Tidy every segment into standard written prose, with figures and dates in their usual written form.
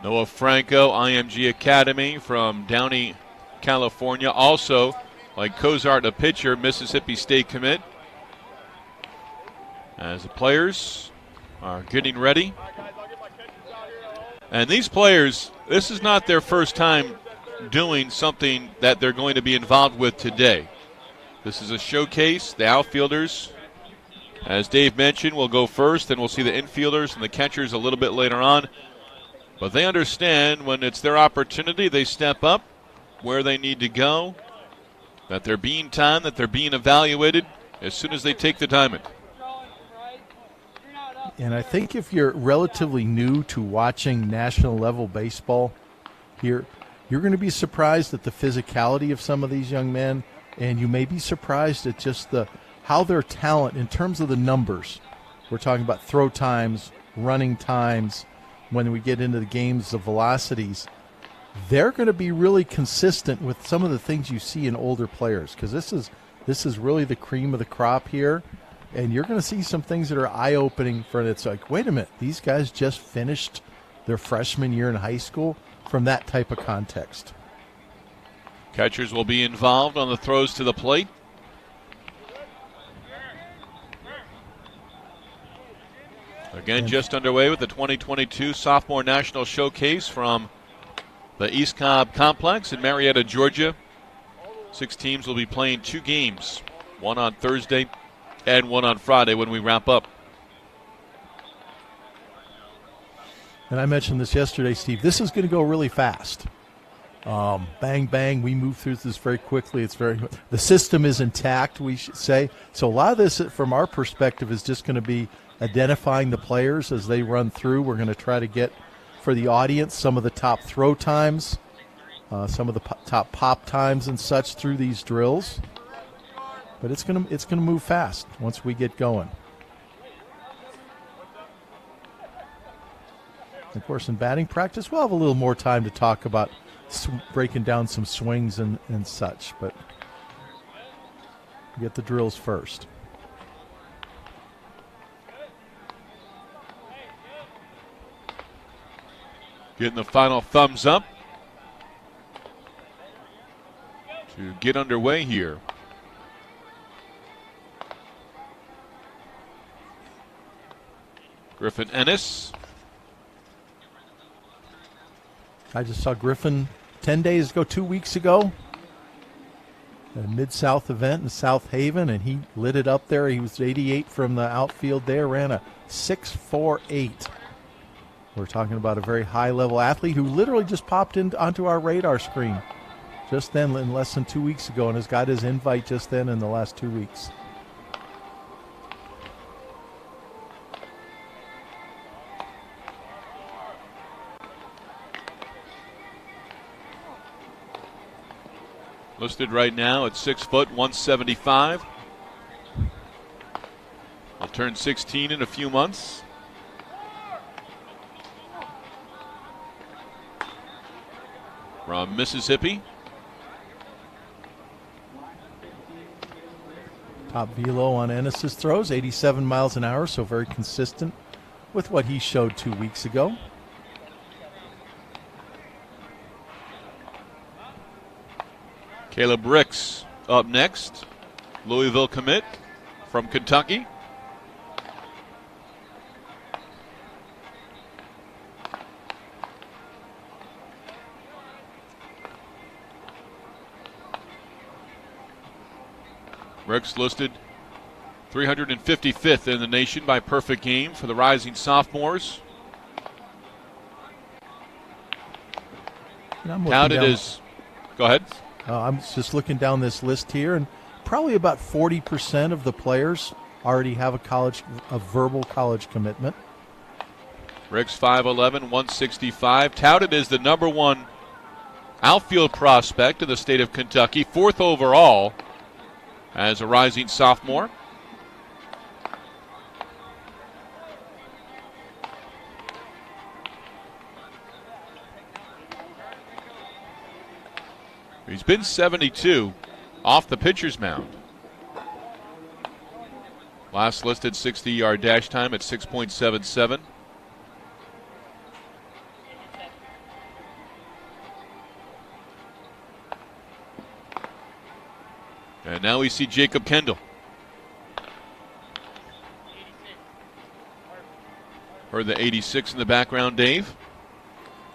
Noah Franco, IMG Academy from Downey, California. Also, like Cozart, a pitcher, Mississippi State commit. As the players are getting ready. And these players, this is not their first time doing something that they're going to be involved with today. This is a showcase. The outfielders, as Dave mentioned, will go first, and we'll see the infielders and the catchers a little bit later on. But they understand when it's their opportunity, they step up where they need to go, that they're being timed, that they're being evaluated as soon as they take the diamond. And I think if you're relatively new to watching national level baseball here, you're going to be surprised at the physicality of some of these young men, and you may be surprised at just how their talent in terms of the numbers. We're talking about throw times, running times. When we get into the games, the velocities, they're going to be really consistent with some of the things you see in older players, because this is really the cream of the crop here. And you're going to see some things that are eye-opening for it. It's like, wait a minute, these guys just finished their freshman year in high school from that type of context. Catchers will be involved on the throws to the plate. Again, just underway with the 2022 Sophomore National Showcase from the East Cobb Complex in Marietta, Georgia. 6 teams will be playing 2 games, one on Thursday and one on Friday when we wrap up. And I mentioned this yesterday, Steve. This is going to go really fast. Bang, bang. We move through this very quickly. The system is intact, we should say. So a lot of this, from our perspective, is just going to be identifying the players as they run through. We're going to try to get, for the audience, some of the top throw times, some of the top pop times and such through these drills. But it's gonna move fast once we get going. Of course, in batting practice, we'll have a little more time to talk about breaking down some swings and such. But we get the drills first. Getting the final thumbs up to get underway here. Griffin Ennis. I just saw Griffin 10 days ago, 2 weeks ago, at a Mid-South event in South Haven, and he lit it up there. He was 88 from the outfield there, ran a 6.48. We're talking about a very high-level athlete who literally just popped onto our radar screen just then, in less than 2 weeks ago, and has got his invite just then in the last 2 weeks. Listed right now at 6 foot 175. I'll turn 16 in a few months. From Mississippi. Top velo on Ennis's throws, 87 miles an hour, so very consistent with what he showed 2 weeks ago. Caleb Ricks up next. Louisville commit from Kentucky. Ricks listed 355th in the nation by perfect game for the rising sophomores. Touted as, go ahead. I'm just looking down this list here, and probably about 40% of the players already have a verbal college commitment. Ricks 5'11", 165. Touted as the #1 outfield prospect in the state of Kentucky, 4th overall as a rising sophomore. He's been 72 off the pitcher's mound. Last listed 60-yard dash time at 6.77. And now we see Jacob Kendall. Heard the 86 in the background, Dave.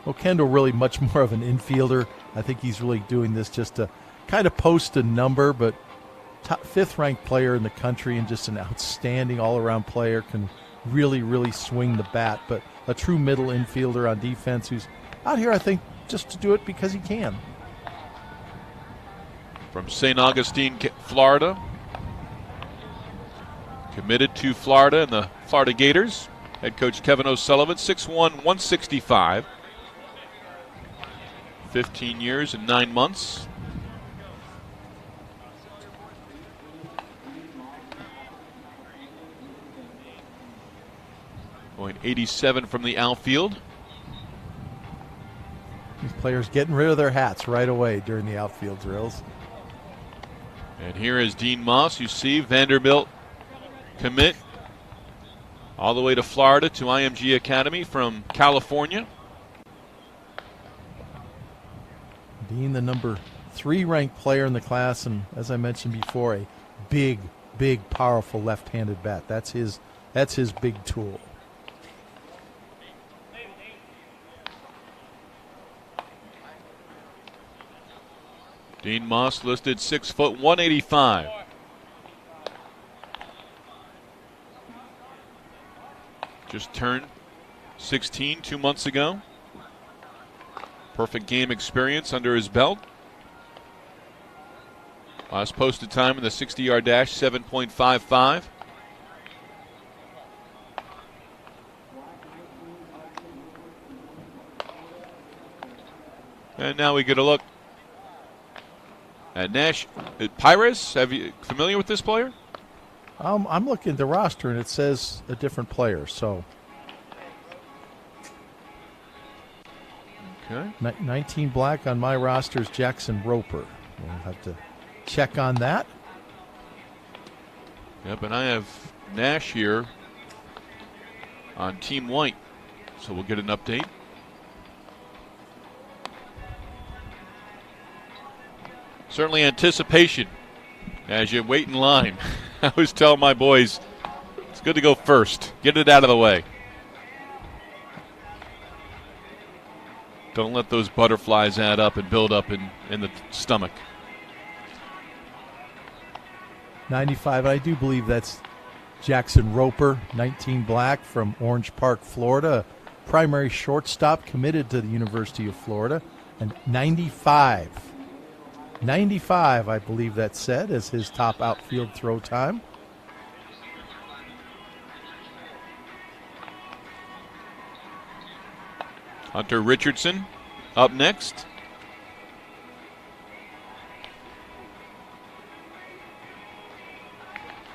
Well, Kendall really much more of an infielder. I think he's really doing this just to kind of post a number, but fifth-ranked player in the country and just an outstanding all-around player, can really, really swing the bat. But a true middle infielder on defense who's out here, I think, just to do it because he can. From St. Augustine, Florida. Committed to Florida and the Florida Gators. Head coach Kevin O'Sullivan, 6'1", 165. 15 years and 9 months. Going 87 from the outfield. These players getting rid of their hats right away during the outfield drills. And here is Dean Moss. You see Vanderbilt commit all the way to Florida to IMG Academy from California. Dean, the number 3 ranked player in the class, and as I mentioned before, a big, big, powerful left-handed bat. That's his big tool. Dean Moss listed 6 foot 185. Just turned 16 2 months ago. Perfect game experience under his belt. Last posted time in the 60-yard dash, 7.55. And now we get a look at Nash. Pires, have you familiar with this player? I'm looking at the roster, and it says a different player. So, okay, 19 black on my roster is Jackson Roper. We'll have to check on that. Yep, and I have Nash here on Team White, so we'll get an update. Certainly anticipation as you wait in line. I always tell my boys, it's good to go first. Get it out of the way. Don't let those butterflies add up and build up in the stomach. 95, I do believe that's Jackson Roper, 19 black from Orange Park, Florida. Primary shortstop, committed to the University of Florida. And 95, I believe that said, as his top outfield throw time. Hunter Richardson up next.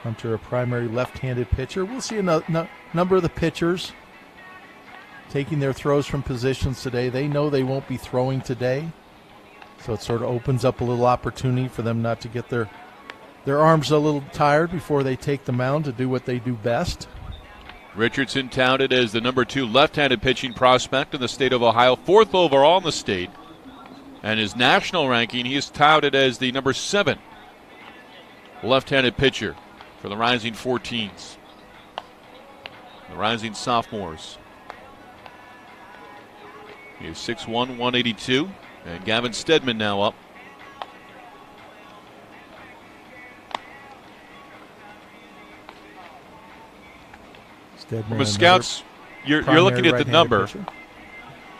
Hunter, a primary left-handed pitcher. We'll see a number of the pitchers taking their throws from positions today. They know they won't be throwing today, so it sort of opens up a little opportunity for them not to get their arms a little tired before they take the mound to do what they do best. Richardson touted as the number 2 left-handed pitching prospect in the state of Ohio, 4th overall in the state. And his national ranking, he is touted as the number 7 left-handed pitcher for the Rising 14s, the Rising Sophomores. He is 6'1", 182, and Gavin Stedman now up. From a scout's, you're looking at the number. Pitcher.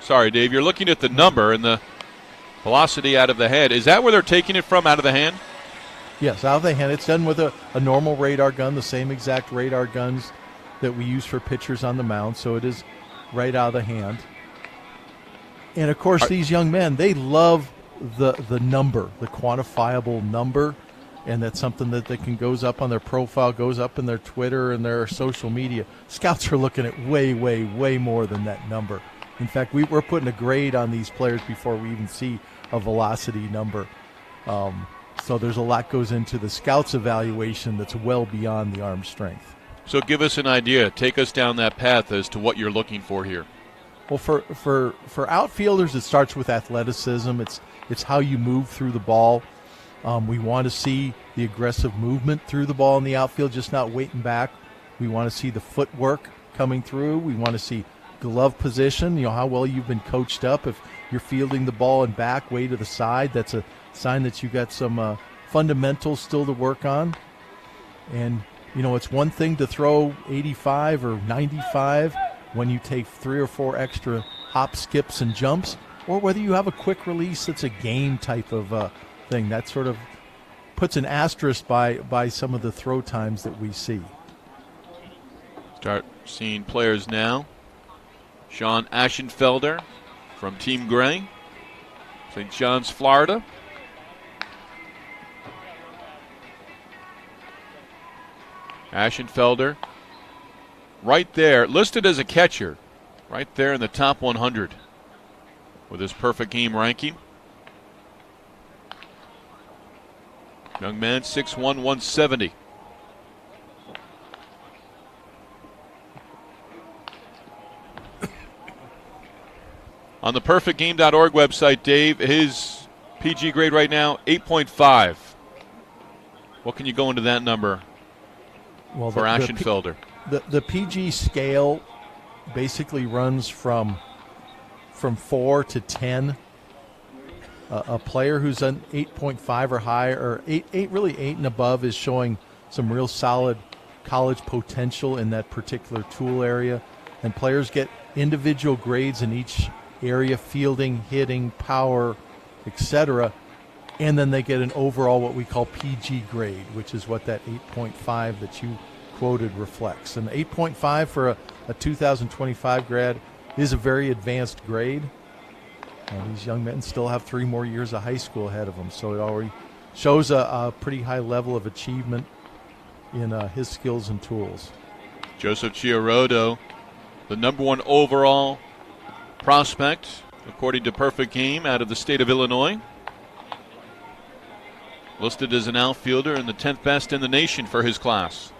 Sorry, Dave, you're looking at the number and the velocity out of the head. Is that where they're taking it from, out of the hand? Yes, out of the hand. It's done with a normal radar gun, the same exact radar guns that we use for pitchers on the mound, so it is right out of the hand. And, of course, these young men, they love the number, the quantifiable number, and that's something that goes up on their profile, goes up in their Twitter and their social media. Scouts are looking at way, way, way more than that number. In fact, we're putting a grade on these players before we even see a velocity number. So there's a lot goes into the scouts evaluation that's well beyond the arm strength. So give us an idea. Take us down that path as to what you're looking for here. Well, for outfielders, it starts with athleticism. It's how you move through the ball. We want to see the aggressive movement through the ball in the outfield, just not waiting back. We want to see the footwork coming through. We want to see glove position, how well you've been coached up. If you're fielding the ball and back way to the side, that's a sign that you got some fundamentals still to work on. And, it's one thing to throw 85 or 95 when you take 3 or 4 extra hops, skips, and jumps, or whether you have a quick release that's a game type of thing. That sort of puts an asterisk by some of the throw times that we see. Start seeing players now. Sean Ashenfelder from Team Gray, St. John's, Florida. Ashenfelder right there, listed as a catcher, right there in the top 100 with his perfect game ranking. Young man, 6'1", 170. On the perfectgame.org website, Dave, his PG grade right now, 8.5. What can you go into that number for Ashenfelder? The PG scale basically runs from 4 to 10. A player who's an 8.5 or higher, or 8 and above, is showing some real solid college potential in that particular tool area. And players get individual grades in each area: fielding, hitting, power, etc. And then they get an overall what we call PG grade, which is what that 8.5 that you quoted reflects. And 8.5 for a 2025 grad is a very advanced grade. These young men still have 3 more years of high school ahead of them, so it already shows a pretty high level of achievement in his skills and tools. Joseph Chiarodo, the number 1 overall prospect, according to Perfect Game, out of the state of Illinois. Listed as an outfielder and the 10th best in the nation for his class.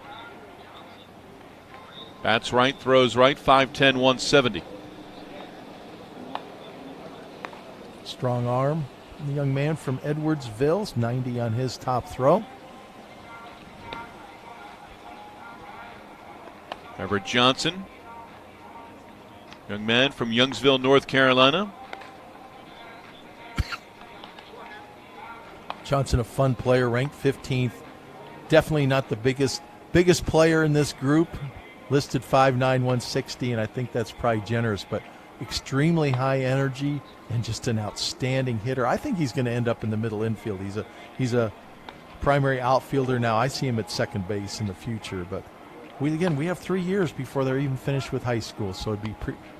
Bats right, throws right, 5'10", 170. Strong arm. The young man from Edwardsville, 90 on his top throw. Everett Johnson, young man from Youngsville, North Carolina. Johnson, a fun player, ranked 15th. Definitely not the biggest player in this group. Listed 5'9", 160, and I think that's probably generous, but extremely high energy and just an outstanding hitter. I think he's going to end up in the middle infield. He's a primary outfielder now. I see him at second base in the future, but we have 3 years before they're even finished with high school, so it'd be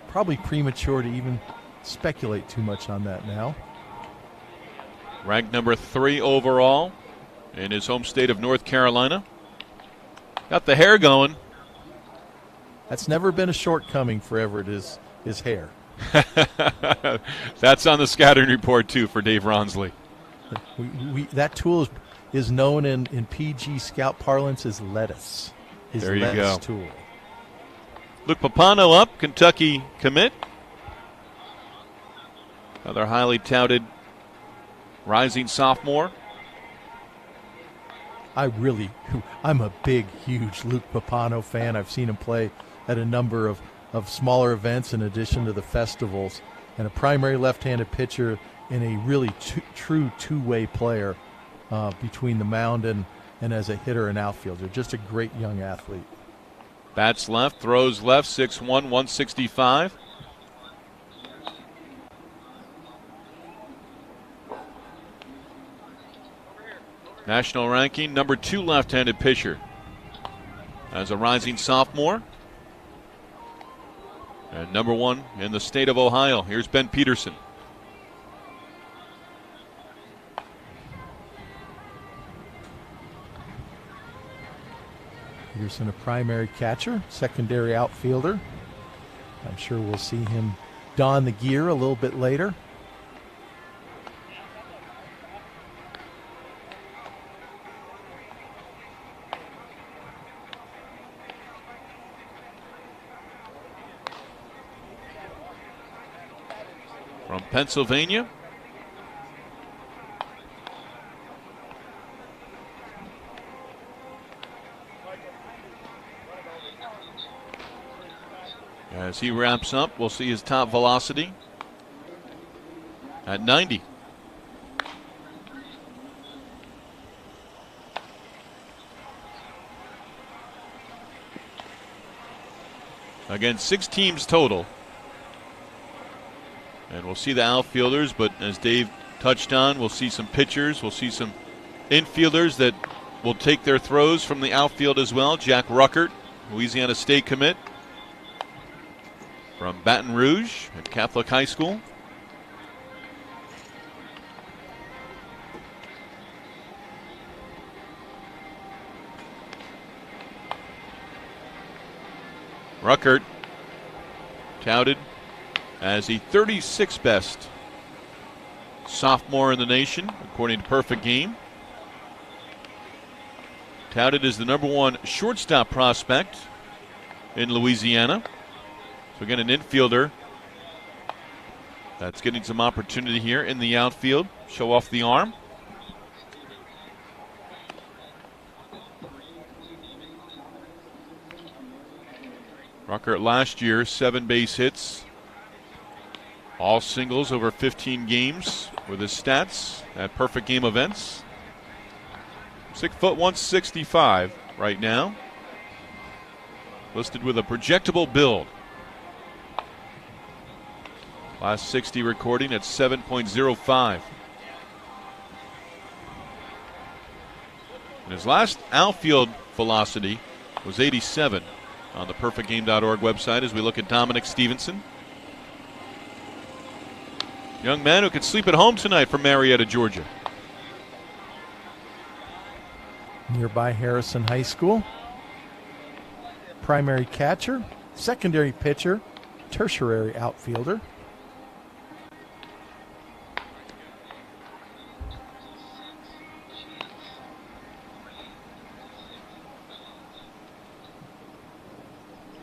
probably premature to even speculate too much on that now. Ranked number 3 overall in his home state of North Carolina. Got the hair going. That's never been a shortcoming for Everett, his hair. That's on the scouting report, too, for Dave Ronsley. That tool is known in PG scout parlance as lettuce. There you go. Tool. Luke Papano up, Kentucky commit. Another highly touted rising sophomore. I'm a big, huge Luke Papano fan. I've seen him play at a number of smaller events in addition to the festivals, and a primary left-handed pitcher and a really true two-way player between the mound and as a hitter and outfielder. Just a great young athlete. Bats left, throws left, 6'1", 165. National ranking, number 2 left-handed pitcher as a rising sophomore. And number 1 in the state of Ohio. Here's Ben Peterson. Peterson, a primary catcher, secondary outfielder. I'm sure we'll see him don the gear a little bit later. From Pennsylvania. As he wraps up, we'll see his top velocity at 90. Again, 6 teams total. And we'll see the outfielders, but as Dave touched on, we'll see some pitchers. We'll see some infielders that will take their throws from the outfield as well. Jack Ruckert, Louisiana State commit from Baton Rouge at Catholic High School. Ruckert touted as the 36th best sophomore in the nation, according to Perfect Game. Touted as the #1 shortstop prospect in Louisiana. So again, an infielder that's getting some opportunity here in the outfield. Show off the arm. Ruckert last year, 7 base hits. All singles over 15 games with his stats at Perfect Game events. 6 foot 165 right now. Listed with a projectable build. Last 60 recording at 7.05. And his last outfield velocity was 87 on the perfectgame.org website as we look at Dominic Stevenson. Young man who can sleep at home tonight from Marietta, Georgia. Nearby Harrison High School. Primary catcher, secondary pitcher, tertiary outfielder.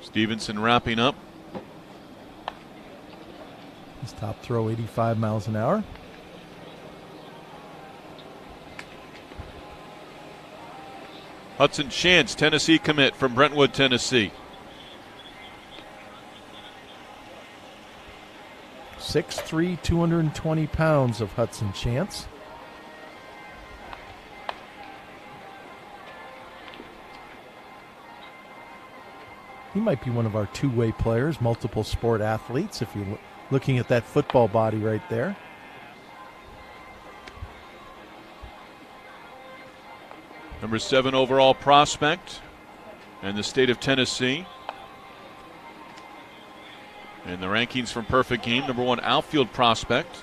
Stevenson wrapping up. His top throw, 85 miles an hour. Hudson Chance, Tennessee commit from Brentwood, Tennessee. 6'3", 220 pounds of Hudson Chance. He might be one of our two-way players, multiple sport athletes, if you're looking at that football body right there. #7 overall prospect in the state of Tennessee. And the rankings from Perfect Game, #1 outfield prospect.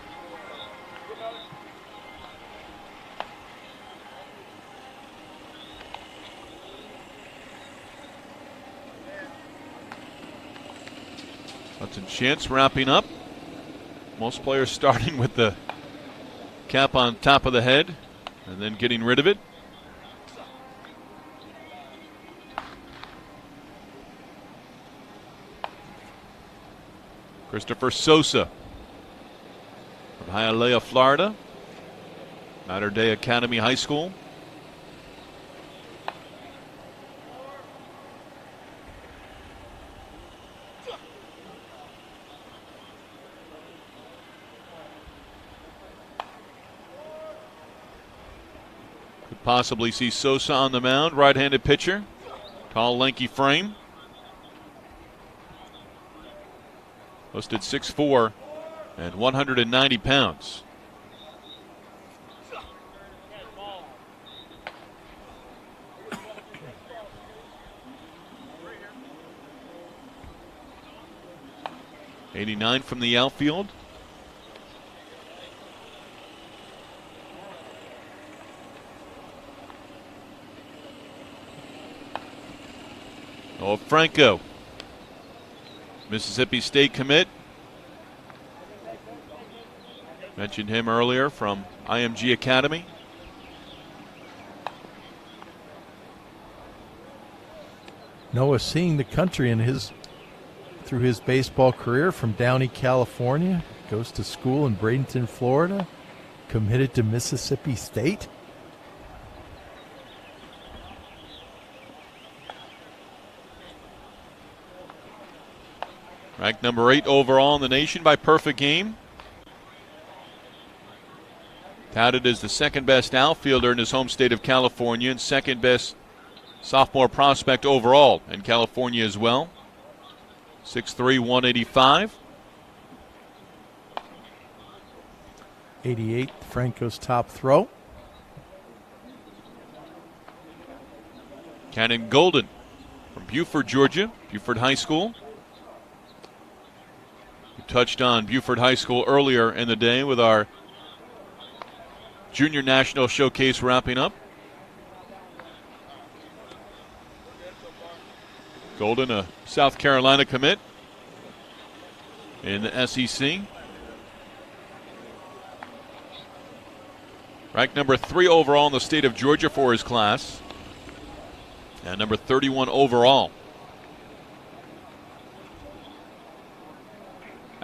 Hudson Chance wrapping up. Most players starting with the cap on top of the head and then getting rid of it. Christopher Sosa from Hialeah, Florida. Mater Dei Academy High School. Could possibly see Sosa on the mound, right-handed pitcher. Tall, lanky frame. Listed 6'4" and 190 pounds. '89 from the outfield. Oh, Franco. Mississippi State commit. Mentioned him earlier from IMG Academy. Noah seeing the country through his baseball career from Downey, California. Goes to school in Bradenton, Florida. Committed to Mississippi State. Ranked number 8 overall in the nation by Perfect Game. Touted as the second best outfielder in his home state of California and second best sophomore prospect overall in California as well. 6'3", 185. 88, Franco's top throw. Cannon Golden from Buford, Georgia, Buford High School. We touched on Buford High School earlier in the day with our Junior National Showcase wrapping up. Golden, a South Carolina commit in the SEC. Ranked number 3 overall in the state of Georgia for his class. And number 31 overall.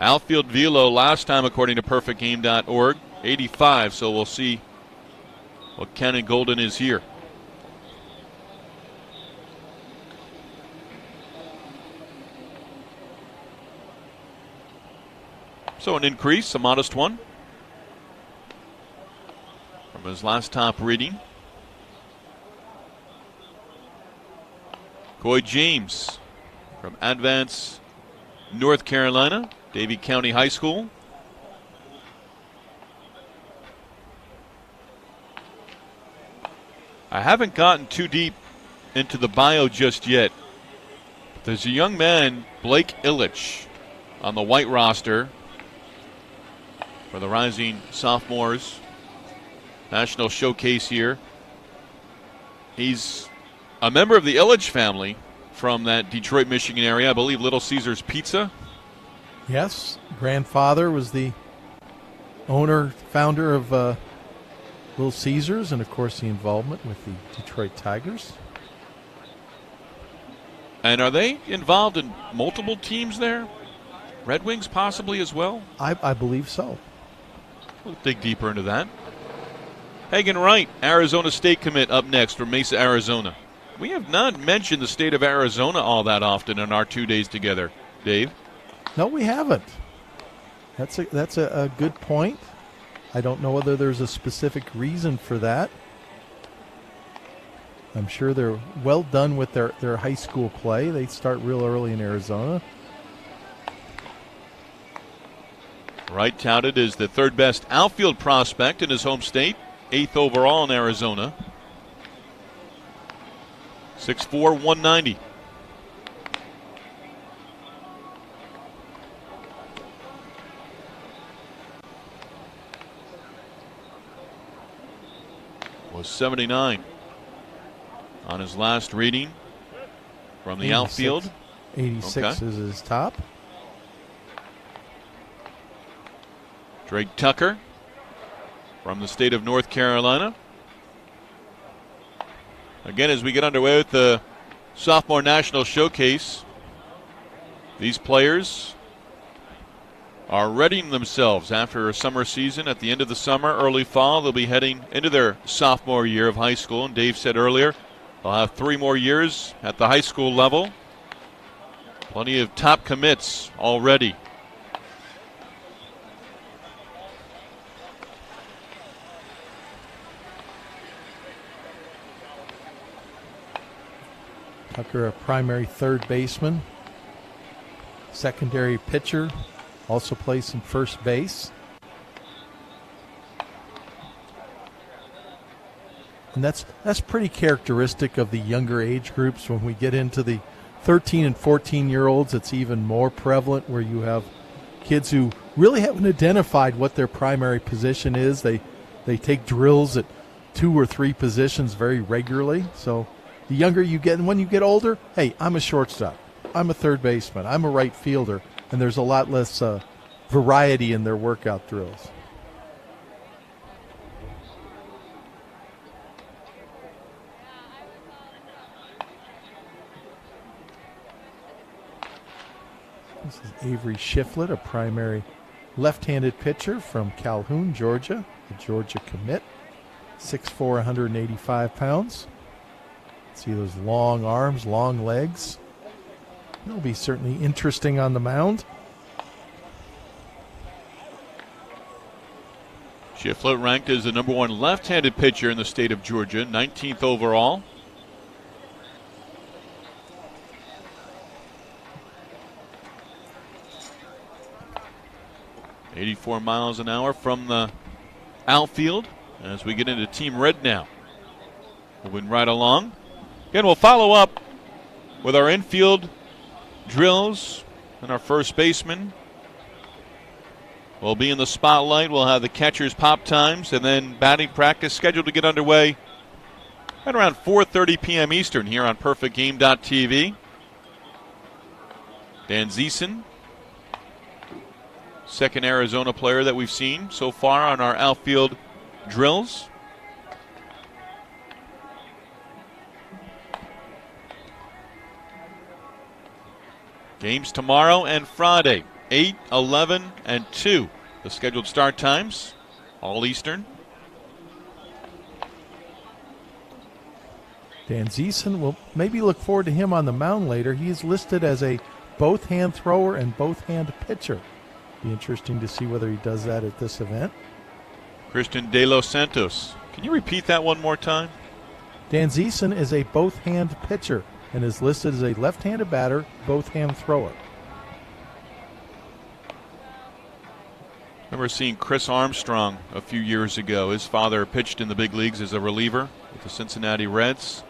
Outfield velo last time, according to perfectgame.org, 85. So we'll see what Cannon Golden is here. So an increase, a modest one, from his last top reading. Coy James from Advance, North Carolina, Davie County High School. I haven't gotten too deep into the bio just yet. There's a young man, Blake Illich, on the white roster for the Rising Sophomores National Showcase here. He's a member of the Illich family from that Detroit, Michigan area. I believe Little Caesars Pizza. Yes, grandfather was the owner, founder of Little Caesars, and of course the involvement with the Detroit Tigers. And are they involved in multiple teams there? Red Wings possibly as well? I believe so. We'll dig deeper into that. Hagen Wright, Arizona State commit, up next from Mesa, Arizona. We have not mentioned the state of Arizona all that often in our 2 days together, Dave. No, we haven't. That's a good point. I don't know whether there's a specific reason for that. I'm sure they're well done with their high school play. They start real early in Arizona. Wright touted as the third best outfield prospect in his home state, 8th overall in Arizona. 6'4", 190. Was 79 on his last reading from the 86. outfield. 86 Okay. is his top. Drake Tucker from the state of North Carolina. Again, as we get underway with the Sophomore National Showcase, these players are readying themselves after a summer season. At the end of the summer, early fall, they'll be heading into their sophomore year of high school. And Dave said earlier, they'll have 3 more years at the high school level. Plenty of top commits already. Tucker, a primary third baseman, secondary pitcher, also plays some first base. And that's pretty characteristic of the younger age groups. When we get into the 13 and 14-year-olds, it's even more prevalent, where you have kids who really haven't identified what their primary position is. They take drills at 2 or 3 positions very regularly. So the younger you get, and when you get older, hey, I'm a shortstop, I'm a third baseman, I'm a right fielder, and there's a lot less variety in their workout drills. This is Avery Shiflett, a primary left-handed pitcher from Calhoun, Georgia, a Georgia commit, 6'4", 185 pounds. See those long arms, long legs. It'll be certainly interesting on the mound. Shiflett ranked as the number 1 left-handed pitcher in the state of Georgia, 19th overall. .84 miles an hour from the outfield as we get into Team Red now. Moving right along. Again, we'll follow up with our infield drills and our first baseman. We'll be in the spotlight. We'll have the catcher's pop times and then batting practice scheduled to get underway at around 4:30 p.m. Eastern here on PerfectGame.tv. Dan Zeeson, second Arizona player that we've seen so far on our outfield drills. Games tomorrow and Friday, 8, 11, and 2. The scheduled start times, all Eastern. Dan Zeeson, will maybe look forward to him on the mound later. He is listed as a both-hand thrower and both-hand pitcher. Be interesting to see whether he does that at this event. Christian De Los Santos. Can you repeat that one more time? Dan Zeeson is a both-hand pitcher and is listed as a left-handed batter, both-hand thrower. Remember seeing Chris Armstrong a few years ago. His father pitched in the big leagues as a reliever with the Cincinnati Reds.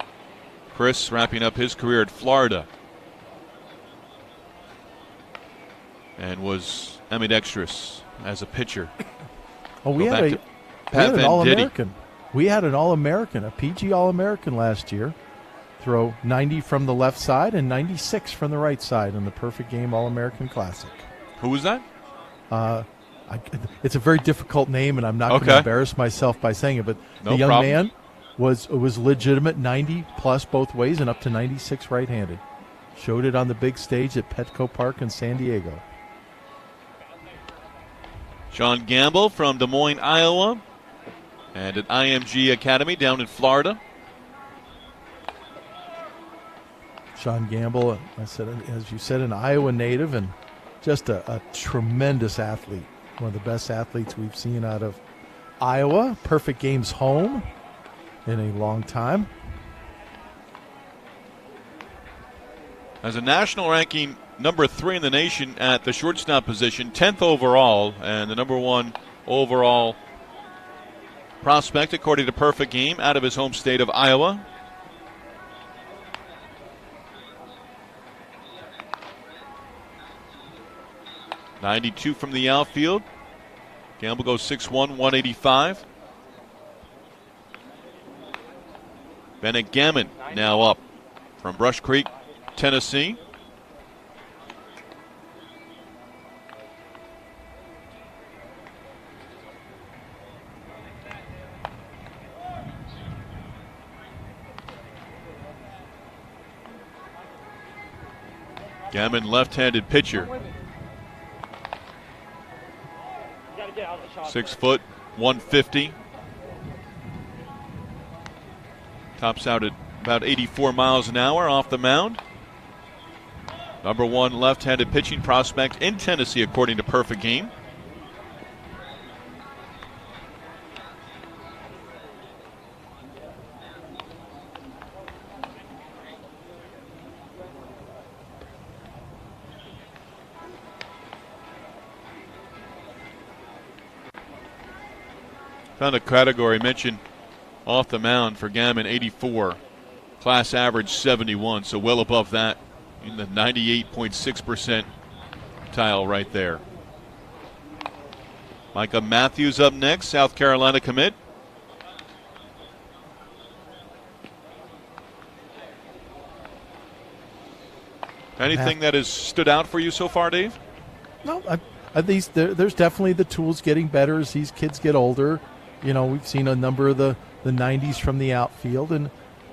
Chris wrapping up his career at Florida and was ambidextrous as a pitcher. Oh, we had an All-American. We had an All-American, a PG All-American last year. Throw 90 from the left side and 96 from the right side in the Perfect Game All-American Classic. Who was that? It's a very difficult name, and I'm not going to embarrass myself by saying it, but the young man was legitimate, 90 plus both ways and up to 96 right-handed. Showed it on the big stage at Petco Park in San Diego. Sean Gamble from Des Moines, Iowa, and at IMG Academy down in Florida. Sean Gamble, as you said, an Iowa native and just a tremendous athlete. One of the best athletes we've seen out of Iowa. Perfect Game's home in a long time. As a national ranking number 3 in the nation at the shortstop position, 10th overall, and the number 1 overall prospect according to Perfect Game out of his home state of Iowa. .92 from the outfield. Gamble goes 6'1", 185. Bennett Gammon now up from Brush Creek, Tennessee. Gammon, left-handed pitcher. 6 foot, 150. Tops out at about 84 miles an hour off the mound. Number 1 left-handed pitching prospect in Tennessee, according to Perfect Game. Found a category mentioned off the mound for Gammon, 84. Class average 71, so well above that in the 98.6% tile right there. Micah Matthews up next, South Carolina commit. Anything that has stood out for you so far, Dave? No, there's definitely the tools getting better as these kids get older. You know, we've seen a number of the 90s from the outfield, and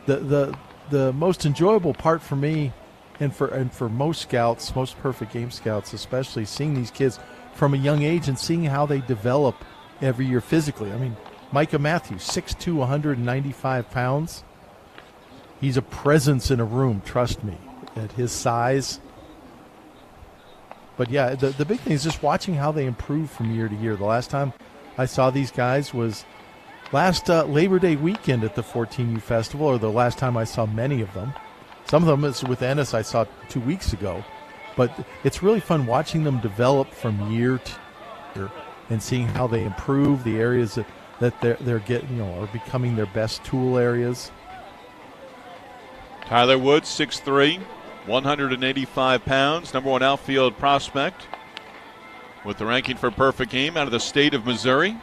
the most enjoyable part for me and for most scouts, most Perfect Game scouts especially, seeing these kids from a young age and seeing how they develop every year physically. I mean, Micah Matthews, 6'2", 195 pounds. He's a presence in a room, trust me, at his size But yeah, the big thing is just watching how they improve from year to year. The last time I saw these guys was last Labor Day weekend at the 14U Festival, or the last time I saw many of them. Some of them is with Ennis I saw 2 weeks ago. But it's really fun watching them develop from year to year and seeing how they improve the areas that they're getting, are becoming their best tool areas. Tyler Woods, 6'3", 185 pounds, number one outfield prospect with the ranking for perfect game out of the state of Missouri.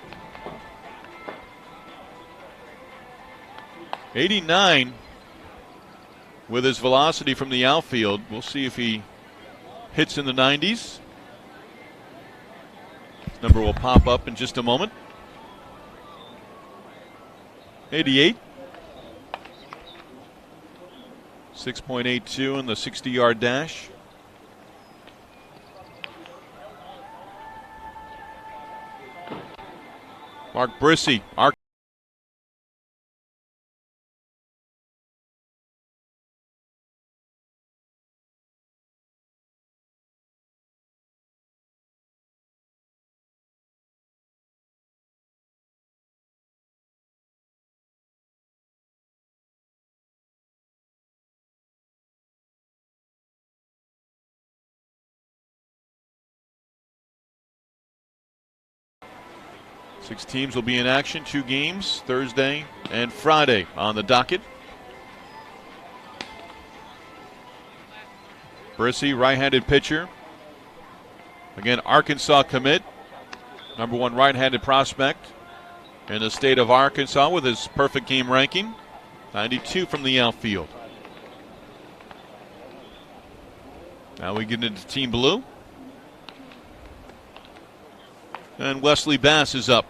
89 with his velocity from the outfield. We'll see if he hits in the 90s. His number will pop up in just a moment. 88. 6.82 in the 60-yard dash. Mark Brissy, Six teams will be in action, 2 games, Thursday and Friday on the docket. Brissy, right-handed pitcher. Again, Arkansas commit, number one right-handed prospect in the state of Arkansas with his perfect game ranking, 92 from the outfield. Now we get into Team Blue. And Wesley Bass is up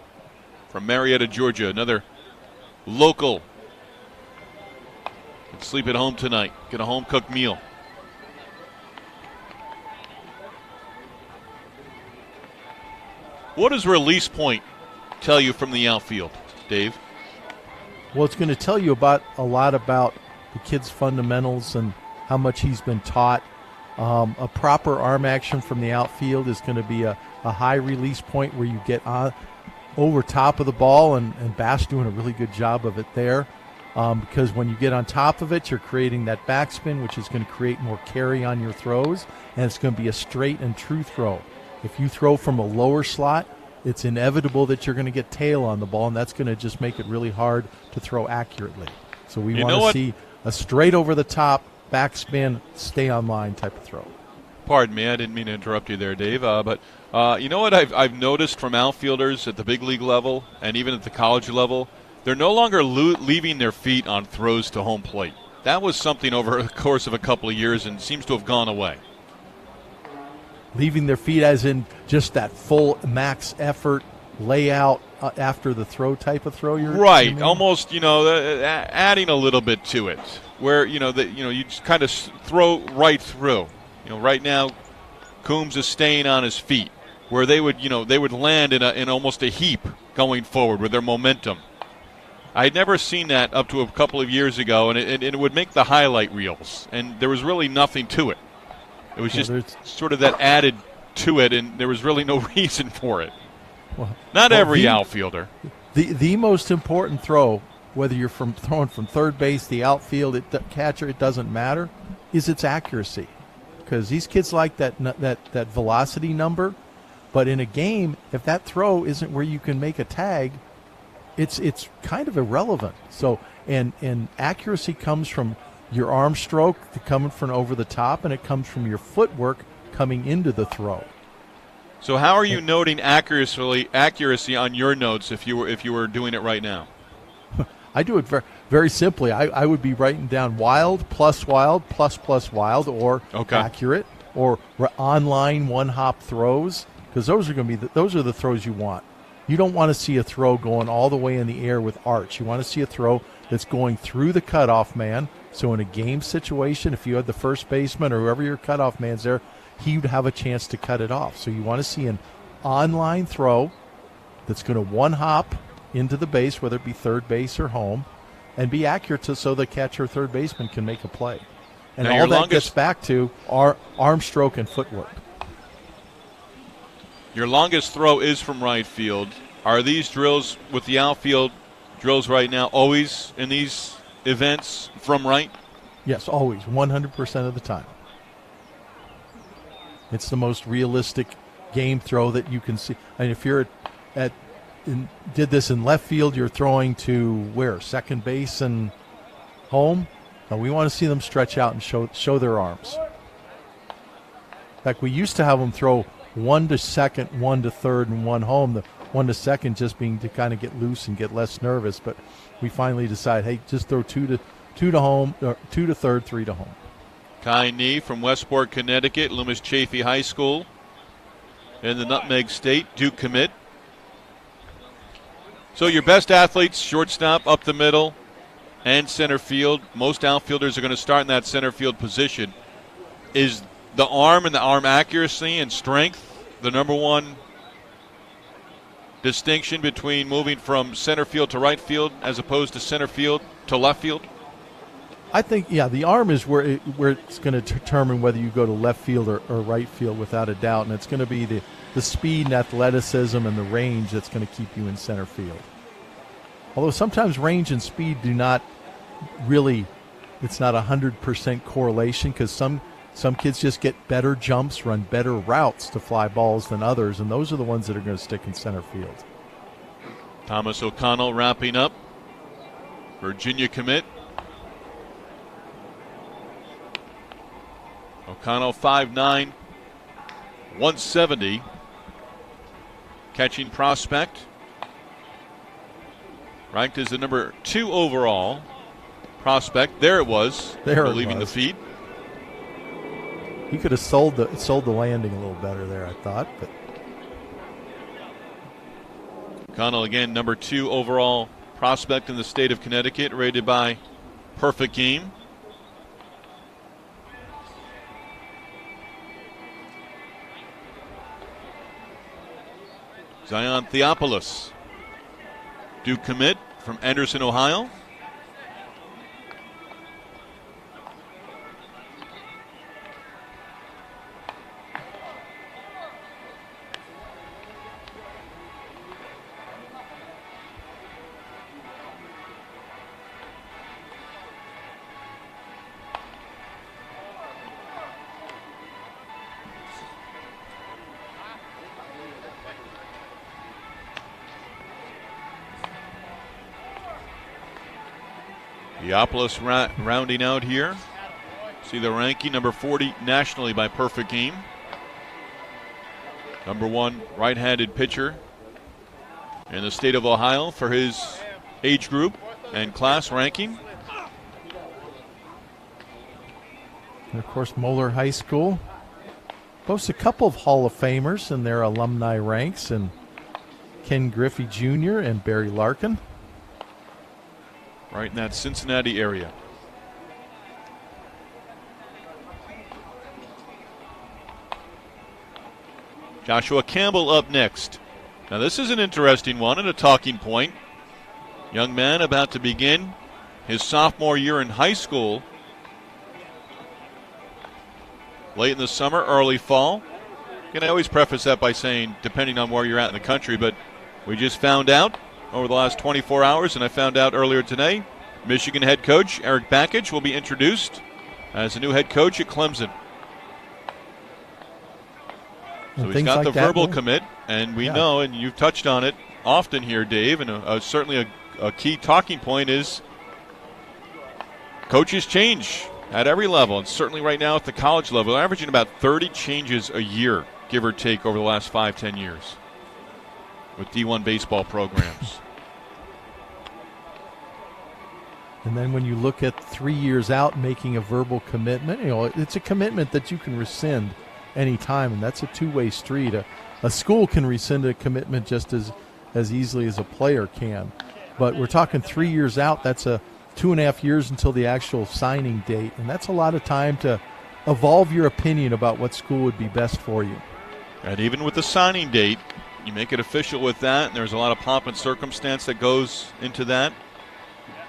from Marietta, Georgia, another local. Can sleep at home tonight, get a home-cooked meal. What does release point tell you from the outfield, Dave? Well, it's going to tell you a lot about the kid's fundamentals and how much he's been taught. A proper arm action from the outfield is going to be a high release point where you get on over top of the ball, and Bass doing a really good job of it there, because when you get on top of it, you're creating that backspin, which is going to create more carry on your throws, and it's going to be a straight and true throw. If you throw from a lower slot, it's inevitable that you're going to get tail on the ball, and that's going to just make it really hard to throw accurately. So we want to see a straight over the top, backspin, stay on line type of throw. Pardon me, I didn't mean to interrupt you there, Dave. But you know what I've noticed from outfielders at the big league level and even at the college level? They're no longer leaving their feet on throws to home plate. That was something over the course of a couple of years and seems to have gone away. Leaving their feet as in just that full max effort layout after the throw type of throw? Right, almost, adding a little bit to it where, you just kind of throw right through. Right now, Coombs is staying on his feet, where they would land in almost a heap going forward with their momentum. I had never seen that up to a couple of years ago, and it would make the highlight reels, and there was really nothing to it. It was just sort of that added to it, and there was really no reason for it. Not every outfielder. The most important throw, whether you're throwing from third base, the outfield, catcher, it doesn't matter, is its accuracy. Because these kids like that velocity number, but in a game, if that throw isn't where you can make a tag, it's kind of irrelevant. So and accuracy comes from your arm stroke coming from over the top, and it comes from your footwork coming into the throw. So how are you noting accuracy on your notes if you were doing it right now? I do it very, very simply. I would be writing down wild, plus wild, plus wild, or accurate, or online one-hop throws, because those are going to be those are the throws you want. You don't want to see a throw going all the way in the air with arch. You want to see a throw that's going through the cutoff man. So in a game situation, if you had the first baseman or whoever your cutoff man's there, he would have a chance to cut it off. So you want to see an online throw that's going to one-hop into the base, whether it be third base or home, and be accurate so the catcher or third baseman can make a play. And now all that gets back to our arm stroke and footwork. Your longest throw is from right field. Are these drills with the outfield drills right now always in these events from right? Yes, always, 100% of the time. It's the most realistic game throw that you can see. And if you're did this in left field, you're throwing to where? Second base and home? No, we want to see them stretch out and show their arms. In fact, we used to have them throw 1 to second, 1 to third, and 1 home. The 1 to second just being to kind of get loose and get less nervous. But we finally decide, hey, just throw 2 to home, or 2 to third, 3 to home. Kai Nee from Westport, Connecticut, Loomis Chaffee High School in the Nutmeg State, Duke commit. So your best athletes, shortstop, up the middle, and center field. Most outfielders are going to start in that center field position. Is the arm and the arm accuracy and strength the number one distinction between moving from center field to right field as opposed to center field to left field? I think, yeah, the arm is where it's going to determine whether you go to left field or right field without a doubt, and it's going to be the speed and athleticism and the range that's going to keep you in center field. Although sometimes range and speed do not really, it's not 100% correlation, because some kids just get better jumps, run better routes to fly balls than others, and those are the ones that are going to stick in center field. Thomas O'Connell wrapping up. Virginia commit. O'Connell 5'9", 170. Catching prospect. Ranked as the number 2 overall prospect. There it was. Leaving the feed. He could have sold the landing a little better there, I thought. But O'Connell again, number 2 overall prospect in the state of Connecticut, rated by Perfect Game. Zion Theopolis, Duke commit from Anderson, Ohio. Theopolis rounding out here. See the ranking, number 40 nationally by Perfect Game. Number 1 right-handed pitcher in the state of Ohio for his age group and class ranking. And of course, Moeller High School boasts a couple of Hall of Famers in their alumni ranks, and Ken Griffey Jr. and Barry Larkin. Right in that Cincinnati area. Joshua Campbell up next. Now this is an interesting one and a talking point. Young man about to begin his sophomore year in high school. Late in the summer, early fall. And I always preface that by saying, depending on where you're at in the country, but we just found out over the last 24 hours, and I found out earlier today, Michigan head coach Eric Bakich will be introduced as the new head coach at Clemson. So he's got the verbal commit, and we know, and you've touched on it often here, Dave, and certainly a key talking point is coaches change at every level, and certainly right now at the college level, averaging about 30 changes a year, give or take, over the last 5-10 years with D1 baseball programs. And then when you look at 3 years out making a verbal commitment, it's a commitment that you can rescind any time, and that's a two-way street. A school can rescind a commitment just as easily as a player can. But we're talking 3 years out. That's a 2.5 years until the actual signing date, and that's a lot of time to evolve your opinion about what school would be best for you. And even with the signing date, you make it official with that, and there's a lot of pomp and circumstance that goes into that.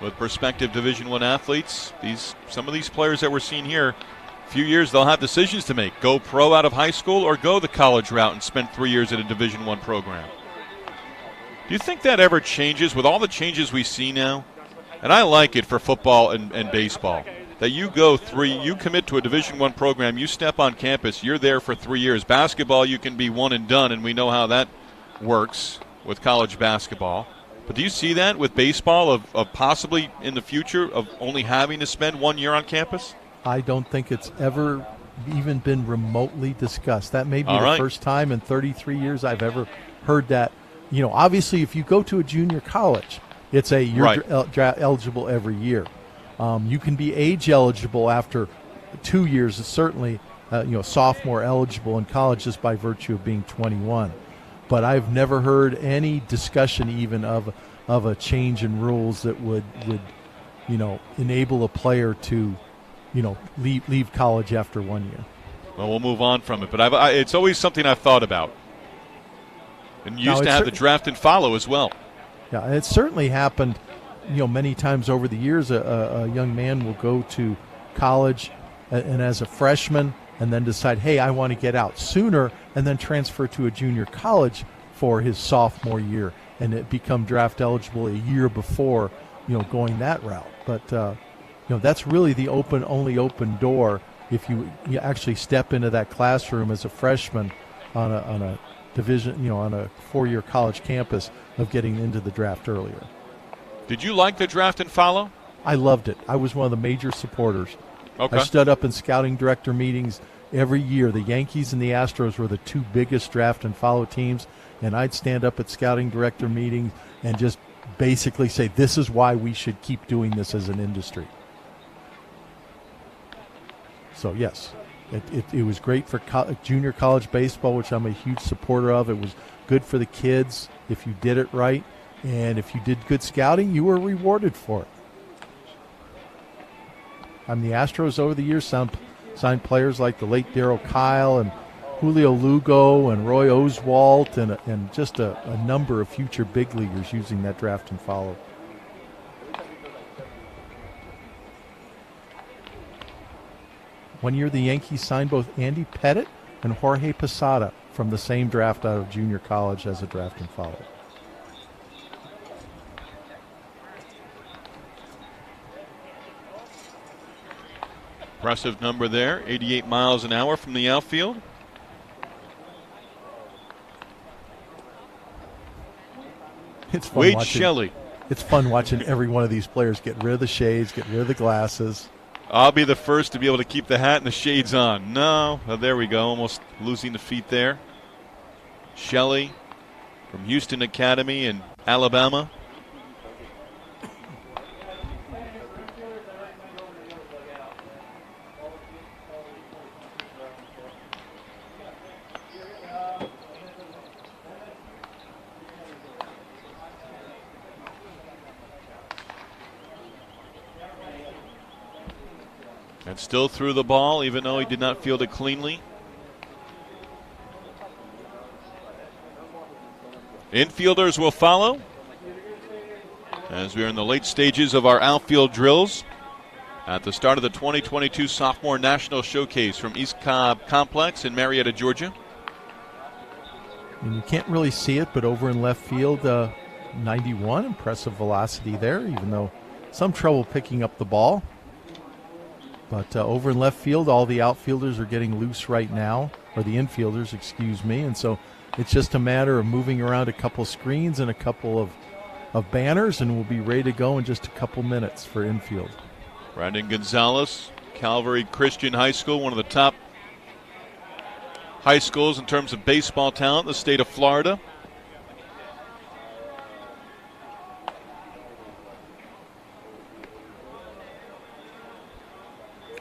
With prospective Division I athletes, some of these players that we're seeing here few years they'll have decisions to make. Go pro out of high school or go the college route and spend 3 years at a Division I program. Do you think that ever changes with all the changes we see now? And I like it for football and baseball, that you commit to a Division I program, you step on campus, you're there for 3 years. Basketball, you can be one and done, and we know how that works with college basketball. But do you see that with baseball of possibly in the future of only having to spend 1 year on campus? I don't think it's ever even been remotely discussed. That may be the first time in 33 years I've ever heard that. You know, obviously, if you go to a junior college, it's you're eligible every year. You can be age eligible after 2 years. It's certainly, sophomore eligible in college just by virtue of being 21. But I've never heard any discussion even of a change in rules that would enable a player to, leave college after 1 year. Well, we'll move on from it. But it's always something I've thought about. And you used to have the draft and follow as well. Yeah, it certainly happened, many times over the years. A young man will go to college and as a freshman and then decide, hey, I want to get out sooner, and then transfer to a junior college for his sophomore year and become draft eligible a year before, going that route. But, that's really the only open door if you actually step into that classroom as a freshman on a division, on a 4-year college campus, of getting into the draft earlier. Did you like the draft and follow? I loved it. I was one of the major supporters. Okay. I stood up in scouting director meetings every year. The Yankees and the Astros were the two biggest draft and follow teams, and I'd stand up at scouting director meetings and just basically say, this is why we should keep doing this as an industry. So, yes, it was great for junior college baseball, which I'm a huge supporter of. It was good for the kids if you did it right. And if you did good scouting, you were rewarded for it. The Astros over the years signed players like the late Darryl Kyle and Julio Lugo and Roy Oswalt and just a number of future big leaguers using that draft and follow. One year the Yankees signed both Andy Pettitte and Jorge Posada from the same draft out of junior college as a draft and follow. Impressive number there, 88 miles an hour from the outfield. It's fun Wade Shelley. It's fun watching every one of these players get rid of the shades, get rid of the glasses. I'll be the first to be able to keep the hat and the shades on. No, there we go, almost losing the feet there. Shelley from Houston Academy in Alabama. And still threw the ball, even though he did not field it cleanly. Infielders will follow as we are in the late stages of our outfield drills at the start of the 2022 Sophomore National Showcase from East Cobb Complex in Marietta, Georgia. And you can't really see it, but over in left field, 91, impressive velocity there, even though some trouble picking up the ball. But over in left field, all the outfielders are getting loose right now, or the infielders, excuse me. And so it's just a matter of moving around a couple screens and a couple of banners, and we'll be ready to go in just a couple minutes for infield. Brandon Gonzalez, Calvary Christian High School, one of the top high schools in terms of baseball talent in the state of Florida.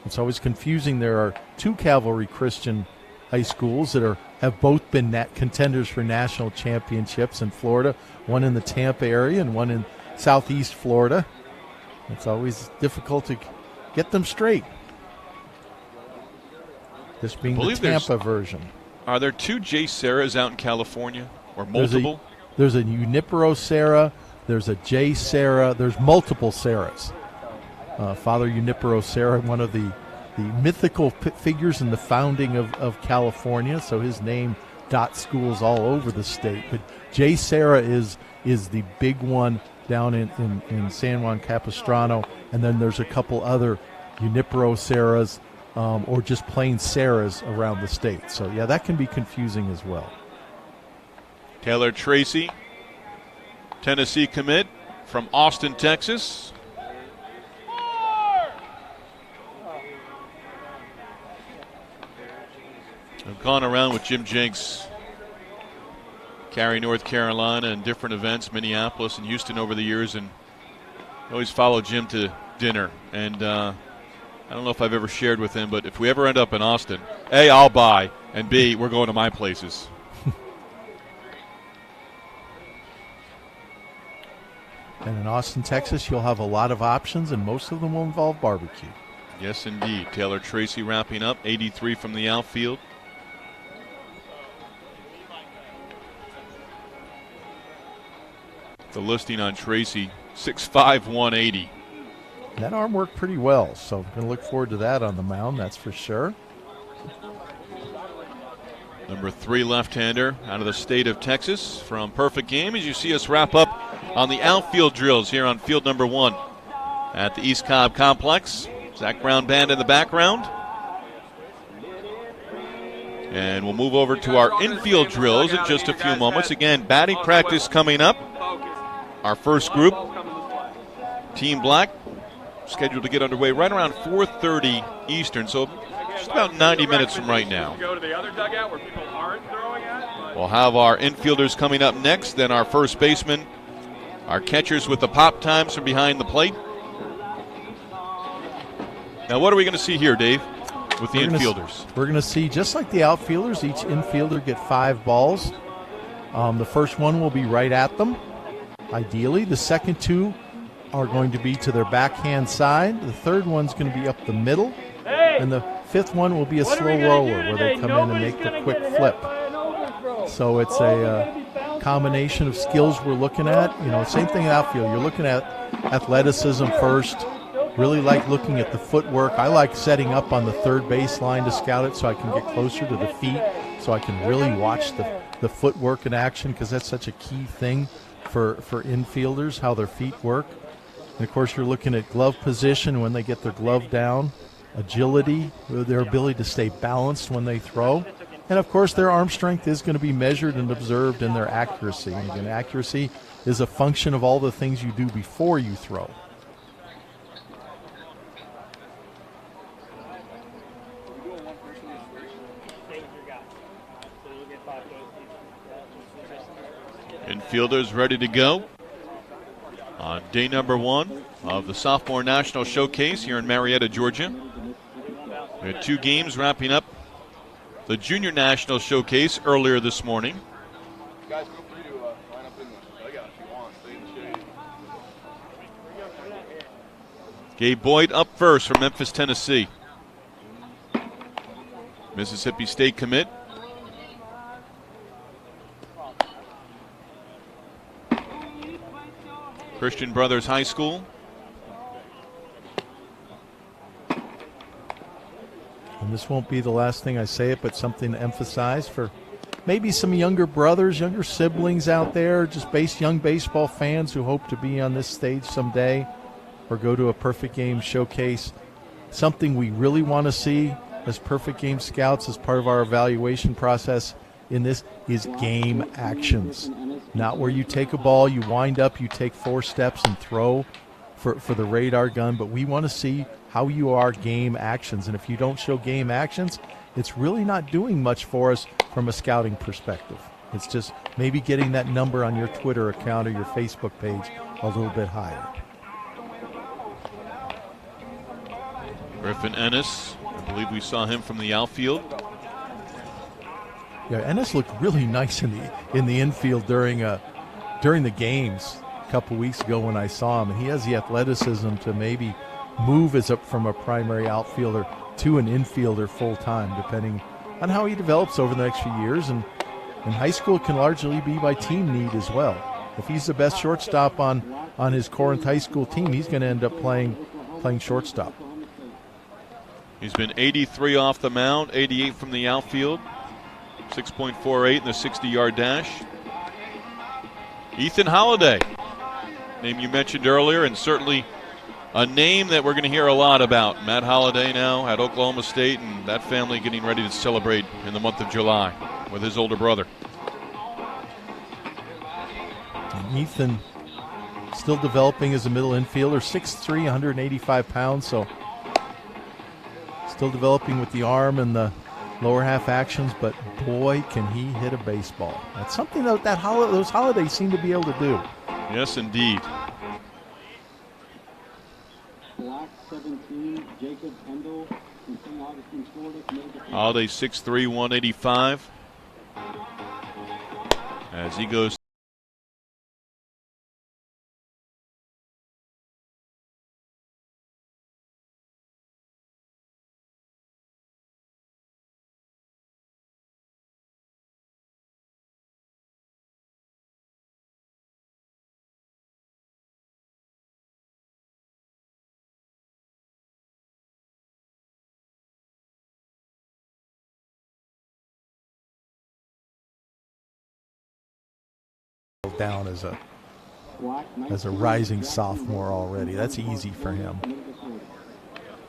It's always confusing. There are two Calvary Christian high schools that have both been contenders for national championships in Florida, one in the Tampa area and one in southeast Florida. It's always difficult to get them straight. This being the Tampa version. Are there two J. Serras out in California, or multiple? There's a Junipero Serra, there's a J. Serra, there's multiple Serras. Father Junipero Serra, one of the mythical figures in the founding of California, so his name dots schools all over the state. But Jay Serra is the big one down in San Juan Capistrano, and then there's a couple other Junipero Serras or just plain Serras around the state. So, yeah, that can be confusing as well. Taylor Tracy, Tennessee commit from Austin, Texas. I've gone around with Jim Jenks, Cary, North Carolina, and different events, Minneapolis and Houston over the years, and always follow Jim to dinner. And I don't know if I've ever shared with him, but if we ever end up in Austin, A, I'll buy, and B, we're going to my places. And in Austin, Texas, you'll have a lot of options, and most of them will involve barbecue. Yes, indeed. Taylor Tracy wrapping up, 83 from the outfield. The listing on Tracy, 6'5", 180. That arm worked pretty well, so I'm going to look forward to that on the mound, that's for sure. Number 3 left-hander out of the state of Texas from Perfect Game, as you see us wrap up on the outfield drills here on field number 1 at the East Cobb Complex. Zach Brown Band in the background. And we'll move over to our infield drills in just a few moments. Again, batting practice coming up. Our first group, Team Black, scheduled to get underway right around 4:30 Eastern, so just about 90 minutes from right now. We'll have our infielders coming up next, then our first baseman, our catchers with the pop times from behind the plate. Now, what are we going to see here, Dave, with the infielders? We're going to see, just like the outfielders, each infielder get 5 balls. The first one will be right at them, ideally. The second 2 are going to be to their backhand side. The third one's going to be up the middle. And the 5th one will be a slow roller where they come in and make the quick flip. So it's a combination of skills we're looking at. You know, same thing in outfield. You're looking at athleticism first. Really like looking at the footwork. I like setting up on the third base line to scout it so I can get closer to the feet, so I can really watch the footwork in action, because that's such a key thing for infielders, how their feet work. And, of course, you're looking at glove position when they get their glove down, agility, their ability to stay balanced when they throw. And, of course, their arm strength is going to be measured and observed in their accuracy. And, again, accuracy is a function of all the things you do before you throw. Infielders ready to go on day number 1 of the Sophomore National Showcase here in Marietta, Georgia. We had 2 games wrapping up the Junior National Showcase earlier this morning. Guys, feel free to line up in the dugout if you want. Stay in the shade. Gabe Boyd up first from Memphis, Tennessee. Mississippi State commit. Christian Brothers High School. And this won't be the last thing I say it, but something to emphasize for maybe some younger brothers, younger siblings out there, just young baseball fans who hope to be on this stage someday or go to a Perfect Game showcase. Something we really want to see as Perfect Game scouts as part of our evaluation process in this is game actions. Not where you take a ball, you wind up, you take 4 steps and throw for the radar gun, but we want to see how you are game actions. And if you don't show game actions, it's really not doing much for us from a scouting perspective. It's just maybe getting that number on your Twitter account or your Facebook page a little bit higher. Griffin Ennis, I believe we saw him from the outfield. Yeah, Ennis looked really nice in the infield during the games a couple weeks ago when I saw him, and he has the athleticism to maybe move from a primary outfielder to an infielder full time, depending on how he develops over the next few years. And in high school, it can largely be by team need as well. If he's the best shortstop on his Corinth High School team, he's going to end up playing shortstop. He's been 83 off the mound, 88 from the outfield, 6.48 in the 60-yard dash. Ethan Holiday, name you mentioned earlier, and certainly a name that we're going to hear a lot about. Matt Holiday now at Oklahoma State, and that family getting ready to celebrate in the month of July with his older brother. And Ethan still developing as a middle infielder, 6'3", 185 pounds, so still developing with the arm and the lower half actions, but boy, can he hit a baseball. That's something that those Holidays seem to be able to do. Yes, indeed. Holiday 6'3", 185. As he goes down as a rising sophomore already. That's easy for him.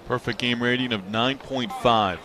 perfect game rating of 9.5.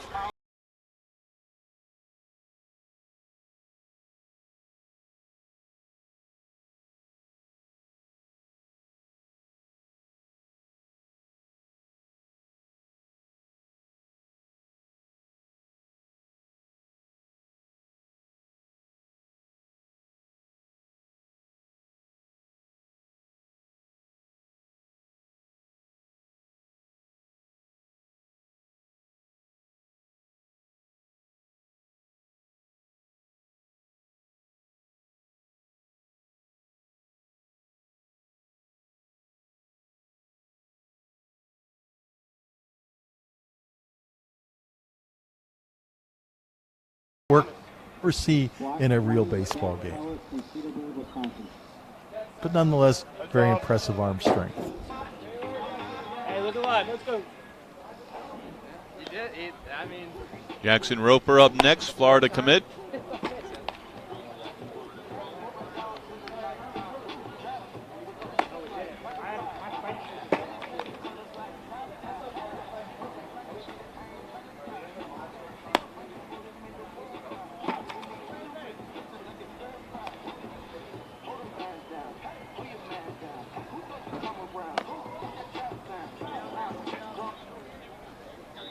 Work or see in a real baseball game. But nonetheless, very impressive arm strength. Hey, look alive. Let's go. He did. Jackson Roper up next, Florida commit.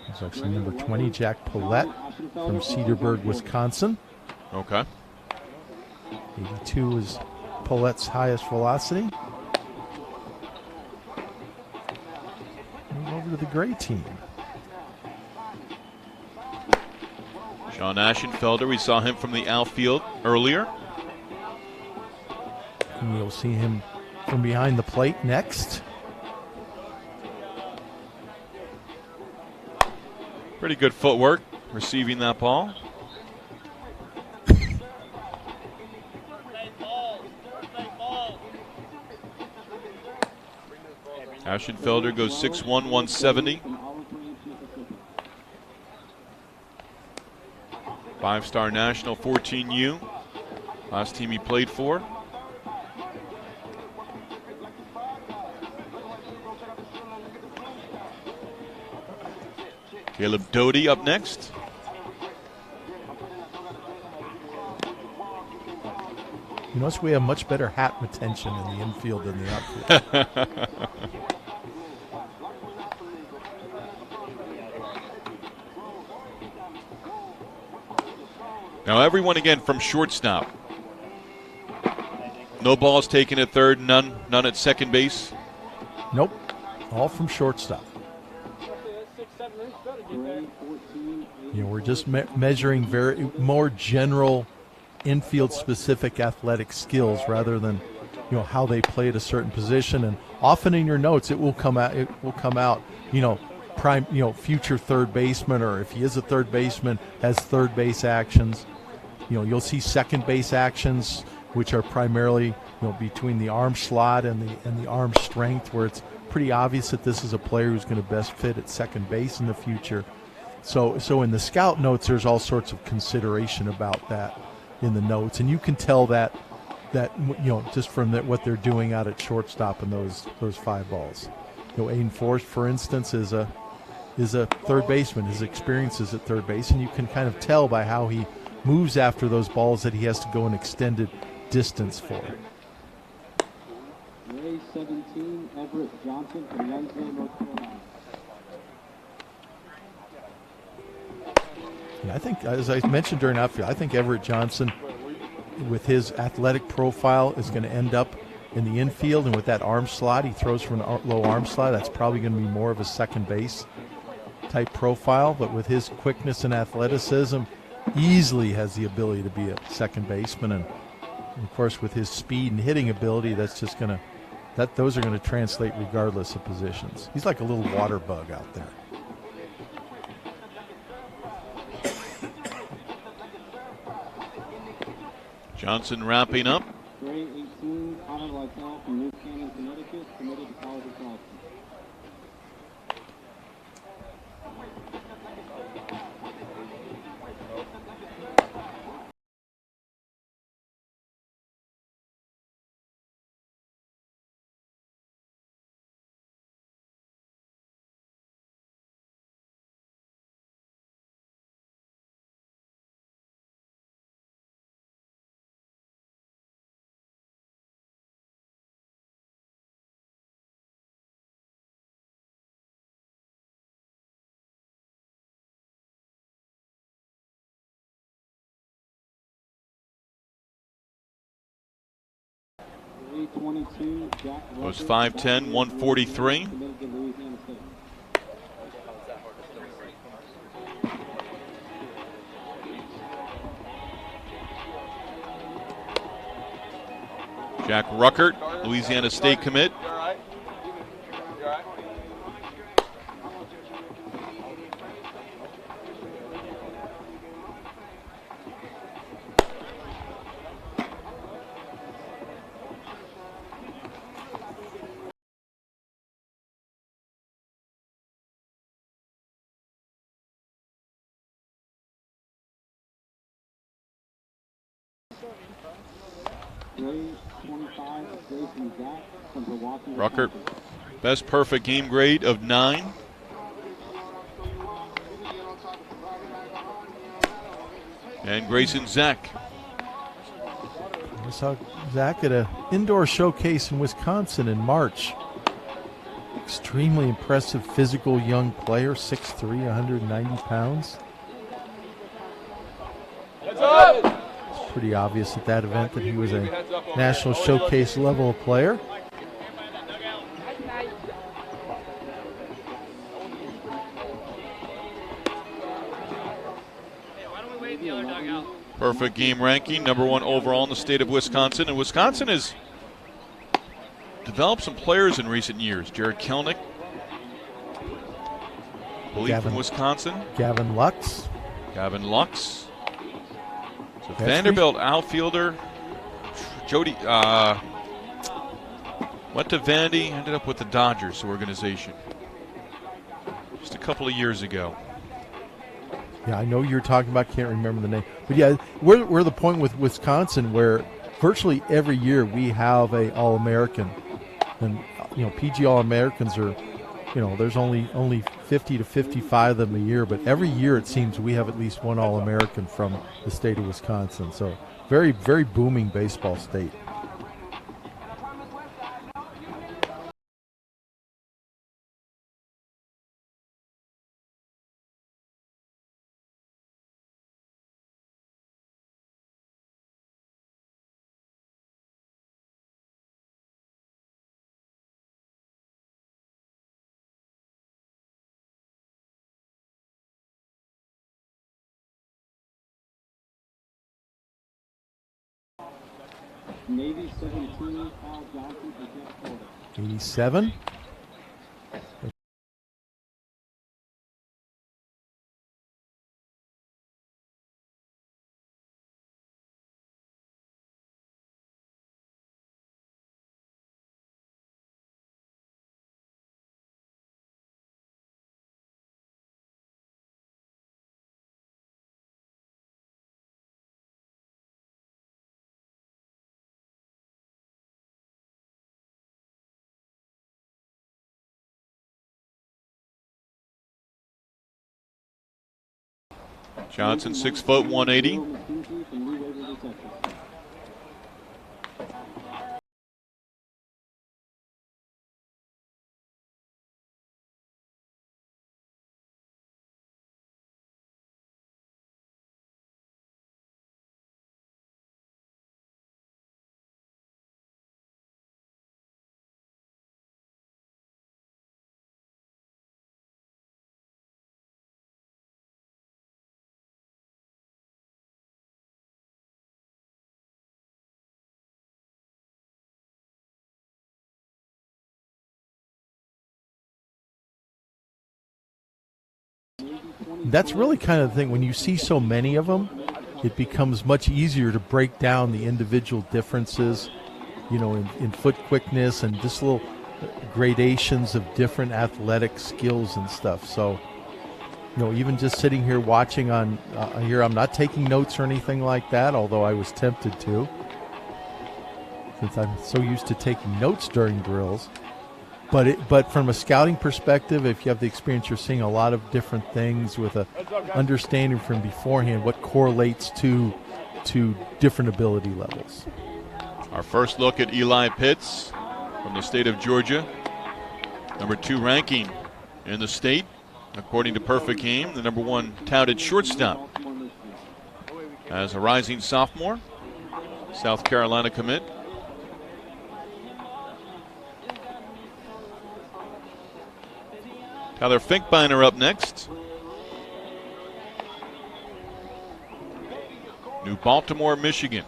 It's actually number 20, Jack Paulette from Cedarburg, Wisconsin. Okay. 82 is Paulette's highest velocity. Move over to the gray team. Sean Aschenfelder, we saw him from the outfield earlier. And we'll see him from behind the plate next. Pretty good footwork receiving that ball. Aschenfelder goes 6'1", 170. Five-star national, 14U. Last team he played for. Caleb Doty up next. You notice we have much better hat retention in the infield than the outfield. Now everyone again from shortstop. No balls taken at third, none at second base. Nope, all from shortstop. You know, we're just measuring more general infield-specific athletic skills rather than, you know, how they play at a certain position. And often in your notes, it will come out. You know, future third baseman, or if he is a third baseman, has third base actions. You know, you'll see second base actions, which are primarily, you know, between the arm slot and the arm strength, where it's pretty obvious that this is a player who's going to best fit at second base in the future. So in the scout notes, there's all sorts of consideration about that in the notes, and you can tell that just from what they're doing out at shortstop in those 5 balls. Aiden Forrest, for instance, is a third baseman. His experience is at third base, and you can kind of tell by how he moves after those balls that he has to go an extended distance for. Ray 17, Everett Johnson from Youngsville, North Carolina. And I think, as I mentioned during outfield, I think Everett Johnson, with his athletic profile, is going to end up in the infield, and with that arm slot, he throws from a low arm slot. That's probably going to be more of a second base type profile, but with his quickness and athleticism, easily has the ability to be a second baseman. And of course, with his speed and hitting ability, those are going to translate regardless of positions. He's like a little water bug out there. Johnson wrapping up. Gray 18, Connor Lytle from New Canaan, Connecticut, committed to college of Boston. Gray 22, Jack Rucker, Was 5'10", 143. committed to Louisiana State. Jack Ruckert, Louisiana State commit. You all right? You all right? Gray 25, Jason Zack from Milwaukee. Ruckert, best perfect game grade of 9. And Grayson Zack. I saw Zach at an indoor showcase in Wisconsin in March. Extremely impressive physical young player, 6'3", 190 pounds. It's pretty obvious at that event that he was a national showcase level player. Perfect game ranking, #1 overall in the state of Wisconsin. And Wisconsin has developed some players in recent years. Jared Kelnick, I believe from Wisconsin. Gavin Lux. Gavin Lux. So Vanderbilt outfielder. Jody went to Vandy, ended up with the Dodgers organization just a couple of years ago. Yeah, I know you're talking about, can't remember the name. But yeah, we're the point with Wisconsin where virtually every year we have a All-American. And, PG All-Americans are, there's only 50 to 55 of them a year. But every year it seems we have at least one All-American from the state of Wisconsin. So very, very booming baseball state. Navy 17, Kyle Johnson for Jeff Florida. 87. Johnson, 6 foot 180. From New Waverly, Texas. That's really kind of the thing. When you see so many of them, it becomes much easier to break down the individual differences, in foot quickness and just little gradations of different athletic skills and stuff. So, even just sitting here watching on here, I'm not taking notes or anything like that, although I was tempted to, since I'm so used to taking notes during drills. But from a scouting perspective, if you have the experience, you're seeing a lot of different things with a understanding from beforehand what correlates to different ability levels. Our first look at Eli Pitts from the state of Georgia. Number 2 ranking in the state, according to Perfect Game, the number 1 touted shortstop. As a rising sophomore, South Carolina commit. Tyler Finkbeiner up next. New Baltimore, Michigan.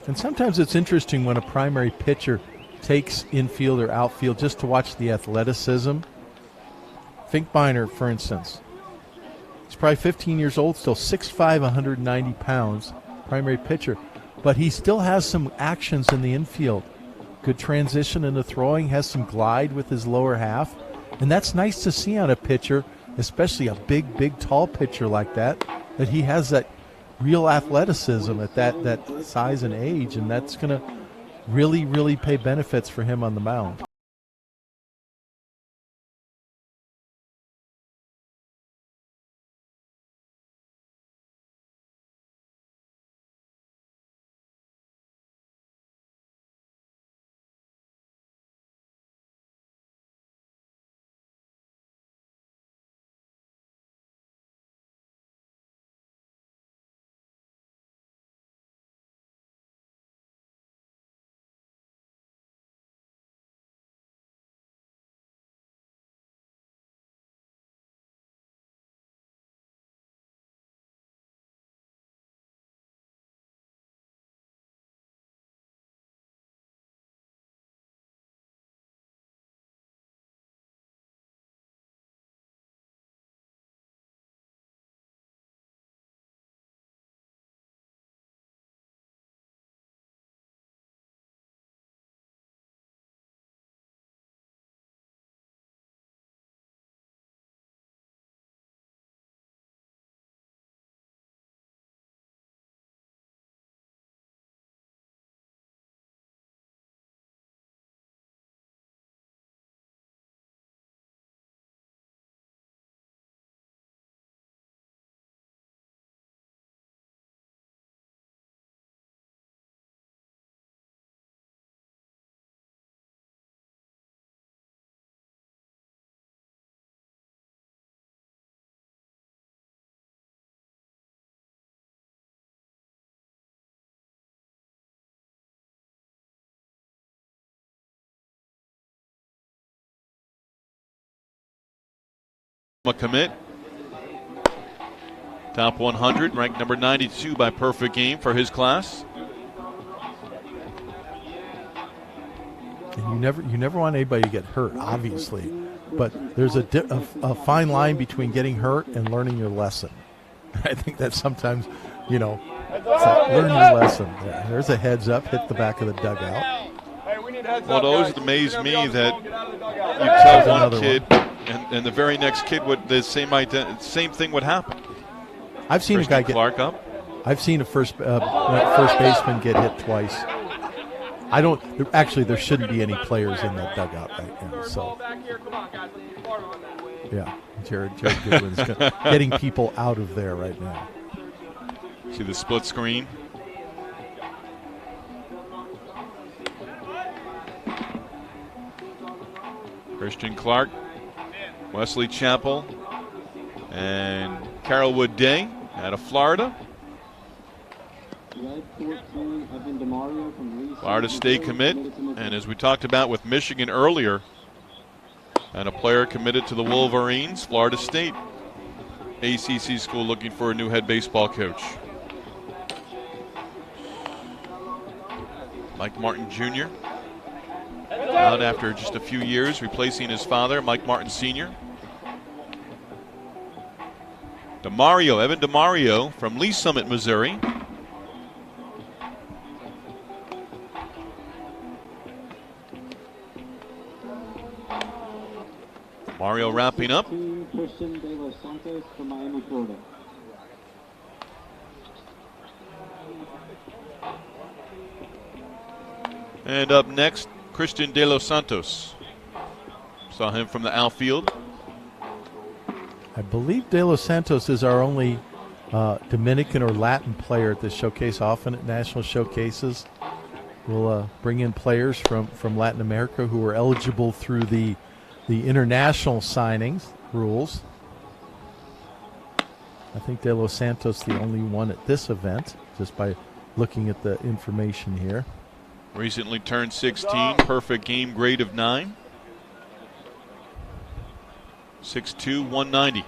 And sometimes it's interesting when a primary pitcher takes infield or outfield just to watch the athleticism. Finkbeiner, for instance, he's probably 15 years old, still 6'5", 190 pounds, primary pitcher. But he still has some actions in the infield. Good transition into throwing, has some glide with his lower half. And that's nice to see on a pitcher, especially a big, tall pitcher like that he has that real athleticism at that size and age, and that's going to really pay benefits for him on the mound. A commit. Top 100, ranked number 92 by Perfect Game for his class. And you never want anybody to get hurt, obviously, but there's a fine line between getting hurt and learning your lesson. I think that sometimes, it's like learn your lesson. Yeah, there's a heads up, hit the back of the dugout. Well, it always amazed me that you tell one kid and the very next kid would the same thing would happen. I've seen a guy get Clark up. I've seen a first baseman get hit twice. There shouldn't be any players in that dugout right now. So, yeah, Jared Goodwin's getting people out of there right now. See the split screen. Christian Clark, Wesley Chapel, and Carrollwood Day out of Florida. Florida State commit, and as we talked about with Michigan earlier, and a player committed to the Wolverines, Florida State ACC school looking for a new head baseball coach. Mike Martin Jr. out after just a few years, replacing his father, Mike Martin Sr. Evan DeMario from Lee Summit, Missouri. Mario wrapping up. Christian De Los Santos from Miami, Florida. And up next, Christian De Los Santos. Saw him from the outfield. I believe De Los Santos is our only Dominican or Latin player at this showcase. Often at national showcases, we'll bring in players from Latin America who are eligible through the international signings rules. I think De Los Santos the only one at this event, just by looking at the information here. Recently turned 16, perfect game grade of 9. 6'2", 190.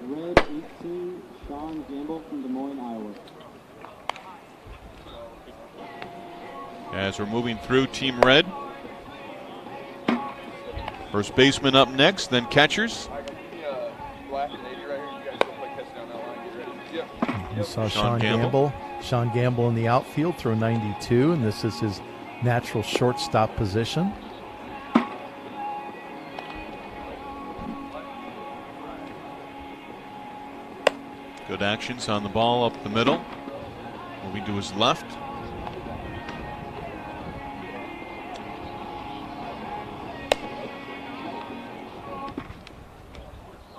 Red 18, Sean Gamble from Des Moines, Iowa. As we're moving through Team Red. First baseman up next, then catchers. Black and 80 right here. You guys don't play catch down that line. Get ready. Yep. You saw Sean Sean Gamble. Sean Gamble in the outfield, throw 92, and this is his natural shortstop position. Good actions on the ball up the middle. Moving to his left.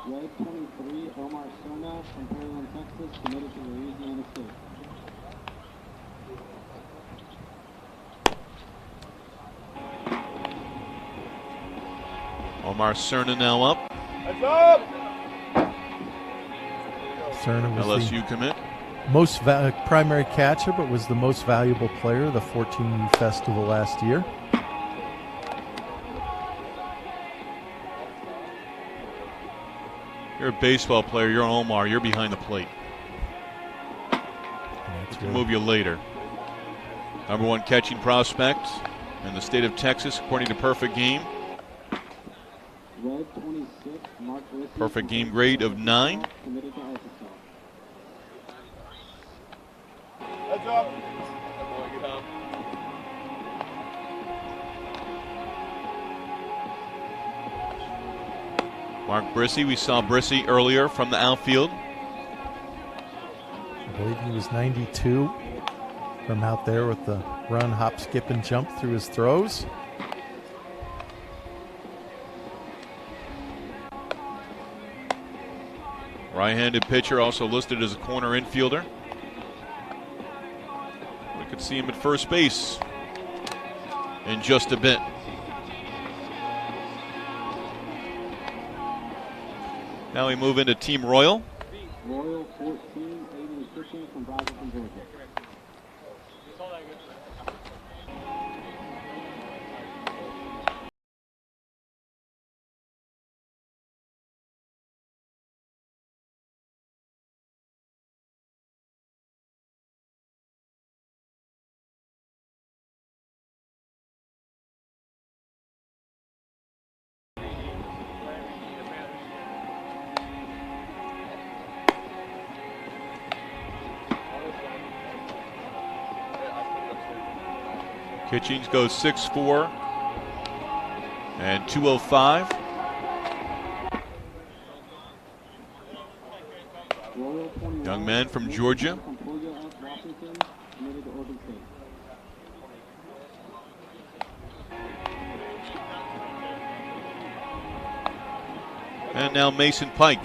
Red 23, Omar Serna from Pearland, Texas, committed to Louisiana State. Omar Serna now up. Heads up! Serna was LSU commit. the most primary catcher, but was the most valuable player of the 14U Festival last year. You're a baseball player. You're Omar. You're behind the plate. That's We'll good. move you later. Number 1 catching prospect in the state of Texas, according to Perfect Game. Red 26, Mark Risky. Perfect game grade of 9. Committed to Arkansas. Heads up! That boy, get up. Mark Brissy, we saw Brissy earlier from the outfield. I believe he was 92 from out there with the run, hop, skip, and jump through his throws. Right-handed pitcher, also listed as a corner infielder. We could see him at first base in just a bit. Now we move into Team Royal. Royal 14, Aiden Christian from Brazelton, Georgia. Kitchings goes 6'4" and 205. Royal 21, Young man from Georgia. From Puglia, Washington, committed to Oregon State. And now Mason Pike,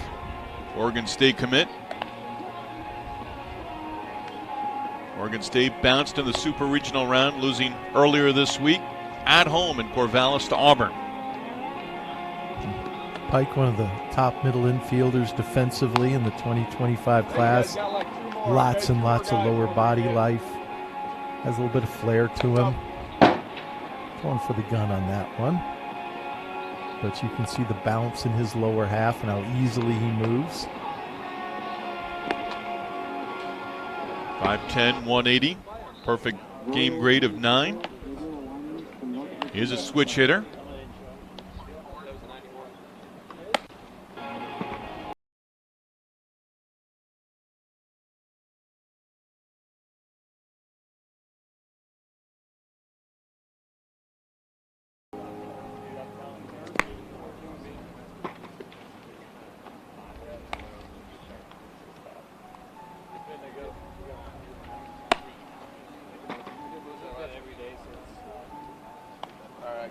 Oregon State commit. Oregon State bounced in the Super Regional round, losing earlier this week at home in Corvallis to Auburn. Pike, one of the top middle infielders defensively in the 2025 class. Lots and lots of lower body life. Has a little bit of flair to him. Going for the gun on that one. But you can see the bounce in his lower half and how easily he moves. 5'10", 180. Perfect game grade of 9. He is a switch hitter.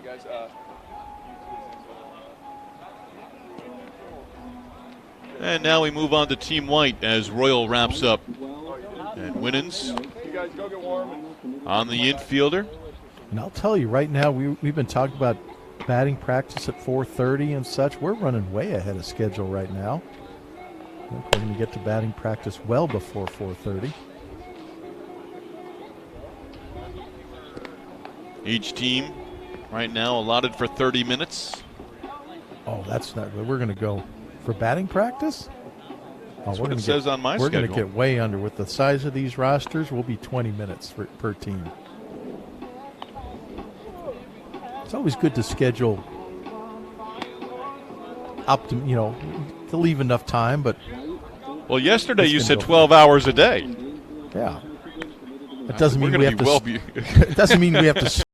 Guys, And now we move on to Team White as Royal wraps up. And Winans you guys go get warm. on the infielder. And I'll tell you right now, we've been talking about batting practice at 4:30 and such. We're running way ahead of schedule right now. I think we're going to get to batting practice well before 4:30. Each team right now allotted for 30 minutes. Oh, that's not good. We're going to go for batting practice? That's what it says on my schedule. We're going schedule. to get way under. With the size of these rosters, we'll be 20 minutes per team. It's always good to schedule to leave enough time, but Well, yesterday you said 12 hours a day. yeah. That doesn't We're mean we gonna have be to well it doesn't mean we have to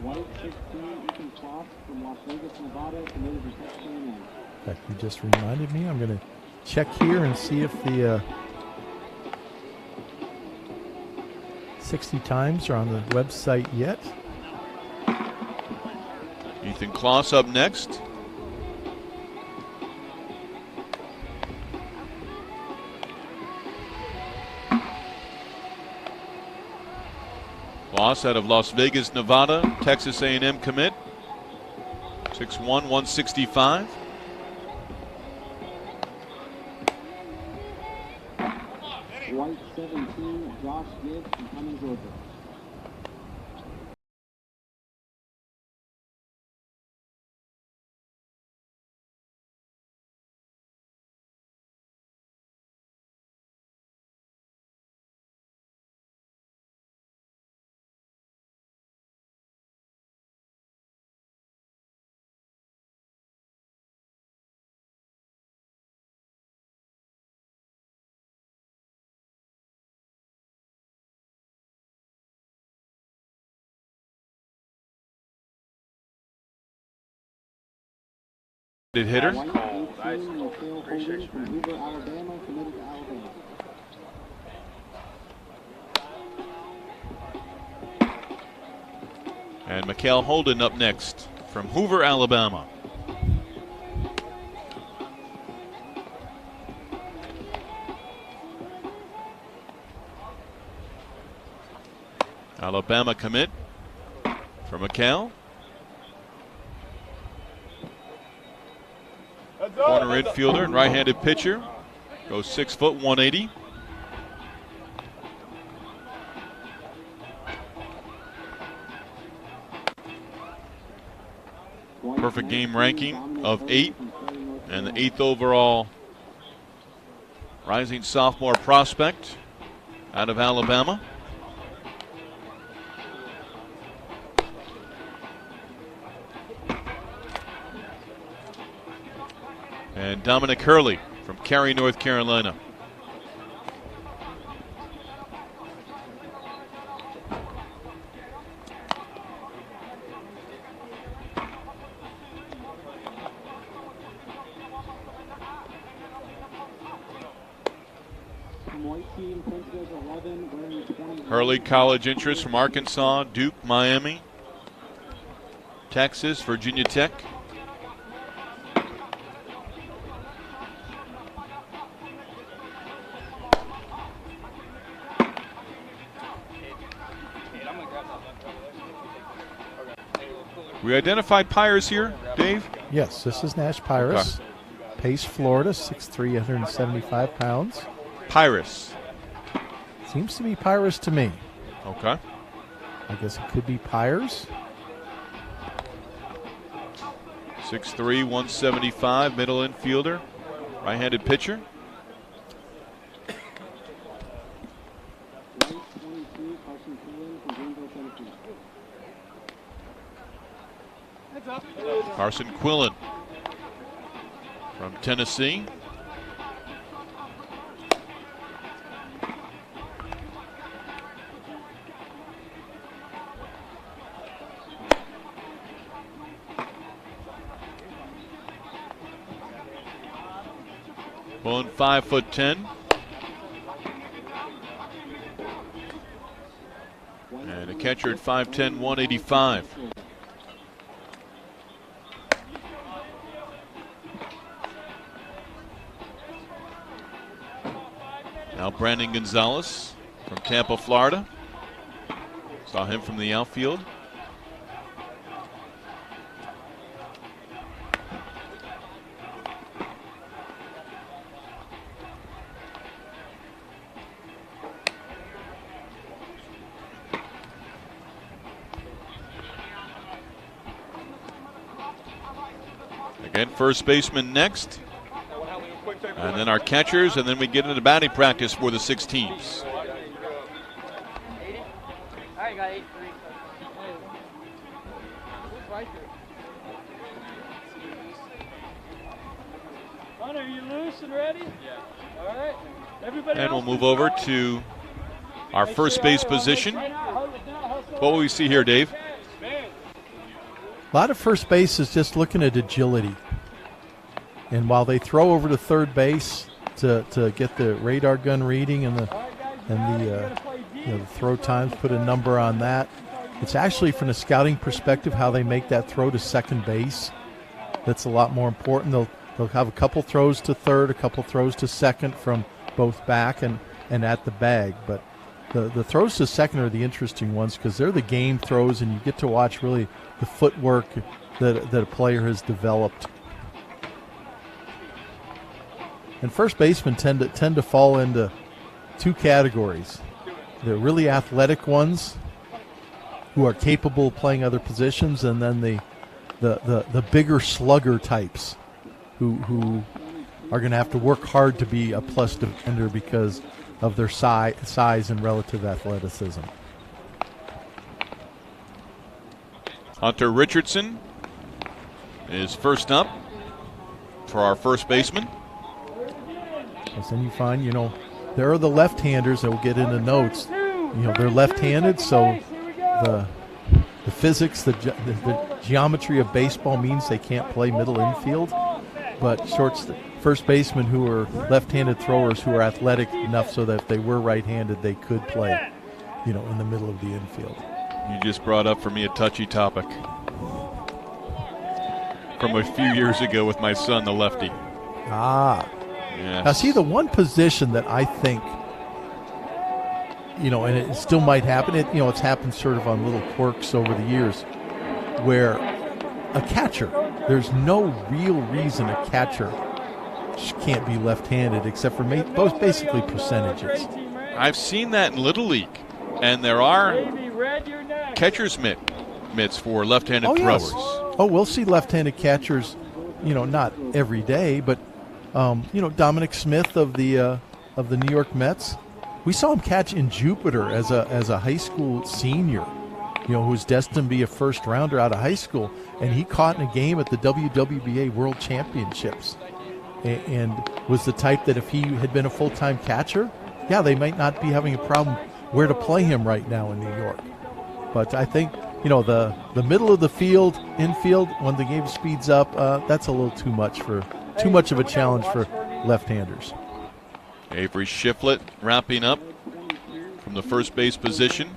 White 16, Ethan Klopp from Las Vegas, Nevada, committed to Texas A&M. In fact, you just reminded me. I'm going to check here and see if the 60 times are on the website yet. Ethan Kloss up next. Kloss out of Las Vegas, Nevada, Texas A&M commit. 6'1", 165. White 17, Josh Gibbs from Cumming, Georgia. hitter. White, 18, Mikhail Holden from Hoover, Alabama, committed to Alabama. And Mikhail Holden up next from Hoover, Alabama. Alabama commit for Mikhail. Corner infielder and right-handed pitcher. Goes 6 foot 180. Perfect game ranking of 8 and the 8th overall rising sophomore prospect out of Alabama. And Dominic Hurley from Cary, North Carolina. Hurley, college interest from Arkansas, Duke, Miami, Texas, Virginia Tech. We identified Pires here, Dave? Yes, this is Nash Pyrus. Okay. Pace, Florida, 6'3", 175 pounds. Pyrus. Seems to be Pyrus to me. Okay. I guess it could be Pyres. 6'3", 175, middle infielder, right-handed pitcher. Carson Quillen from Tennessee. Quillen 5'10". And a catcher at 5'10", 185. Now Brandon Gonzalez from Tampa, Florida. Saw him from the outfield. Again, first baseman next. And then our catchers, and then we get into batting practice for the 6 teams. I got 8-3. Hunter, are you loose and ready? Yeah. All right. Everybody And we'll else move over to our first base position. What will we see here, Dave? A lot of first base is just looking at agility. And while they throw over to third base to get the radar gun reading and the throw times, put a number on that, it's actually from a scouting perspective how they make that throw to second base. That's a lot more important. They'll have a couple throws to third, a couple throws to second from both back and at the bag. But the throws to second are the interesting ones because they're the game throws, and you get to watch really the footwork that a player has developed. And first basemen tend to fall into 2 categories. They're really athletic ones who are capable of playing other positions, and then the bigger slugger types who are going to have to work hard to be a plus defender because of their size and relative athleticism. Hunter Richardson is first up for our first baseman. And then you find, there are the left-handers that will get into notes. They're left-handed, so the physics, the geometry of baseball means they can't play middle infield. but first basemen who are left-handed throwers who are athletic enough so that if they were right-handed, they could play, in the middle of the infield. You just brought up for me a touchy topic from a few years ago with my son, the lefty. Yes. Now, see, the one position that I think, and it still might happen, it's happened sort of on little quirks over the years, where a catcher, there's no real reason a catcher can't be left-handed except for basically percentages. I've seen that in Little League, and there are catcher's mitts for left-handed throwers. Yes. Oh, we'll see left-handed catchers, not every day, but Dominic Smith of the New York Mets, we saw him catch in Jupiter as a high school senior, who was destined to be a first rounder out of high school, and he caught in a game at the WWBA World Championships, and was the type that if he had been a full-time catcher, they might not be having a problem where to play him right now in New York. But I think the middle of the field, infield, when the game speeds up, that's a little too much of a challenge for left-handers. Avery Shiflett wrapping up from the first base position.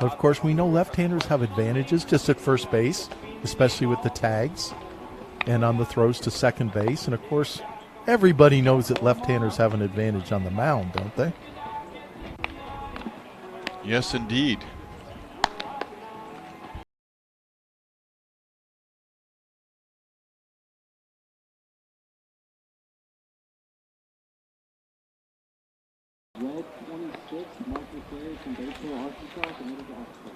But of course, we know left-handers have advantages just at first base, especially with the tags and on the throws to second base. And of course, everybody knows that left-handers have an advantage on the mound, don't they? Yes, indeed. Red 26, Marcus Harris from Batesville, Arkansas, committed to Outfield.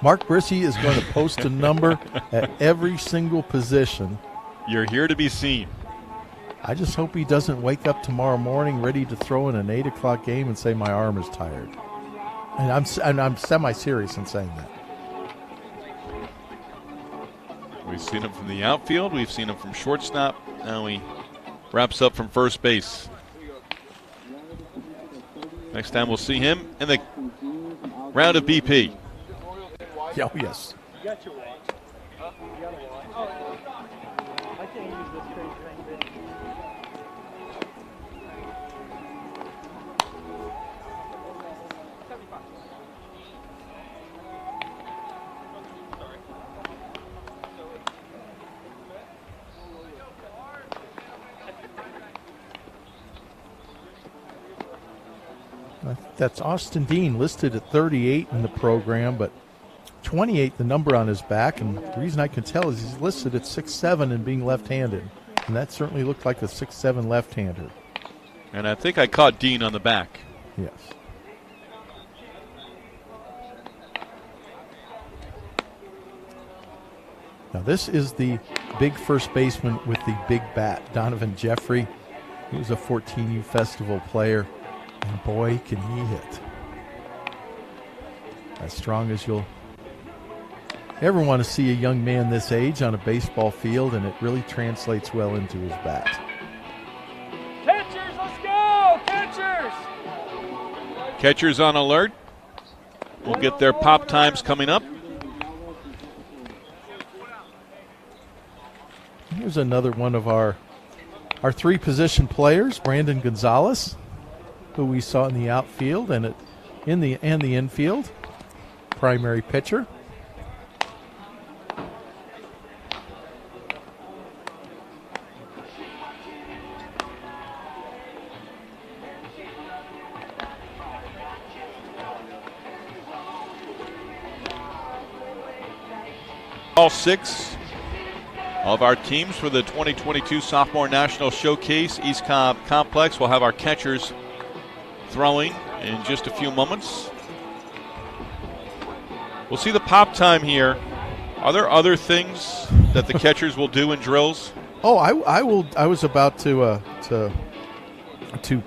Mark Brissy is going to post a number at every single position. You're here to be seen. I just hope he doesn't wake up tomorrow morning ready to throw in an 8 o'clock game and say my arm is tired. And I'm semi-serious in saying that. We've seen him from the outfield. We've seen him from shortstop. Now he wraps up from first base. Next time we'll see him in the round of BP. Oh, yes. You got your watch. You got a watch. I can't use this crazy thing, bitch. That's Austin Dean, listed at 38 in the program, but 28, the number on his back, and the reason I can tell is he's listed at 6'7" and being left-handed, and that certainly looked like a 6'7" left-hander. And I think I caught Dean on the back. Yes. Now this is the big first baseman with the big bat, Donovan Jeffrey. He was a 14U Festival player, and boy, can he hit. As strong as you'll ever want to see a young man this age on a baseball field, and it really translates well into his bat. Catchers, let's go! Catchers! Catchers on alert. We'll get their pop times coming up. Here's another one of our three position players, Brandon Gonzalez, who we saw in the outfield and in the infield. Primary pitcher. All six of our teams for the 2022 Sophomore National Showcase East Cobb Complex will have our catchers throwing in just a few moments. We'll see the pop time here. Are there other things that the catchers will do in drills? Oh, I was about to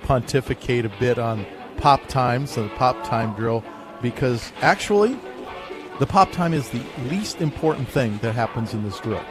pontificate a bit on pop times and the pop time drill, because actually the pop time is the least important thing that happens in this drill.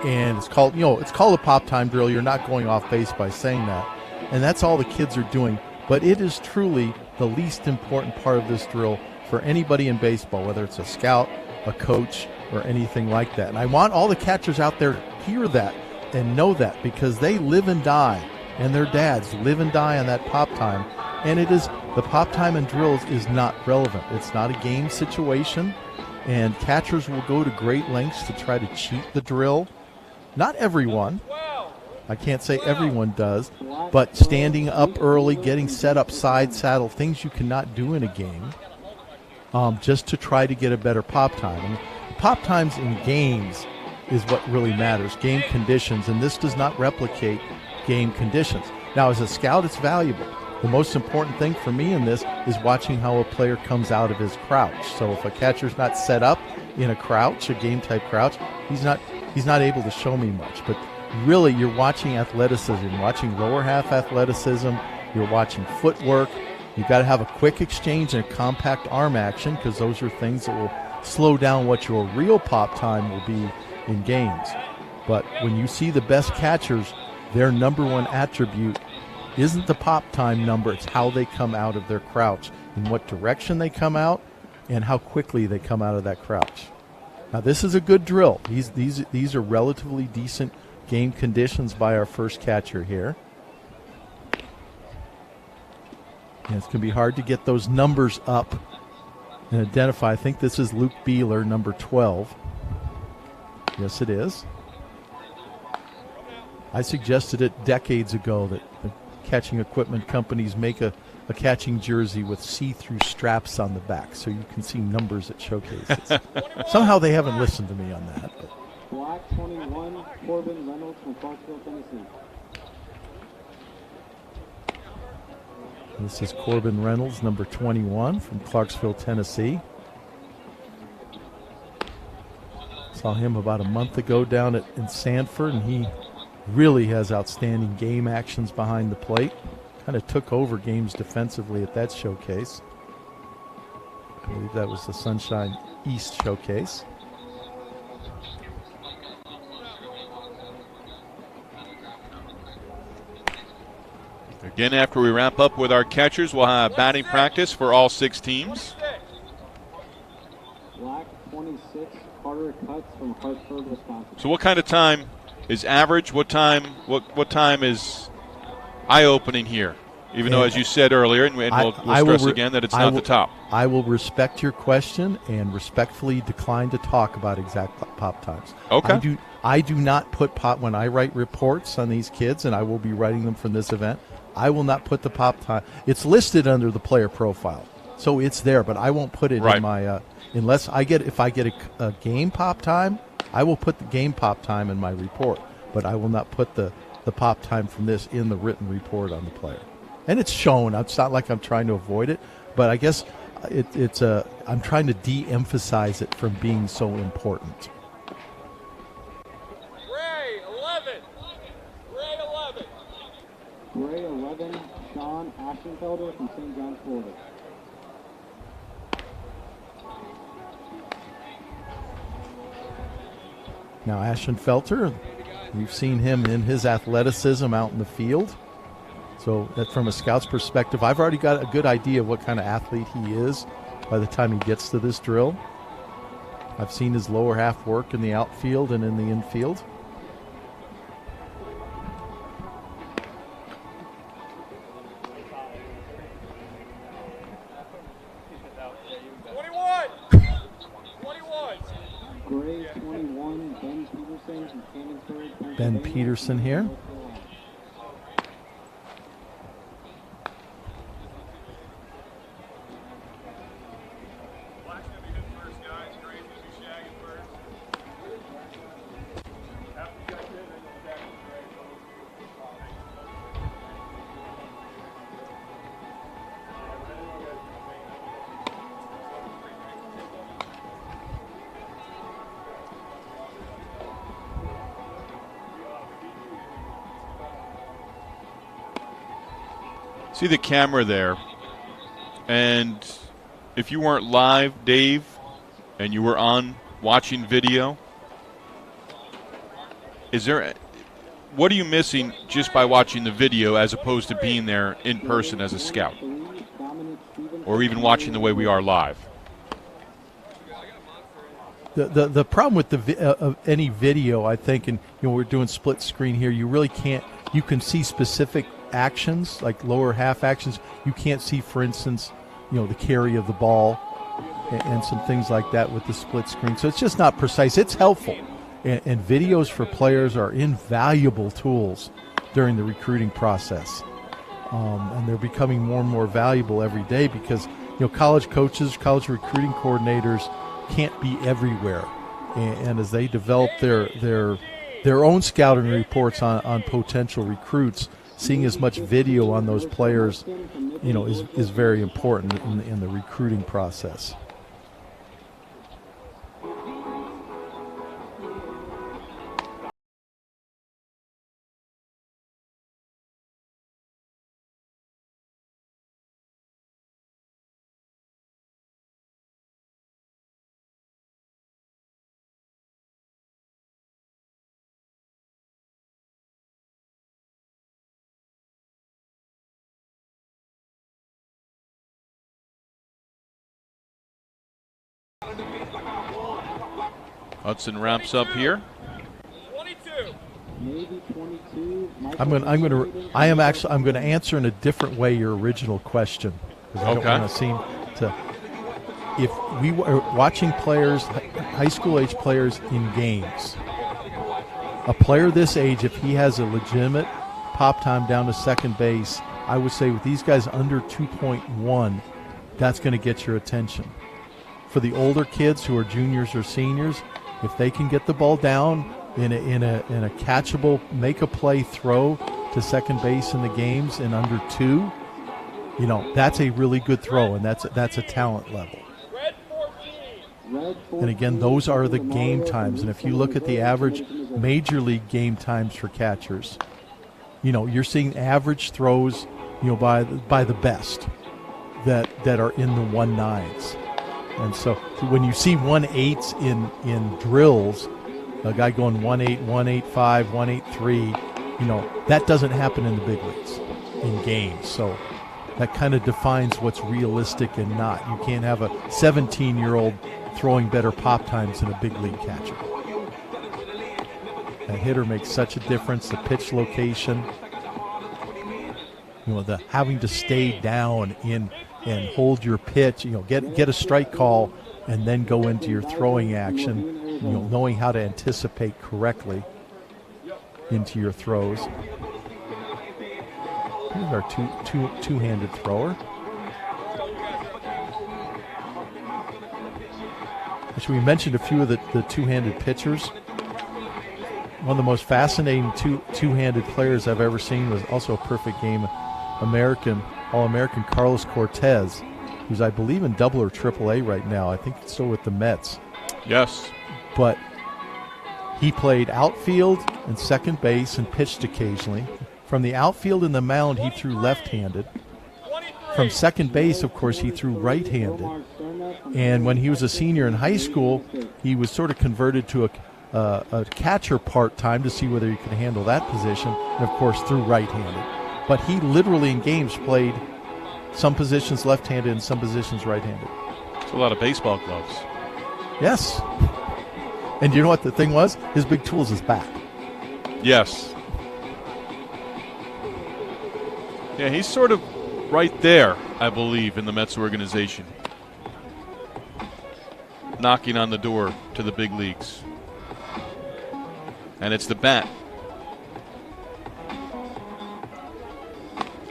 and it's called a pop time drill. You're not going off base by saying that, and that's all the kids are doing. But it is truly the least important part of this drill for anybody in baseball, whether it's a scout, a coach, or anything like that. And I want all the catchers out there to hear that and know that, because they live and die, and their dads live and die on that pop time. And the pop time and drills is not relevant. It's not a game situation, and catchers will go to great lengths to try to cheat the drill. Not everyone. I can't say everyone does, but standing up early, getting set up side saddle, things you cannot do in a game, just to try to get a better pop time. And pop times in games is what really matters, game conditions, and this does not replicate game conditions. Now, as a scout, it's valuable. The most important thing for me in this is watching how a player comes out of his crouch. So if a catcher's not set up in a crouch, a game-type crouch, he's not able to show me much. But really, you're watching athleticism, watching lower half athleticism, you're watching footwork. You've got to have a quick exchange and a compact arm action, because those are things that will slow down what your real pop time will be in games. But when you see the best catchers, their number one attribute isn't the pop time number, it's how they come out of their crouch, in what direction they come out, and how quickly they come out of that crouch. Now, this is a good drill. These are relatively decent game conditions by our first catcher here. And it's going to be hard to get those numbers up and identify. I think this is Luke Beeler, number 12. Yes, it is. I suggested it decades ago that the catching equipment companies make a catching jersey with see-through straps on the back so you can see numbers at showcases. Somehow they haven't listened to me on that. But. Black 21, Corbin Reynolds from Clarksville, Tennessee. This is Corbin Reynolds, number 21 from Clarksville, Tennessee. Saw him about a month ago down in Sanford, and he really has outstanding game actions behind the plate. Kind of took over games defensively at that showcase. I believe that was the Sunshine East showcase. Again, after we wrap up with our catchers, we'll have batting practice for all 6 teams. Black 26, Carter Cutts from Hartford, Wisconsin. So what kind of time is average? What time is eye-opening here? Even though, as you said earlier, and we'll stress again that it's not the top. I will respect your question and respectfully decline to talk about exact pop times. Okay. I do not put pop when I write reports on these kids, and I will be writing them from this event. I will not put the pop time. It's listed under the player profile, so it's there, but I won't put it in my unless if I get a game pop time, I will put the game pop time in my report, but I will not put the pop time from this in the written report on the player. And it's shown. It's not like I'm trying to avoid it, but I guess I'm trying to de-emphasize it from being so important. Gray 11, Sean Ashenfelder from St. John's, Florida. Now Ashenfelter, we've seen him in his athleticism out in the field. So that from a scout's perspective, I've already got a good idea of what kind of athlete he is by the time he gets to this drill. I've seen his lower half work in the outfield and in the infield. Gray 21, Ben Peterson from Canonsburg. Ben Peterson here. See the camera there, and if you weren't live, Dave, and you were on watching video, Is there? What are you missing just by watching the video as opposed to being there in person as a scout, or even watching the way we are live? The problem with any video, I think, and we're doing split screen here. You really can't. You can see specific actions, like lower half actions. You can't see, for instance, the carry of the ball and some things like that with the split screen. So it's just not precise. It's helpful, and videos for players are invaluable tools during the recruiting process, and they're becoming more and more valuable every day because college coaches, college recruiting coordinators can't be everywhere, and as they develop their own scouting reports on potential recruits, seeing as much video on those players, is very important in the recruiting process. Hudson wraps up here. Maybe 22. I'm going to answer in a different way your original question, because I don't want to seem to. If we were watching players, high school age players in games, a player this age, if he has a legitimate pop time down to second base, I would say with these guys under 2.1, that's going to get your attention. For the older kids who are juniors or seniors, if they can get the ball down in a catchable, make a play throw to second base in the games in under 2, that's a really good throw, and that's a talent level. And again, those are the game times. And if you look at the average major league game times for catchers, you're seeing average throws, by the best that are in the 1.9s. And so when you see 1.8s in drills, a guy going 1.8, 1.85, 1.83, that doesn't happen in the big leagues in games. So that kind of defines what's realistic and not. You can't have a 17-year-old throwing better pop times than a big league catcher. That hitter makes such a difference. The pitch location, the having to stay down in and hold your pitch, get a strike call and then go into your throwing action, knowing how to anticipate correctly into your throws. Here's our two-handed thrower. Actually, we mentioned a few of the two-handed pitchers. One of the most fascinating two-handed players I've ever seen was also a perfect game All-American Carlos Cortez, who's, I believe, in Double or Triple A right now. I think he's still with the Mets. Yes. But he played outfield and second base and pitched occasionally. From the outfield and the mound, he threw left-handed. From second base, of course, he threw right-handed. And when he was a senior in high school, he was sort of converted to a catcher part-time to see whether he could handle that position, and, of course, threw right-handed. But he literally in games played some positions left-handed and some positions right-handed. It's a lot of baseball gloves. Yes. And you know what the thing was? His big tool is his bat. Yes. Yeah, he's sort of right there, I believe, in the Mets organization. Knocking on the door to the big leagues. And it's the bat.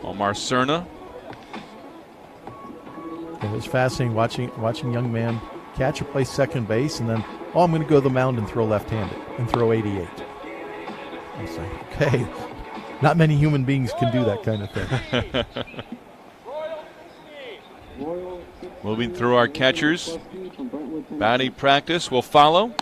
Omar Cerna. It was fascinating watching young man catcher play second base, and then, I'm going to go to the mound and throw left-handed and throw 88. I was like, okay, not many human beings can do that kind of thing. Moving through our catchers. Batting practice will follow.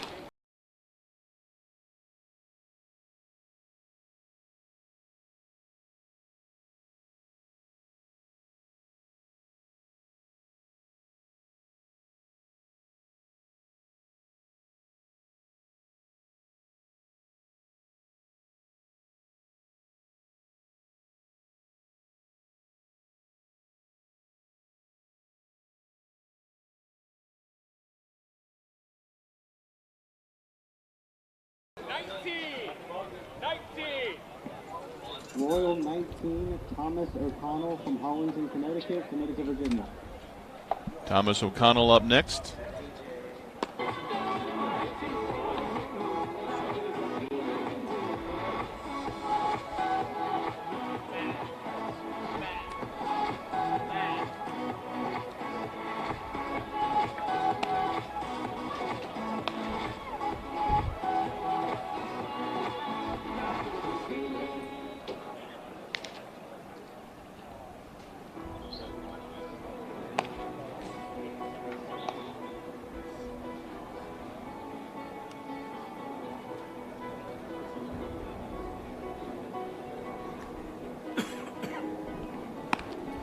Royal 19, Thomas O'Connell from Hollington, Connecticut, committed to Virginia. Thomas O'Connell up next.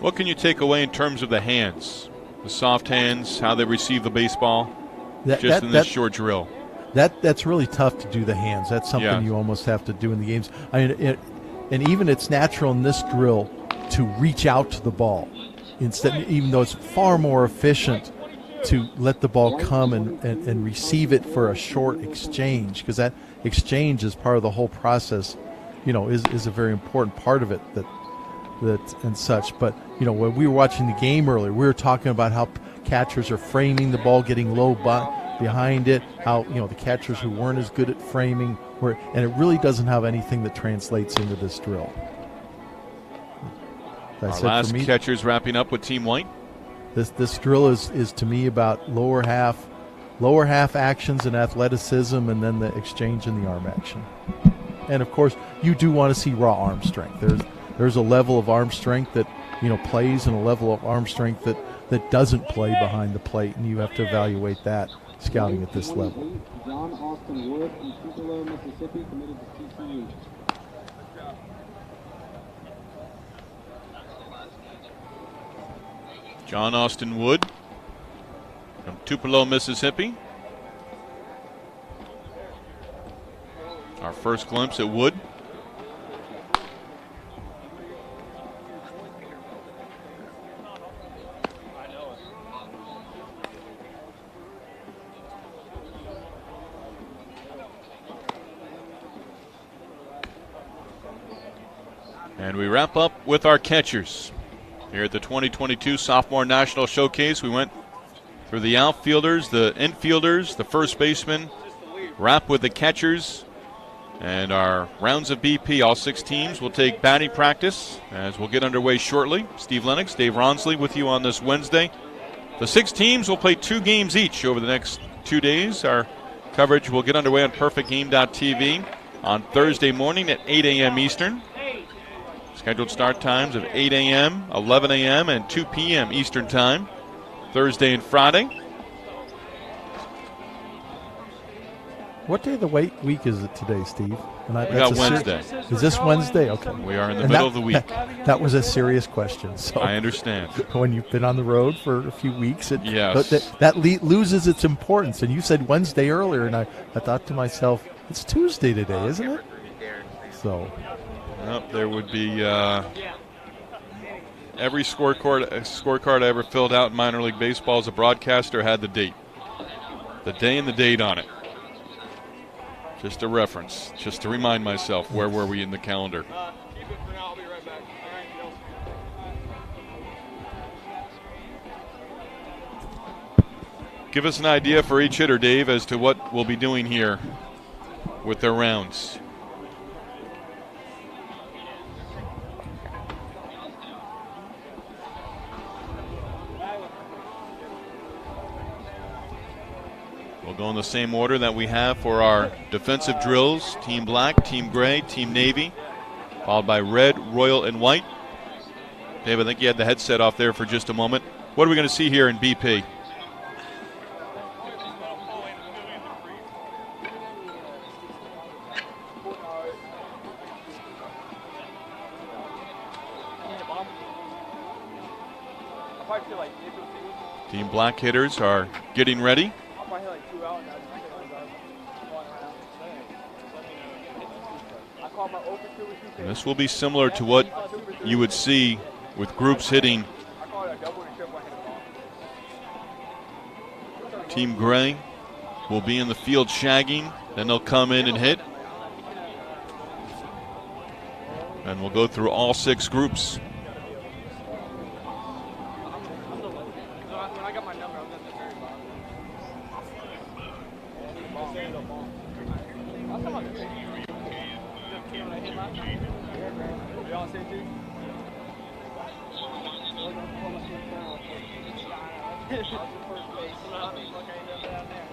What can you take away in terms of the hands? The soft hands, how they receive the baseball, just in this short drill? That's really tough to do, the hands. That's something you almost have to do in the games. I mean, and even it's natural in this drill to reach out to the ball, even though it's far more efficient to let the ball come and receive it for a short exchange, because that exchange is part of the whole process, is a very important part of it that and such. But when we were watching the game earlier, we were talking about how catchers are framing the ball, getting low behind it, how the catchers who weren't as good at framing were, and it really doesn't have anything that translates into this drill. Our last catchers wrapping up with Team White. This drill is to me about lower half actions and athleticism, and then the exchange in the arm action. And of course, you do want to see raw arm strength. There's a level of arm strength that plays, and a level of arm strength that doesn't play behind the plate, and you have to evaluate that scouting at this level. John Austin Wood from Tupelo, Mississippi, committed to TCU. John Austin Wood from Tupelo, Mississippi. Our first glimpse at Wood. And we wrap up with our catchers. Here at the 2022 Sophomore National Showcase, we went through the outfielders, the infielders, the first baseman, wrap with the catchers, and our rounds of BP. All 6 teams will take batting practice as we'll get underway shortly. Steve Lennox, Dave Ronsley with you on this Wednesday. The 6 teams will play 2 games each over the next 2 days. Our coverage will get underway on perfectgame.tv on Thursday morning at 8 a.m. Eastern. Scheduled start times of 8 a.m., 11 a.m., and 2 p.m. Eastern Time, Thursday and Friday. What day of the week is it today, Steve? We got Wednesday. Is this Wednesday? Okay. We are in the middle of the week. That was a serious question. So I understand. When you've been on the road for a few weeks, yes. that loses its importance. And you said Wednesday earlier, and I thought to myself, it's Tuesday today, isn't it? So... there would be every scorecard I ever filled out in minor league baseball as a broadcaster had the date. The day and the date on it. Just a reference, just to remind myself where were we in the calendar. Keep it for now. I'll be right back. All right, Give us an idea for each hitter, Dave, as to what we'll be doing here with their rounds. We'll go in the same order that we have for our defensive drills. Team black, team gray, team navy, followed by red, royal, and white. Dave, I think you had the headset off there for just a moment. What are we going to see here in BP? Team black hitters are getting ready. And this will be similar to what you would see with groups hitting. Team gray will be in the field shagging, then they'll come in and hit. And we'll go through all 6 groups. When I got my number, I was at the very bottom. I'll come on the picture. Just came when I hit last time. You all say too? I was the first base. So how the fuck I ended up down there?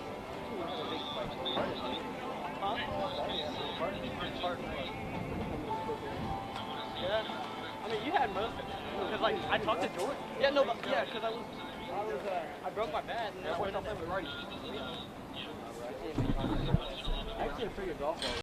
Huh? Yeah. I mean, you had most of it. Because, like, I talked to Jordan. Yeah, no, but, yeah, because I broke my bat and I went off with righty. Actually, a pretty good golf ball.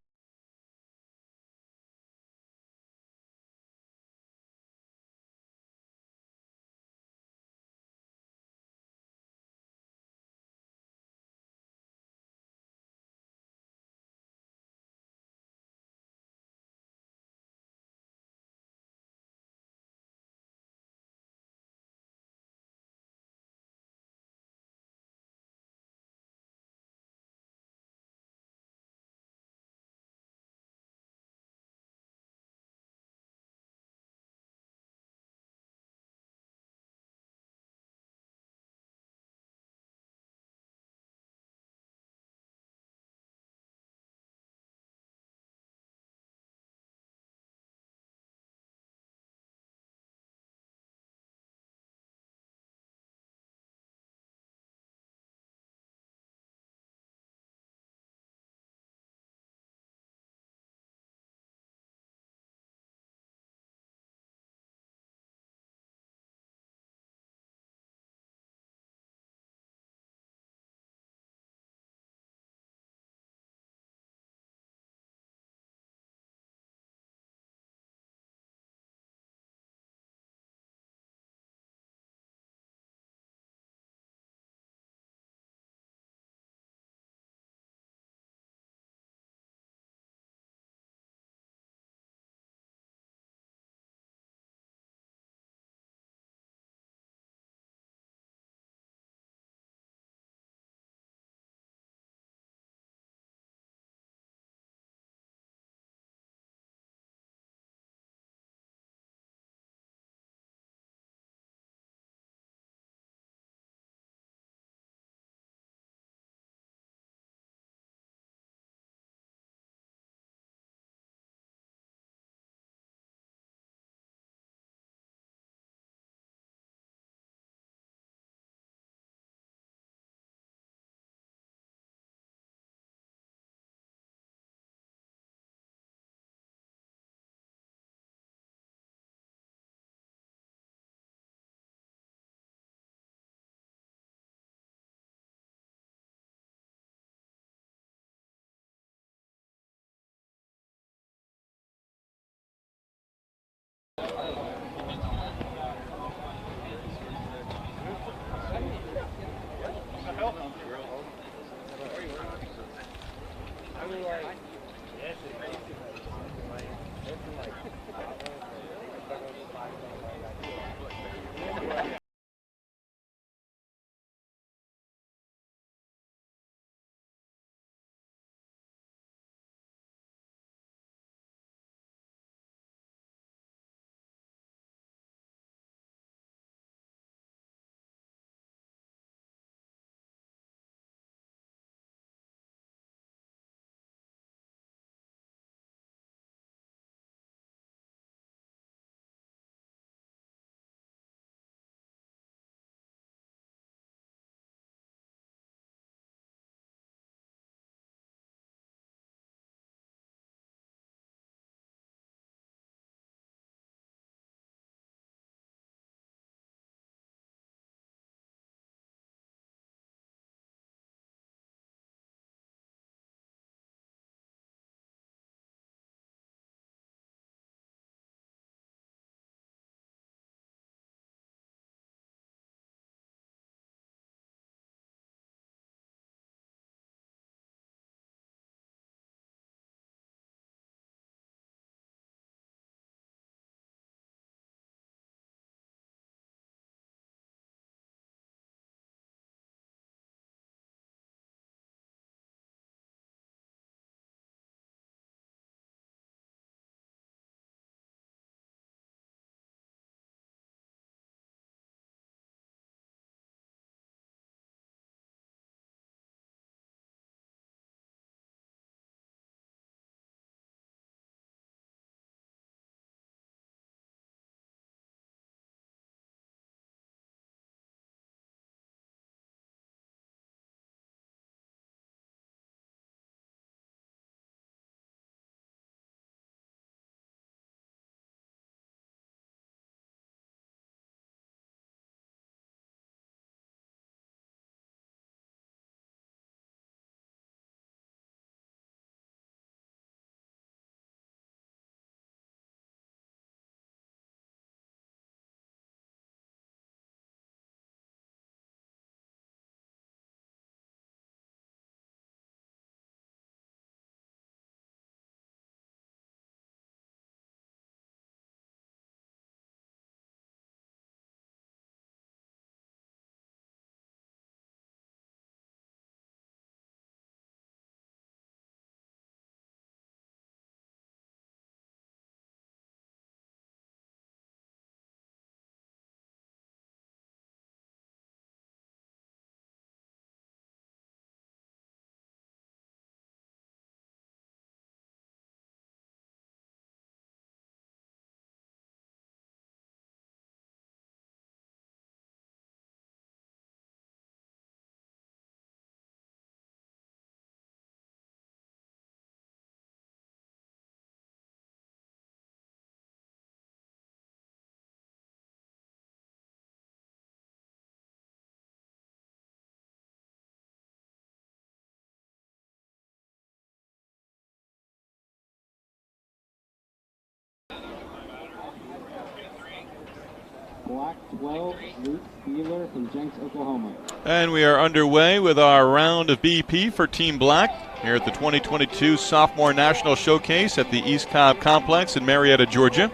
Black 12, Luke Beeler from Jenks, Oklahoma. And we are underway with our round of BP for Team Black here at the 2022 Sophomore National Showcase at the East Cobb Complex in Marietta, Georgia.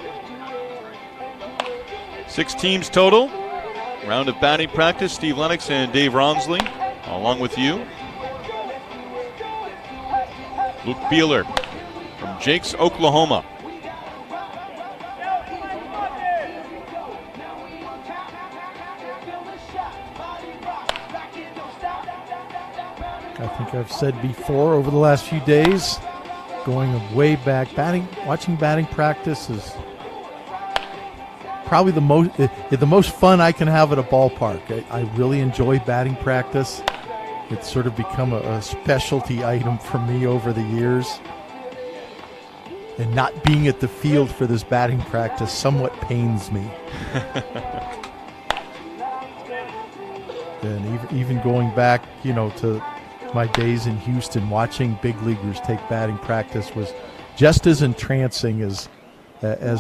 6 teams total. Round of batting practice, Steve Lennox and Dave Ronsley, along with you. Luke Beeler from Jenks, Oklahoma. I think I've said before over the last few days, going way back, watching batting practice is probably the most fun I can have at a ballpark. I really enjoy batting practice. It's sort of become a specialty item for me over the years. And not being at the field for this batting practice somewhat pains me. And even going back, to my days in Houston, watching big leaguers take batting practice was just as entrancing as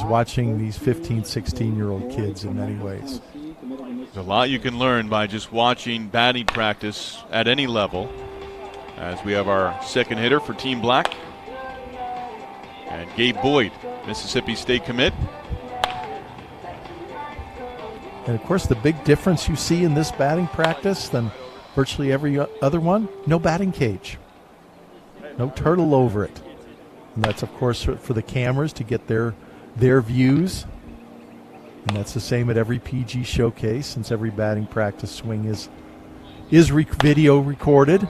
watching these 15, 16-year-old kids in many ways. There's a lot you can learn by just watching batting practice at any level, as we have our second hitter for Team Black. And Gabe Boyd, Mississippi State commit. And, of course, the big difference you see in this batting practice than virtually every other one, no batting cage. No turtle over it. And that's, of course, for the cameras to get their views. And that's the same at every PG showcase, since every batting practice swing is video recorded.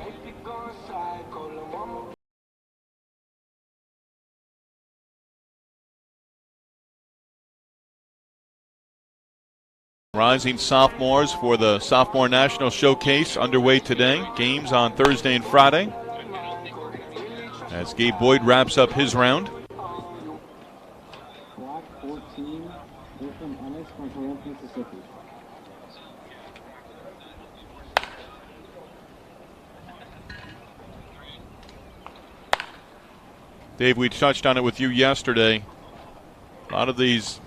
Rising sophomores for the Sophomore National Showcase underway today. Games on Thursday and Friday, as Gabe Boyd wraps up his round. Black 14, Griffin Ennis from Corinth, Mississippi. Dave, we touched on it with you yesterday. A lot of these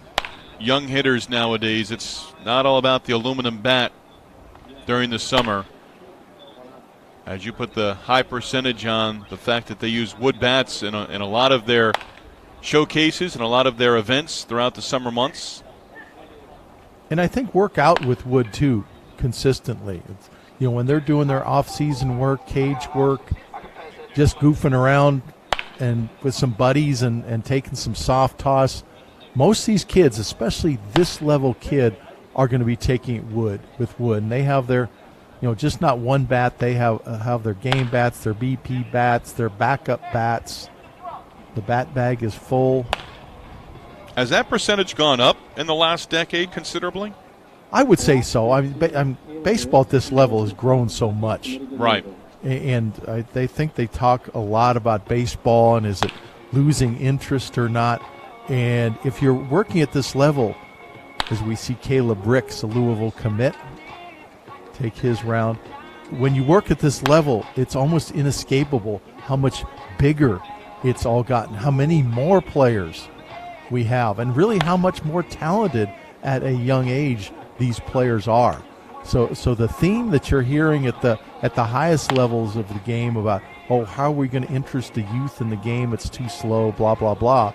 young hitters nowadays, it's not all about the aluminum bat during the summer. As you put the high percentage on the fact that they use wood bats in a lot of their showcases and a lot of their events throughout the summer months. And I think work out with wood, too, consistently. It's, when they're doing their off-season work, cage work, just goofing around and with some buddies and taking some soft toss, most of these kids, especially this level kid, are going to be taking it with wood. And they have their, just not one bat. They have their game bats, their BP bats, their backup bats. The bat bag is full. Has that percentage gone up in the last decade considerably? I would say so. I mean, baseball at this level has grown so much. Right. And they think they talk a lot about baseball and is it losing interest or not. And if you're working at this level, as we see Caleb Ricks, a Louisville commit, take his round. When you work at this level, it's almost inescapable how much bigger it's all gotten, how many more players we have, and really how much more talented at a young age these players are. So the theme that you're hearing at the highest levels of the game about, how are we going to interest the youth in the game? It's too slow, blah, blah, blah.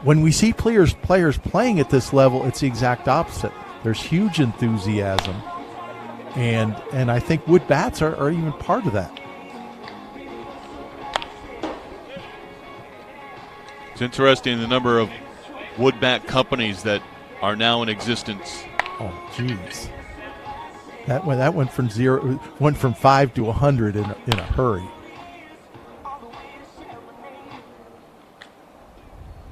When we see players playing at this level, it's the exact opposite. There's huge enthusiasm, and I think wood bats are even part of that. It's interesting the number of wood bat companies that are now in existence. Oh, geez. That went from 5 to 100 in a hurry.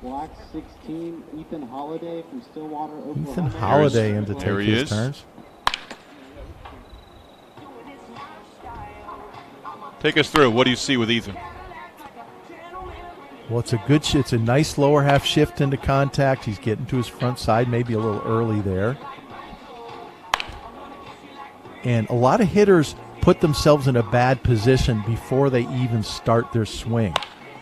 Black 16, Ethan Holiday from Stillwater, Oklahoma. Ethan Holiday in to take his turns. Take us through. What do you see with Ethan? Well, it's a nice lower half shift into contact. He's getting to his front side, maybe a little early there. And a lot of hitters put themselves in a bad position before they even start their swing,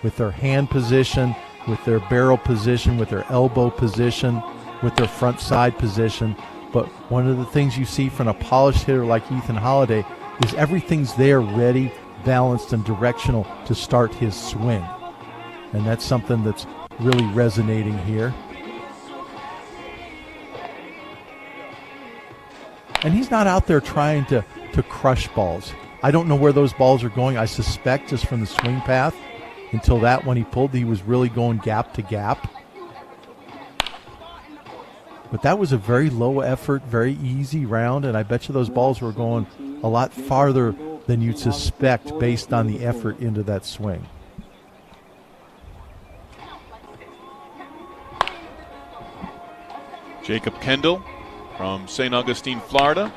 with their hand position, with their barrel position, with their elbow position, with their front side position. But one of the things you see from a polished hitter like Ethan Holiday is everything's there, ready, balanced, and directional to start his swing. And that's something that's really resonating here. And he's not out there trying to crush balls. I don't know where those balls are going. I suspect just from the swing path. Until that, when he pulled, he was really going gap to gap. But that was a very low effort, very easy round, and I bet you those balls were going a lot farther than you'd suspect based on the effort into that swing. Jacob Kendall from St. Augustine, Florida.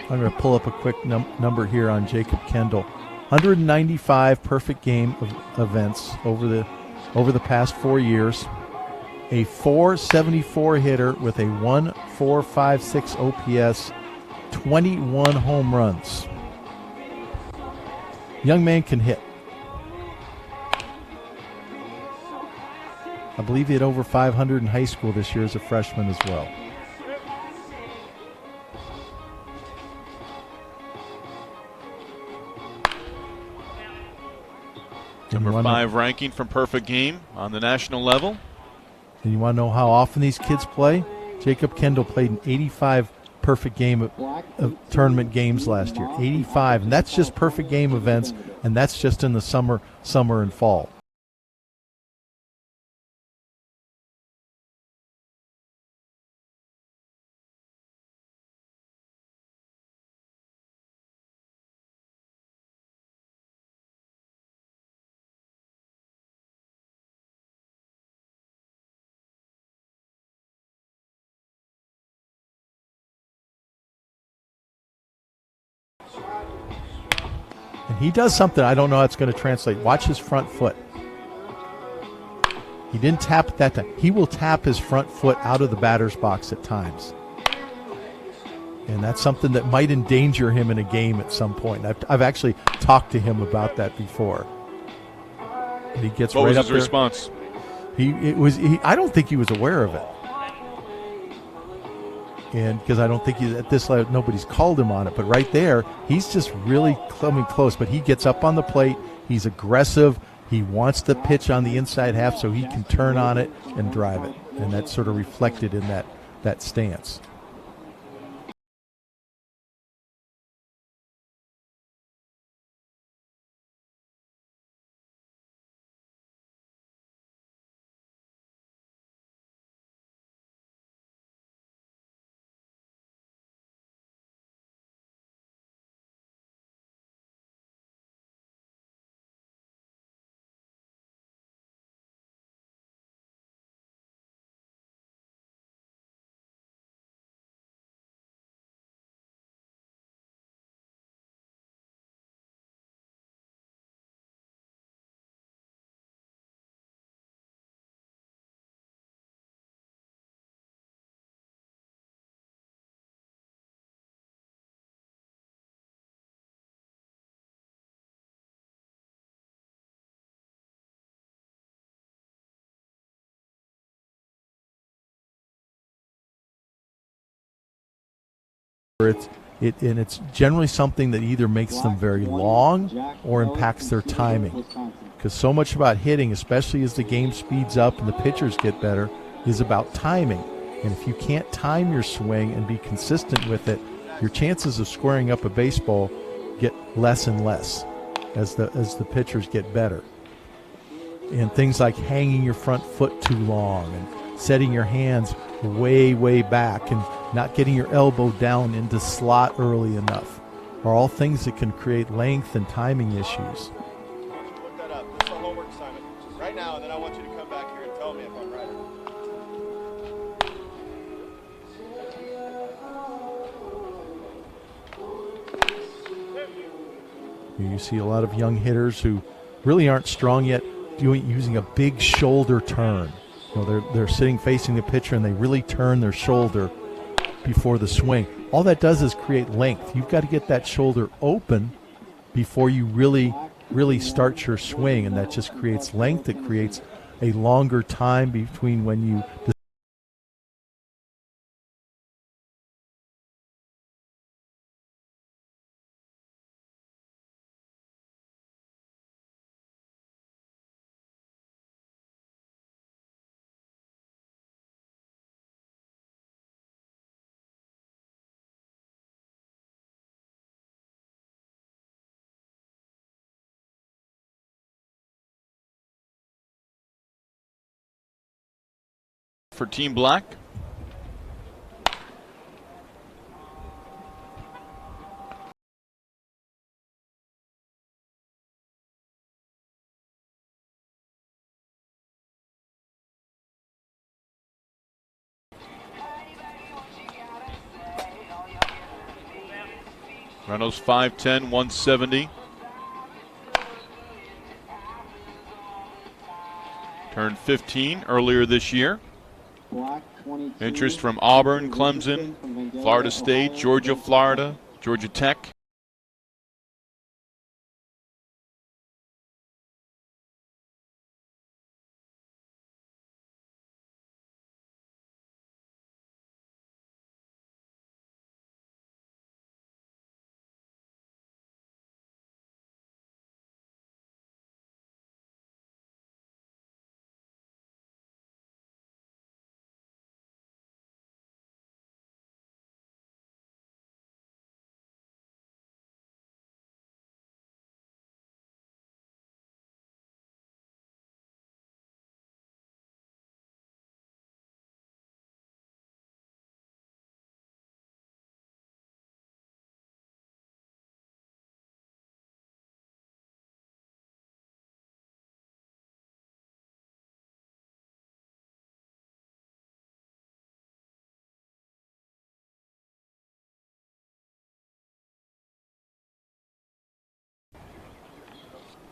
I'm going to pull up a quick number here on Jacob Kendall. 195 perfect game events over the past 4 years. A .474 hitter with a 1.456 OPS, 21 home runs. Young man can hit. I believe he had over 500 in high school this year as a freshman as well. Number 5 ranking from perfect game on the national level. And you want to know how often these kids play? Jacob Kendall played in 85 perfect game of tournament games last year. 85, and that's just perfect game events, and that's just in the summer and fall. And he does something I don't know how it's going to translate. Watch his front foot. He didn't tap at that time. He will tap his front foot out of the batter's box at times. And that's something that might endanger him in a game at some point. I've actually talked to him about that before. And he gets what right was up his there. response? I don't think he was aware of it. And because I don't think at this level nobody's called him on it, but right there he's just really coming close. But he gets up on the plate, he's aggressive, he wants to pitch on the inside half so he can turn on it and drive it, and that's sort of reflected in that stance. It's generally something that either makes them very long or impacts their timing. Because so much about hitting, especially as the game speeds up and the pitchers get better, is about timing. And if you can't time your swing and be consistent with it, your chances of squaring up a baseball get less and less as the pitchers get better. And things like hanging your front foot too long and setting your hands way, way back and not getting your elbow down into slot early enough are all things that can create length and timing issues. Look that up. This is a homework assignment right now, and then I want you to come back here and tell me if I'm right or not. You see a lot of young hitters who really aren't strong yet using a big shoulder turn. You know, they're sitting facing the pitcher and they really turn their shoulder before the swing. All that does is create length. You've got to get that shoulder open before you really start your swing, and that just creates length. It creates a longer time between when you for Team Black. Reynolds 5'10", 170. Turned 15 earlier this year. Black 22. Interest from Auburn, Clemson, Florida State, Georgia, Florida, Georgia Tech.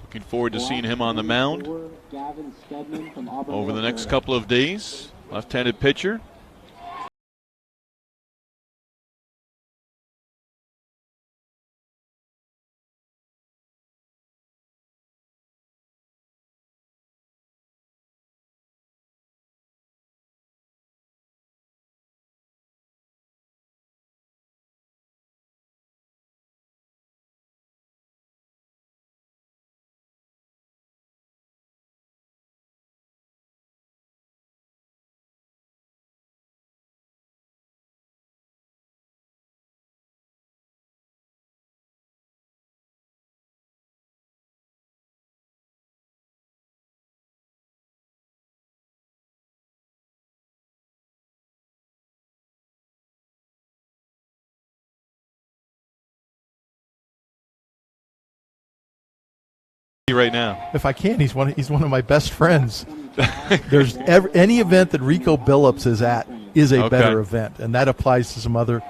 Looking forward to seeing him on the mound over the next couple of days. Left-handed pitcher. Right now, if I can, he's one of my best friends. There's any event that Rico Billups is at is a better event, and that applies to some other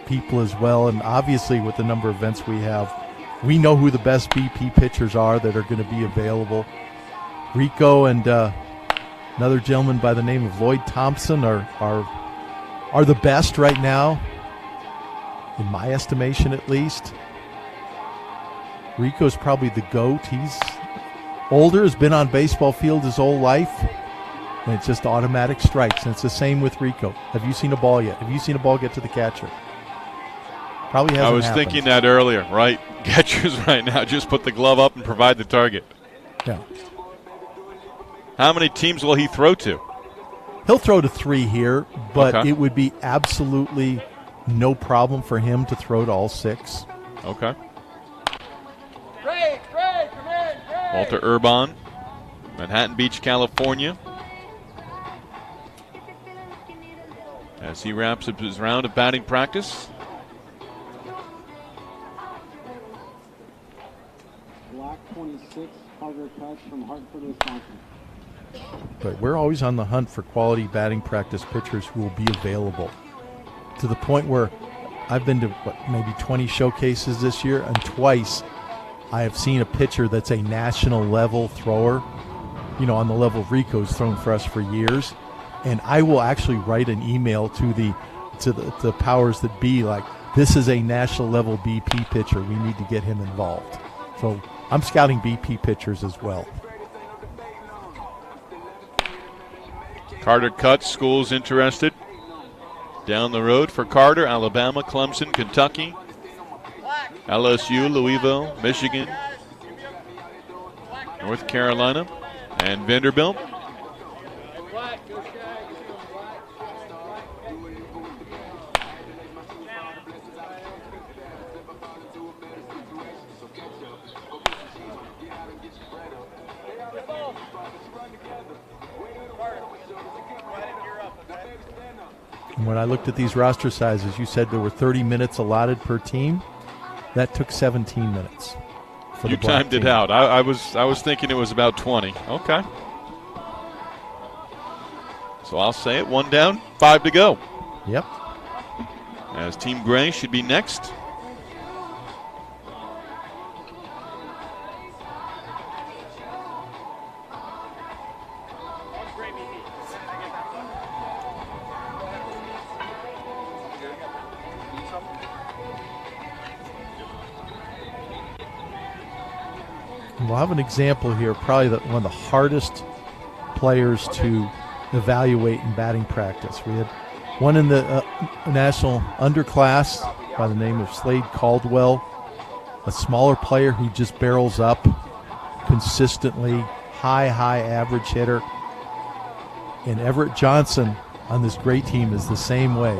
people as well. And obviously, with the number of events we have, we know who the best BP pitchers are that are going to be available. Rico and another gentleman by the name of Lloyd Thompson are the best right now, in my estimation, at least. Rico's probably the GOAT. He's older, has been on baseball field his whole life, and it's just automatic strikes. And it's the same with Rico. Have you seen a ball yet? Have you seen a ball get to the catcher? Probably hasn't I was happened. thinking that earlier, right? Catchers right now just put the glove up and provide the target. Yeah. How many teams will he throw to? He'll throw to 3 here, but it would be absolutely no problem for him to throw to all 6. Okay. Walter Urban, Manhattan Beach, California. As he wraps up his round of batting practice. Black 26, Carter Cuts from Hartford, Wisconsin. But we're always on the hunt for quality batting practice pitchers who will be available, to the point where I've been to maybe 20 showcases this year, and twice I have seen a pitcher that's a national level thrower, on the level of Rico, who's thrown for us for years. And I will actually write an email to the powers that be, like, this is a national level BP pitcher. We need to get him involved. So I'm scouting BP pitchers as well. Carter cuts. School's interested. Down the road for Carter, Alabama, Clemson, Kentucky, LSU, Louisville, Michigan, North Carolina, and Vanderbilt. When I looked at these roster sizes, you said there were 30 minutes allotted per team. That took 17 minutes. For You the black timed it team. out. I was thinking it was about 20. Okay. So I'll say it. 1 down, 5 to go. Yep. As Team Gray should be next. We'll have an example here, probably one of the hardest players to evaluate in batting practice. We had one in the national underclass by the name of Slade Caldwell, a smaller player who just barrels up consistently, high average hitter. And Everett Johnson on this great team is the same way.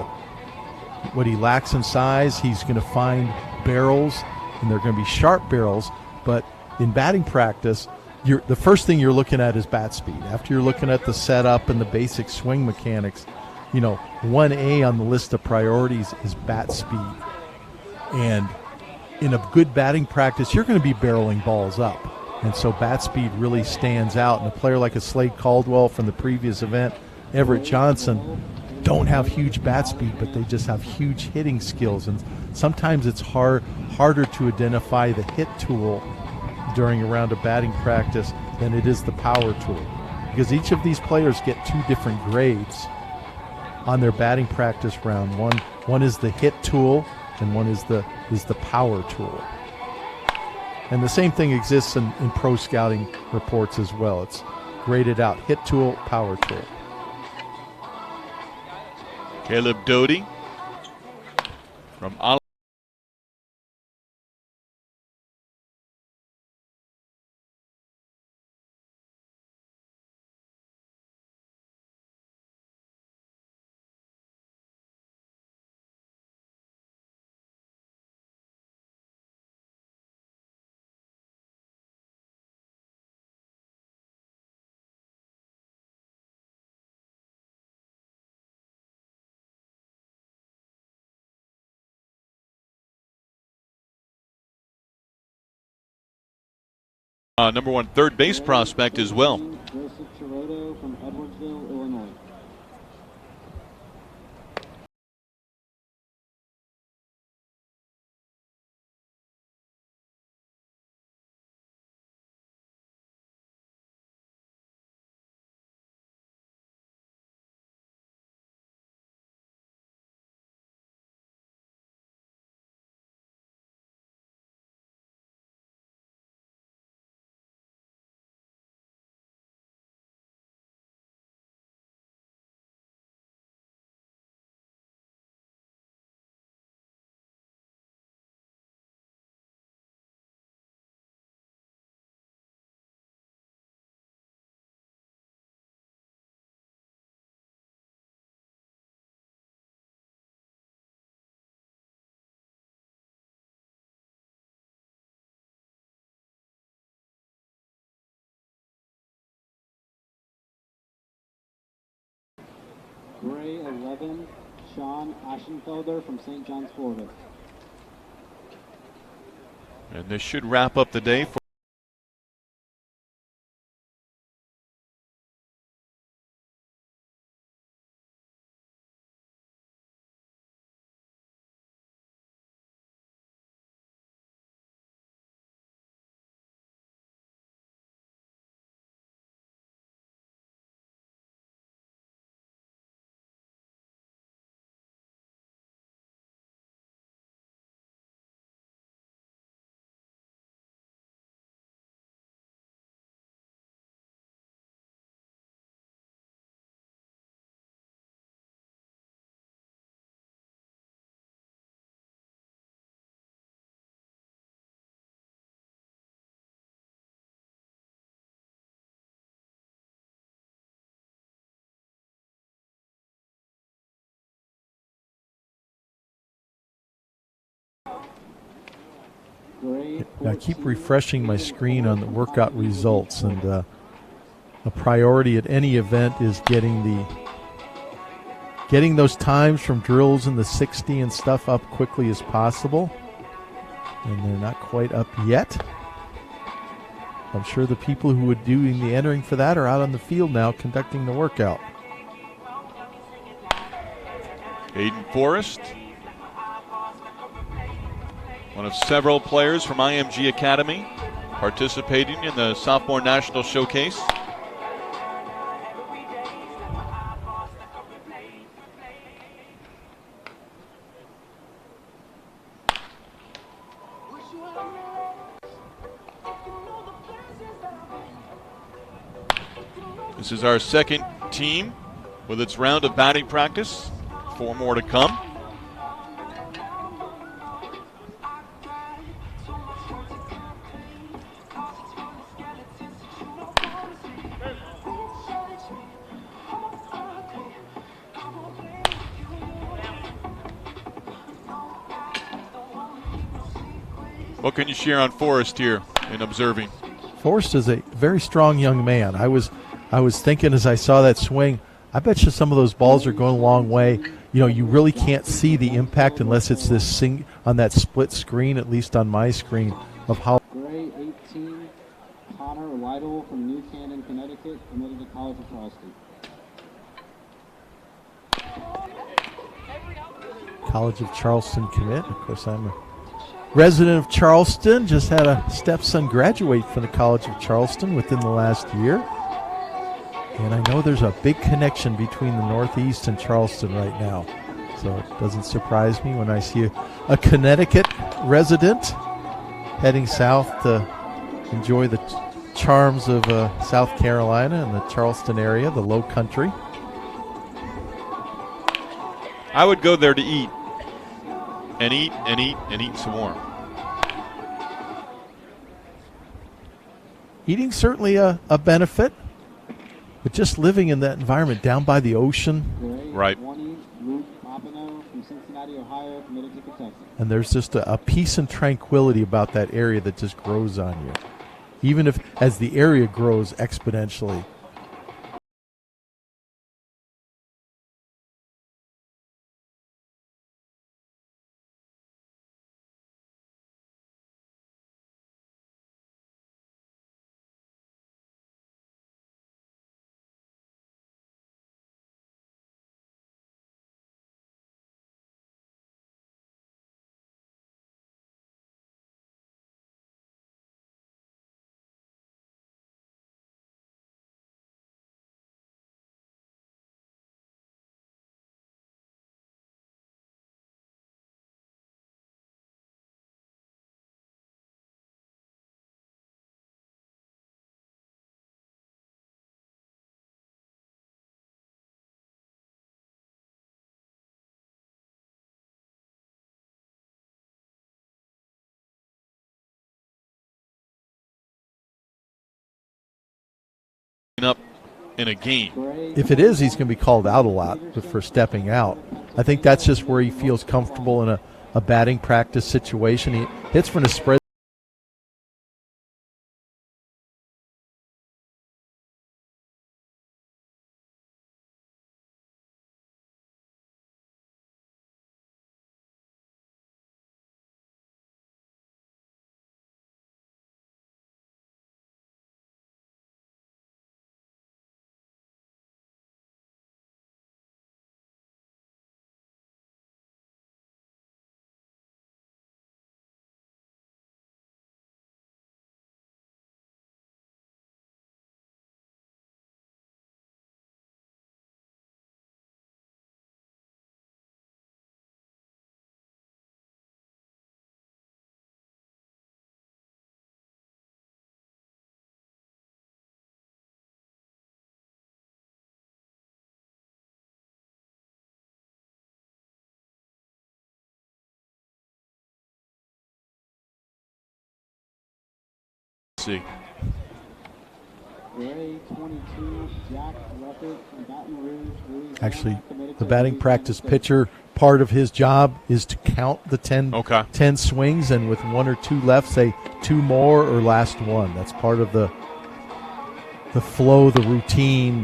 What he lacks in size, he's going to find barrels, and they're going to be sharp barrels, but in batting practice, the first thing you're looking at is bat speed. After you're looking at the setup and the basic swing mechanics, 1A on the list of priorities is bat speed. And in a good batting practice, you're going to be barreling balls up. And so bat speed really stands out. And a player like a Slade Caldwell from the previous event, Everett Johnson, don't have huge bat speed, but they just have huge hitting skills. And sometimes it's harder to identify the hit tool during a round of batting practice than it is the power tool, because each of these players get 2 different grades on their batting practice round. One is the hit tool, and one is the power tool. And the same thing exists in pro scouting reports as well. It's graded out: hit tool, power tool. Caleb Doty from Alabama. Number 1 third base prospect as well. Joseph Chirotto from Edwardsville, Illinois. Gray 11, Sean Aschenfelder from St. John's, Florida. And this should wrap up the day for I keep refreshing my screen on the workout results, and a priority at any event is getting those times from drills in the 60 and stuff up quickly as possible. And they're not quite up yet. I'm sure the people who would doing the entering for that are out on the field now conducting the workout. Aiden Forrest, one of several players from IMG Academy participating in the Sophomore National Showcase. This is our second team with its round of batting practice. 4 more to come. What can you share on Forrest here in observing? Forrest is a very strong young man. I was thinking as I saw that swing, I bet you some of those balls are going a long way. You know, you really can't see the impact unless it's this on that split screen, at least on my screen, of how. Gray 18, Connor Lytle from New Canaan, Connecticut, committed to College of Charleston. College of Charleston commit. Of course, I'm a resident of Charleston. Just had a stepson graduate from the College of Charleston within the last year. And I know there's a big connection between the Northeast and Charleston right now. So it doesn't surprise me when I see a Connecticut resident heading south to enjoy the charms of South Carolina and the Charleston area, the Low Country. I would go there to eat. And eat and eat and eat some more. Eating certainly a benefit. But just living in that environment down by the ocean. Right. From Cincinnati, Ohio, committed to Kentucky. And there's just a peace and tranquility about that area that just grows on you. Even if as the area grows exponentially. Up in a game. If it is, he's going to be called out a lot for stepping out. I think that's just where he feels comfortable in a batting practice situation. He hits from the spread. See. Gray 22, Jack Ruppert from Baton Rouge, Louisiana. Actually, committed the to batting Louisiana practice State. pitcher, part of his job is to count the 10, Okay. 10 swings, and with 1 or 2 left, say 2 more or last 1. That's part of the flow, the routine,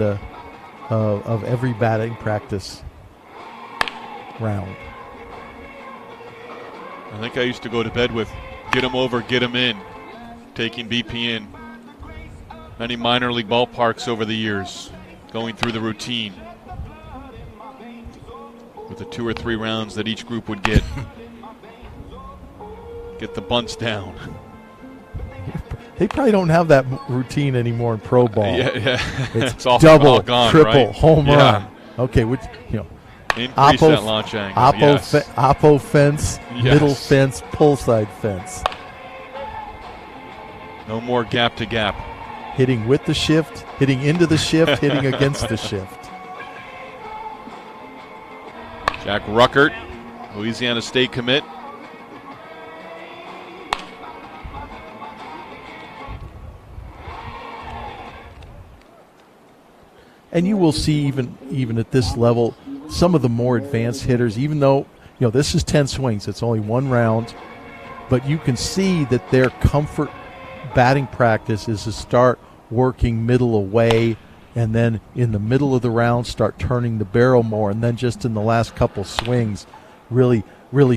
of every batting practice round. I think I used to go to bed with get him over, get him in, taking BP in. Many minor league ballparks over the years, going through the routine with the 2 or 3 rounds that each group would get. Get the bunts down. They probably don't have that routine anymore in pro ball. Yeah. It's all double, gone, triple, right? home Yeah. run. Okay, which, Increase that launch angle. Yes. oppo fence, Yes. middle fence, pull side fence. No more gap to gap. Hitting with the shift, hitting into the shift, hitting against the shift. Jack Ruckert, Louisiana State commit. And you will see even at this level, some of the more advanced hitters, even though this is 10 swings, it's only 1 round, but you can see that their comfort batting practice is to start working middle away, and then in the middle of the round start turning the barrel more, and then just in the last couple swings really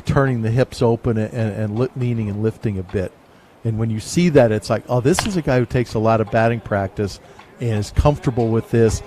turning the hips open and leaning and lifting a bit. And when you see that, it's like, oh, this is a guy who takes a lot of batting practice and is comfortable with this.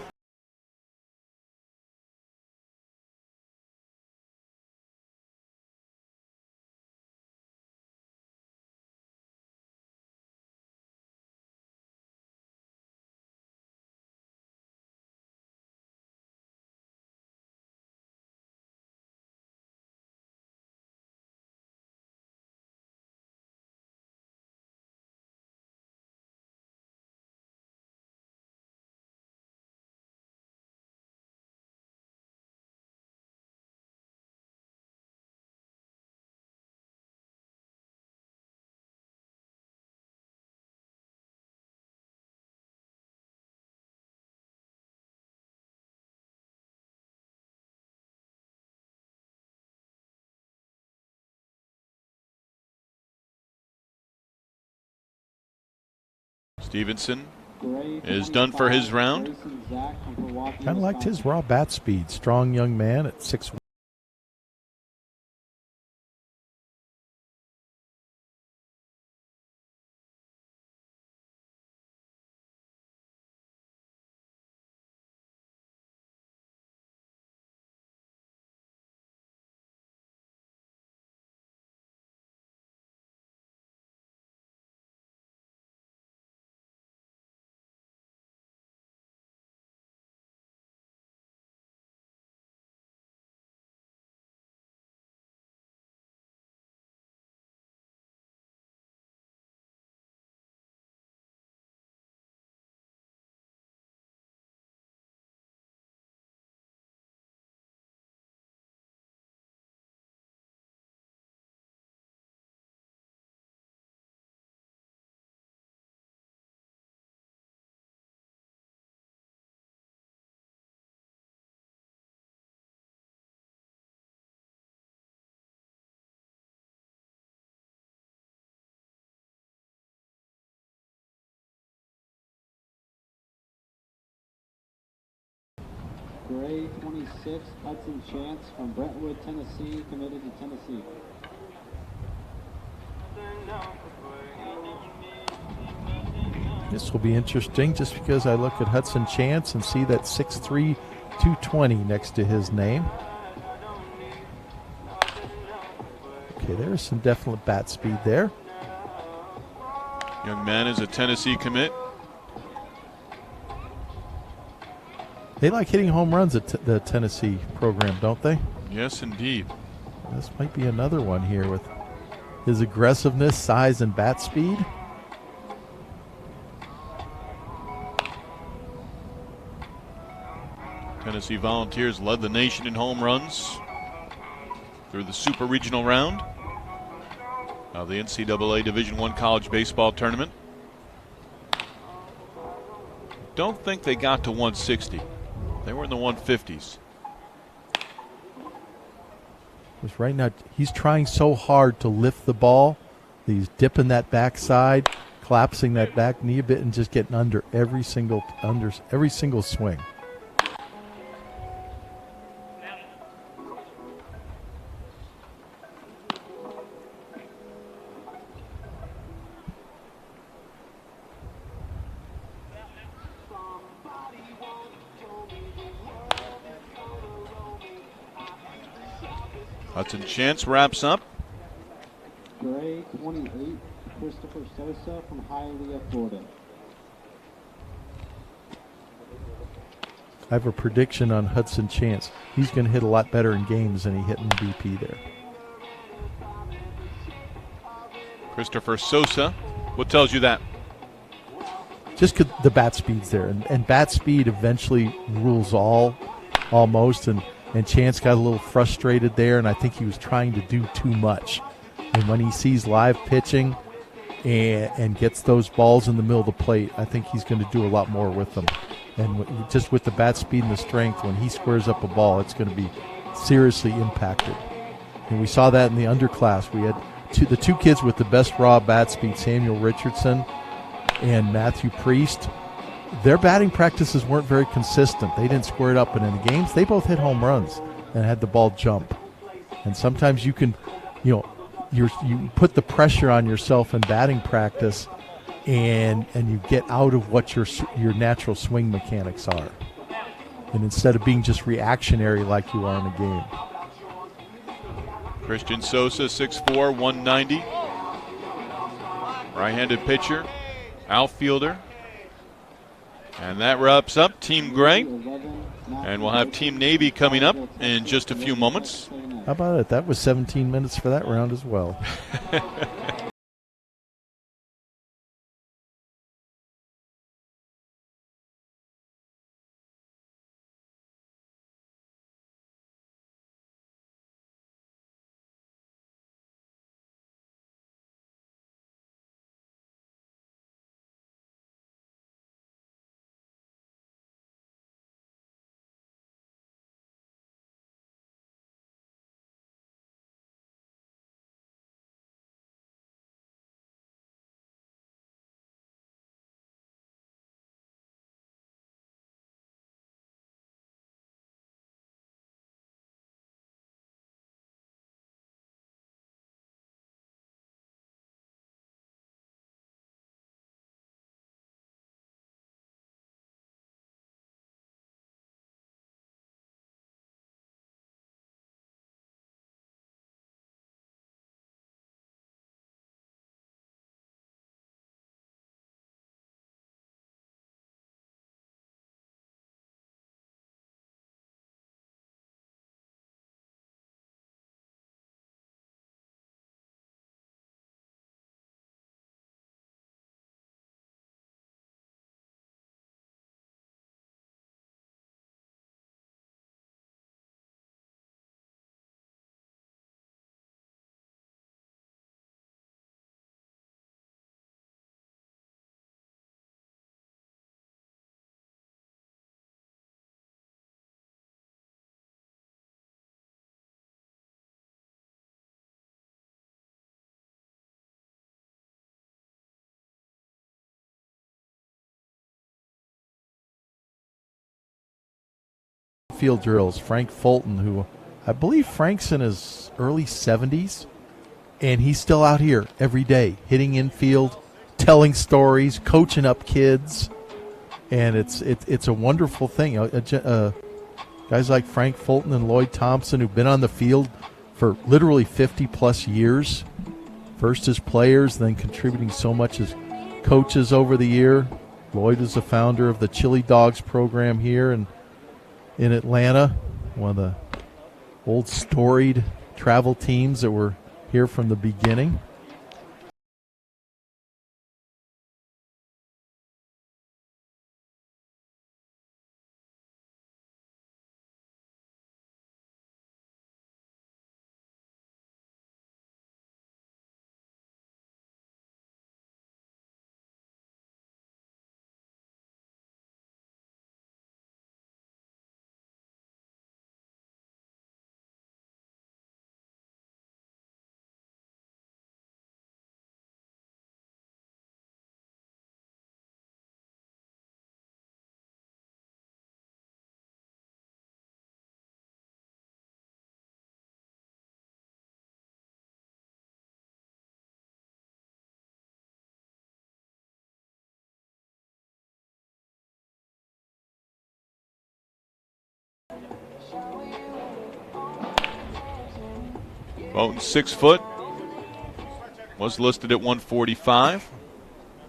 Stevenson Gray is done for his 25, round. Grayson Zach from Milwaukee, Kind of liked his Wisconsin. raw bat speed. Strong young man at 6'1". Gray 26, Hudson Chance from Brentwood, Tennessee, committed to Tennessee. This will be interesting just because I look at Hudson Chance and see that 6'3", 220 next to his name. Okay, there's some definite bat speed there. Young man is a Tennessee commit. They like hitting home runs at the Tennessee program, don't they? Yes, indeed. This might be another one here with his aggressiveness, size, and bat speed. Tennessee Volunteers led the nation in home runs through the Super Regional round of the NCAA Division I College Baseball Tournament. don't think they got to 160. They were in the 150s. Because right now he's trying so hard to lift the ball. He's dipping that backside, collapsing that back knee a bit, and just getting under every single swing. Hudson Chance wraps up. Gray, 28, Christopher Sosa from Hialeah, Florida. I have a prediction on Hudson Chance. He's going to hit a lot better in games than he hit in the BP there. Christopher Sosa. What tells you that? Just 'cause the bat speed's there. And bat speed eventually rules all, almost. And Chance got a little frustrated there, and I think he was trying to do too much. And when he sees live pitching and gets those balls in the middle of the plate, I think he's going to do a lot more with them. And just with the bat speed and the strength, when he squares up a ball, it's going to be seriously impacted. And we saw that in the underclass. We had the two kids with the best raw bat speed, Samuel Richardson and Matthew Priest. Their batting practices weren't very consistent. They didn't square it up, but in the games, they both hit home runs and had the ball jump. And sometimes you can, you put the pressure on yourself in batting practice, and you get out of what your natural swing mechanics are. And instead of being just reactionary like you are in a game. Christian Sosa, 6'4", 190. Right-handed pitcher, outfielder. And that wraps up Team Gray. And we'll have Team Navy coming up in just a few moments. How about it? That was 17 minutes for that round as well. Field drills. Frank Fulton, who I believe Frank's in his early 70s, and he's still out here every day hitting infield, telling stories, coaching up kids, and it's a wonderful thing. Guys like Frank Fulton and Lloyd Thompson, who've been on the field for literally 50-plus years, first as players, then contributing so much as coaches over the year. Lloyd is the founder of the Chili Dogs program here in Atlanta, one of the old storied travel teams that were here from the beginning. Bowden, 6 foot. Was listed at 145.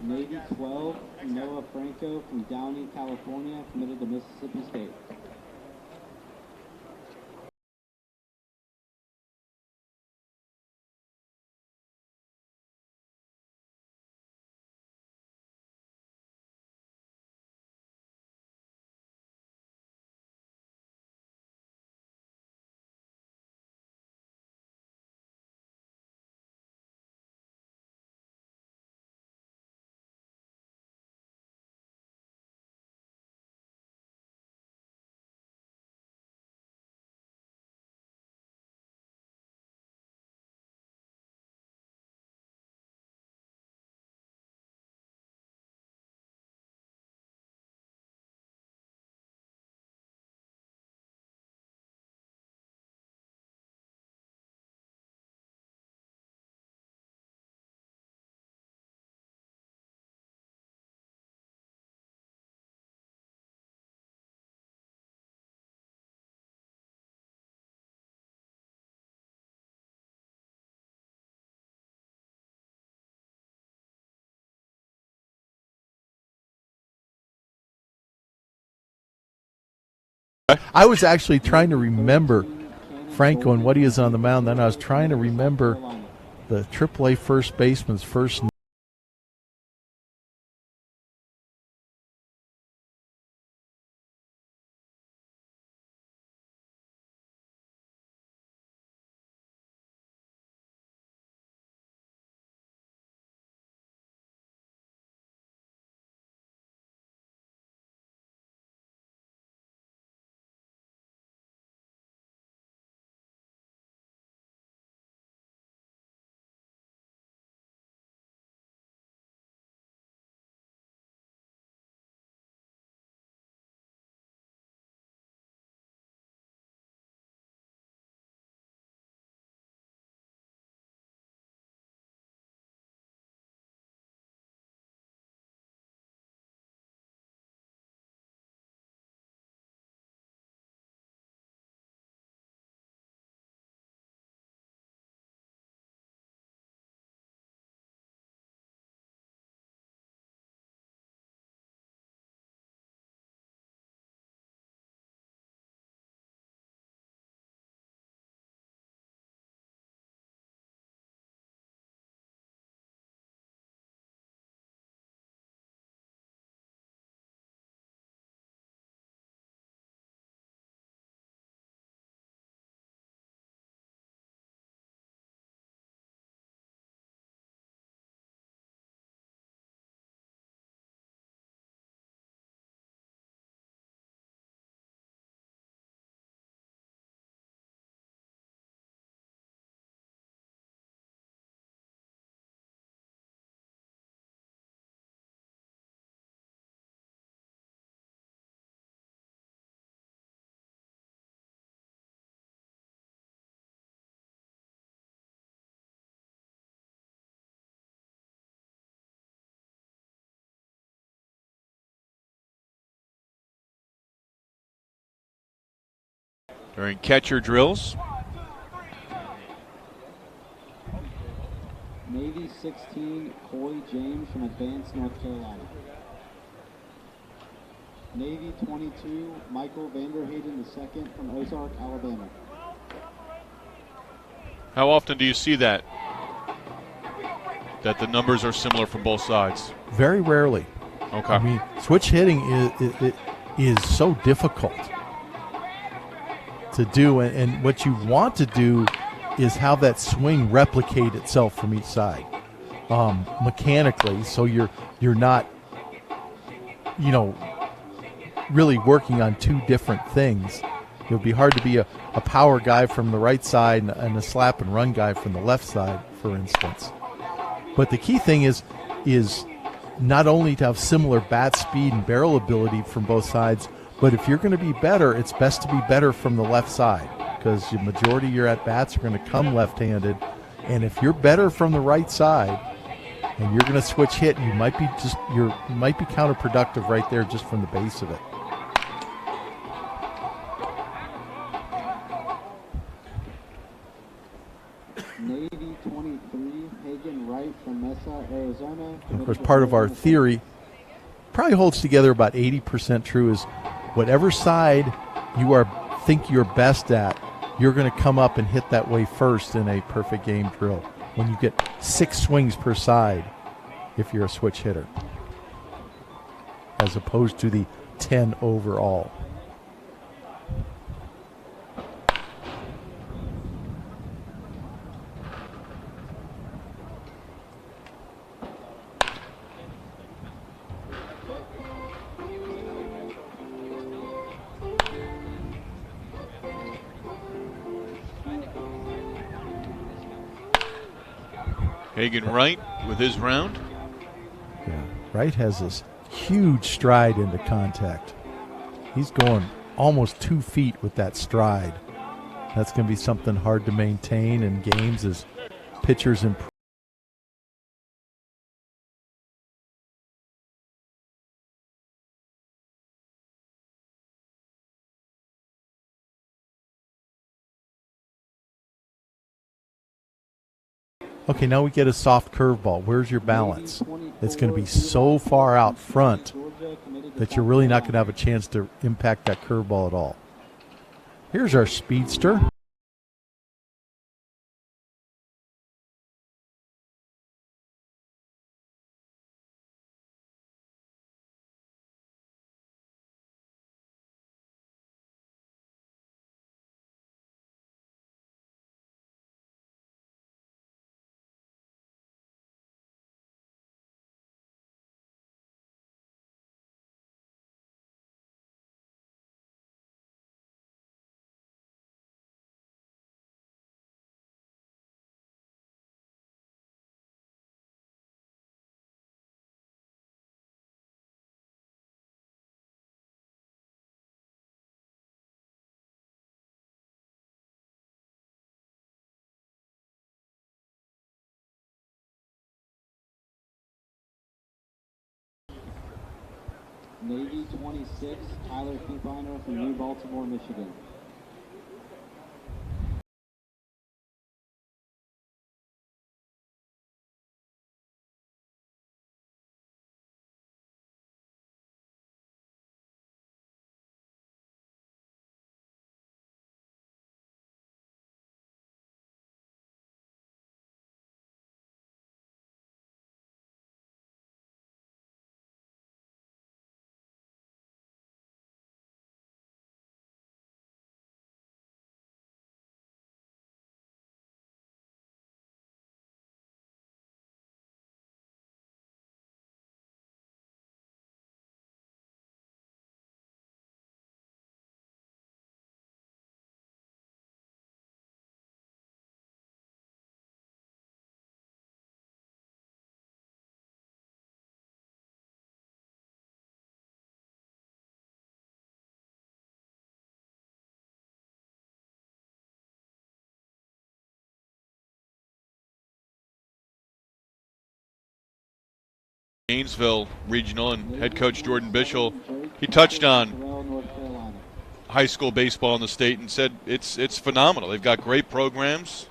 Navy 12, Noah Franco from Downey, California, committed to Mississippi State. I was actually trying to remember Franco and what he is on the mound. Then I was trying to remember the AAA first baseman's first name. During catcher drills. Navy 16, Coy James from Advance, North Carolina. Navy 22, Michael Vanderhayden II from Ozark, Alabama. How often do you see that? That the numbers are similar from both sides? Very rarely. Okay. I mean, switch hitting is so difficult to do, and what you want to do is have that swing replicate itself from each side mechanically, so you're not, really working on two different things. It would be hard to be a power guy from the right side and a slap and run guy from the left side, for instance. But the key thing is not only to have similar bat speed and barrel ability from both sides, but if you're going to be better, it's best to be better from the left side, because the majority of your at-bats are going to come left-handed. And if you're better from the right side and you're going to switch hit, you might be counterproductive right there just from the base of it. Wright from Mesa, Arizona. Of course, part of our theory probably holds together about 80% true is whatever side you think you're best at, you're going to come up and hit that way first in a perfect game drill when you get 6 swings per side if you're a switch hitter, as opposed to the 10 overall. Hagen Wright with his round. Yeah. Wright has this huge stride into contact. He's going almost 2 feet with that stride. That's going to be something hard to maintain in games as pitchers improve. Okay, now we get a soft curveball. Where's your balance? It's going to be so far out front that you're really not going to have a chance to impact that curveball at all. Here's our speedster. Navy 26, Tyler Finkbeiner from New Baltimore, Michigan. Gainesville Regional, and head coach Jordan Bischel, he touched on high school baseball in the state and said it's phenomenal. They've got great programs.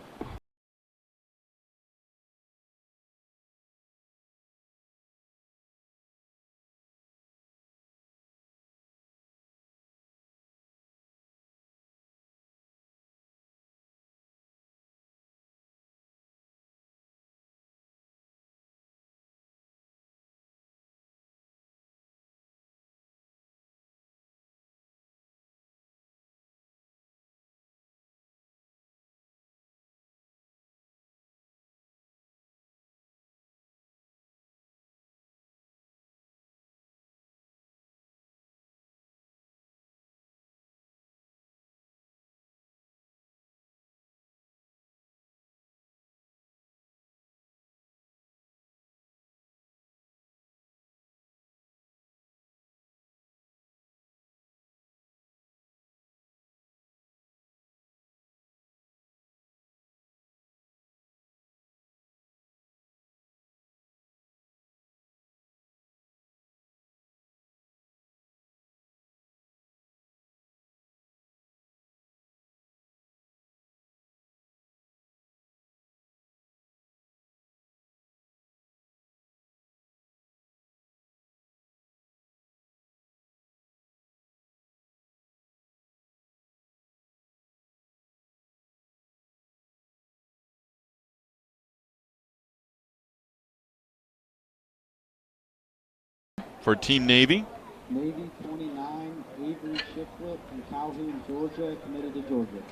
for Team Navy. Navy 29, Avery Shiflett from Calhoun, Georgia, committed to Georgia.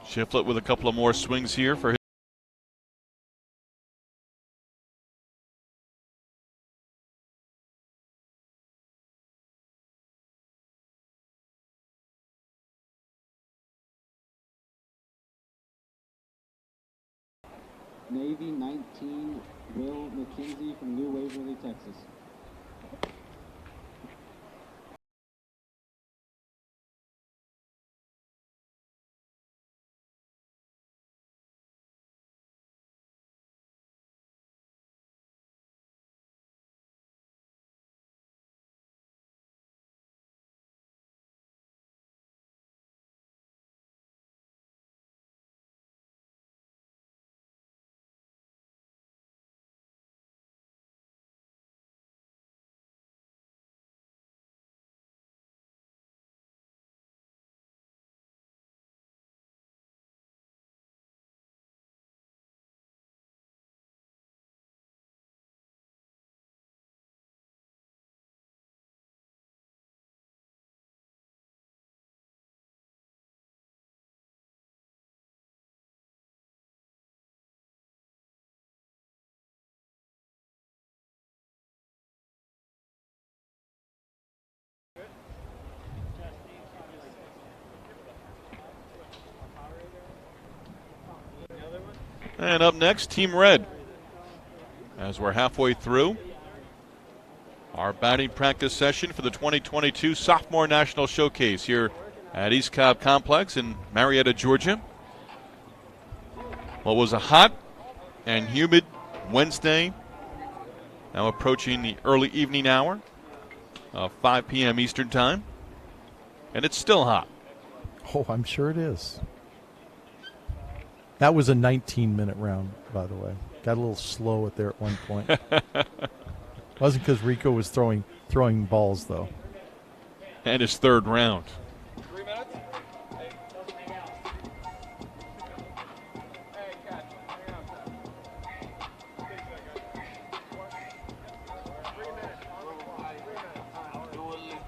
Shiflett with a couple of more swings here for his. Navy 19, Will McKenzie from New Waverly, Texas. And up next, Team Red. As we're halfway through our batting practice session for the 2022 Sophomore National Showcase here at East Cobb Complex in Marietta, Georgia. What was a hot and humid Wednesday, now approaching the early evening hour of 5 p.m. Eastern Time. And it's still hot. Oh, I'm sure it is. That was a 19-minute round, by the way. Got a little slow there at one point. Wasn't because Rico was throwing balls, though. And his third round. 3 minutes?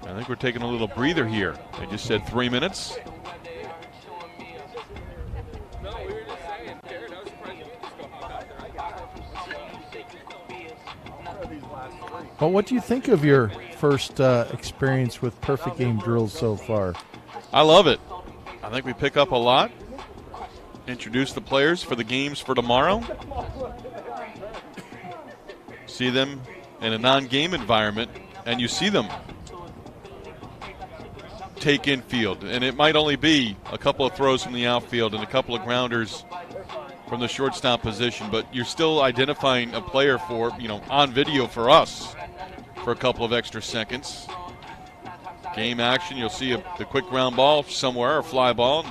I think we're taking a little breather here. They just said 3 minutes. Well, what do you think of your first experience with perfect game drills so far? I love it. I think we pick up a lot. Introduce the players for the games for tomorrow. See them in a non-game environment, and you see them take infield. And it might only be a couple of throws from the outfield and a couple of grounders from the shortstop position, but you're still identifying a player for, on video for us for a couple of extra seconds. Game action, you'll see the quick ground ball somewhere, or fly ball.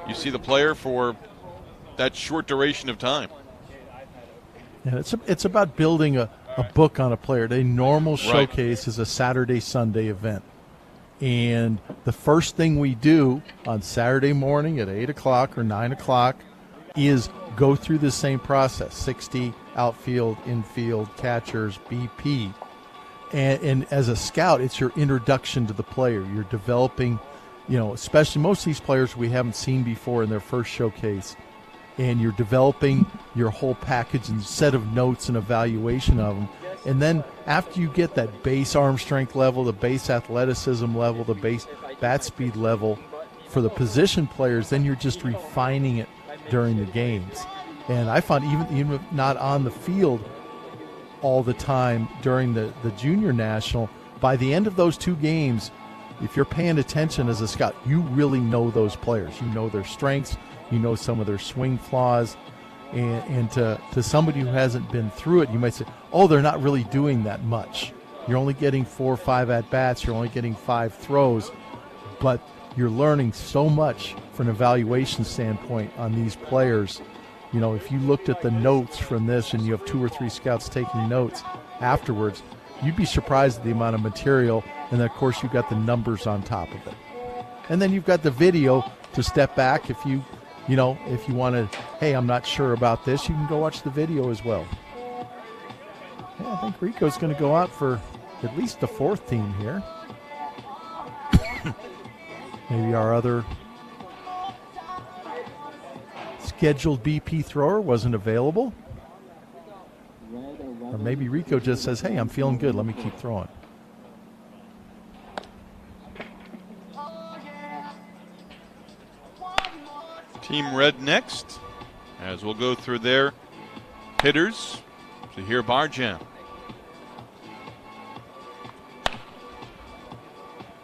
You see the player for that short duration of time. Yeah, it's about building a book on a player. A normal showcase is a Saturday, Sunday event. And the first thing we do on Saturday morning at 8 o'clock or 9 o'clock is go through the same process, 60 outfield, infield, catchers, BP. And as a scout, it's your introduction to the player. You're developing, especially most of these players we haven't seen before in their first showcase. And you're developing your whole package and set of notes and evaluation of them. And then after you get that base arm strength level, the base athleticism level, the base bat speed level for the position players, then you're just refining it during the games. And I found even if not on the field all the time during the junior national, by the end of those 2 games, if you're paying attention as a scout, you really know those players. You know their strengths, you know some of their swing flaws. And to somebody who hasn't been through it, you might say, oh, they're not really doing that much. You're only getting 4 or 5 at-bats. You're only getting 5 throws. But you're learning so much from an evaluation standpoint on these players. You know, if you looked at the notes from this and you have 2 or 3 scouts taking notes afterwards, you'd be surprised at the amount of material. And then, of course, you've got the numbers on top of it. And then you've got the video to step back if you want to, hey, I'm not sure about this, you can go watch the video as well. Yeah, I think Rico's going to go out for at least the 4th team here. Maybe our other scheduled BP thrower wasn't available. Or maybe Rico just says, hey, I'm feeling good, let me keep throwing. Team Red next, as we'll go through their hitters to hear Barjam.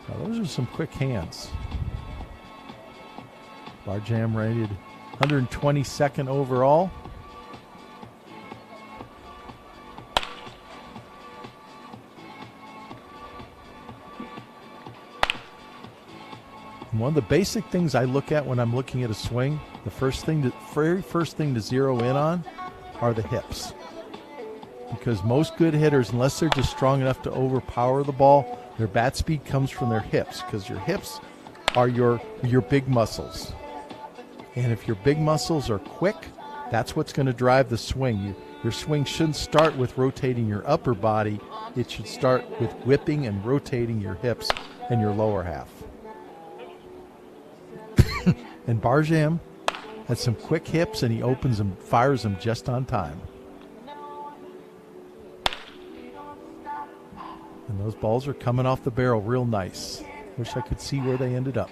Now those are some quick hands. Barjam rated 122nd overall. One of the basic things I look at when I'm looking at a swing, the very first thing to zero in on are the hips. Because most good hitters, unless they're just strong enough to overpower the ball, their bat speed comes from their hips, because your hips are your big muscles. And if your big muscles are quick, that's what's going to drive the swing. Your swing shouldn't start with rotating your upper body. It should start with whipping and rotating your hips and your lower half. And Barjam has some quick hips, and he opens them, fires them just on time. And those balls are coming off the barrel real nice. Wish I could see where they ended up.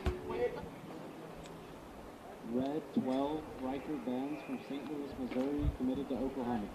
Red 12, Riker Benz from St. Louis, Missouri, committed to Oklahoma.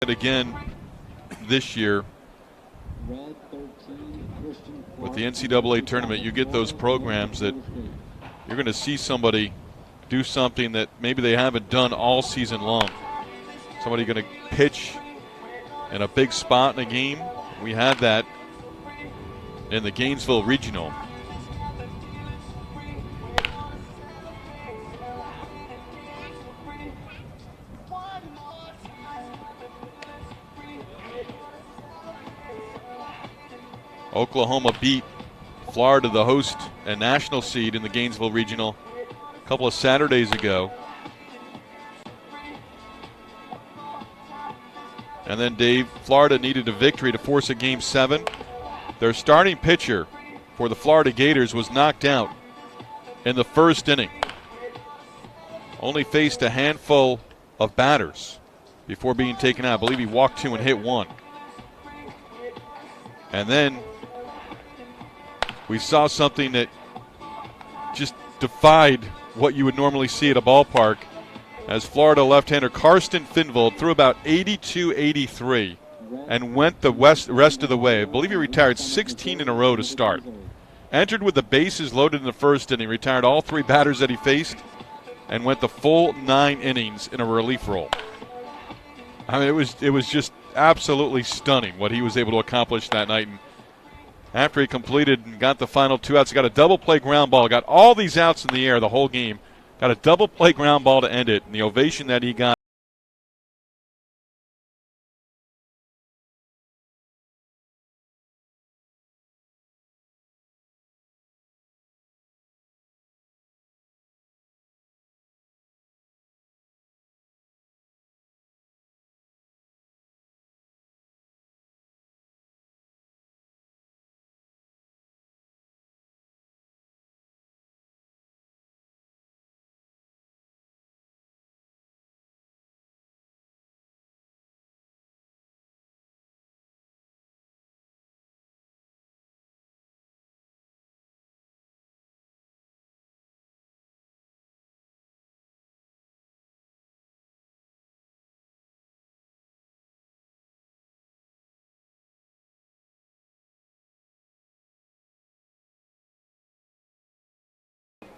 Again this year with the NCAA tournament, you get those programs that you're going to see somebody do something that maybe they haven't done all season long. Somebody going to pitch in a big spot in a game. We had that in the Gainesville Regional. Oklahoma beat Florida, the host and national seed in the Gainesville Regional, a couple of Saturdays ago. And then, Dave, Florida needed a victory to force a Game 7. Their starting pitcher for the Florida Gators was knocked out in the first inning. Only faced a handful of batters before being taken out. I believe he walked 2 and hit 1. And then we saw something that just defied what you would normally see at a ballpark, as Florida left-hander Karsten Finvold threw about 82-83 and went the rest of the way. I believe he retired 16 in a row to start. Entered with the bases loaded in the first inning, retired all 3 batters that he faced, and went the full 9 innings in a relief role. I mean, it was just absolutely stunning what he was able to accomplish that night. And after he completed and got the final 2 outs, he got a double play ground ball, got all these outs in the air the whole game, got a double play ground ball to end it, and the ovation that he got.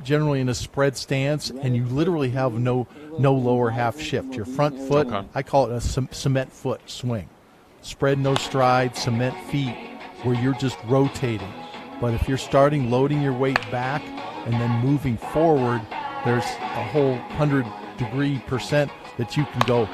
Generally in a spread stance, and you literally have no lower half shift. Your front foot, Okay. I call it a cement foot swing. Spread, no stride, cement feet, where you're just rotating. But if you're starting loading your weight back and then moving forward, there's a whole 100% that you can go.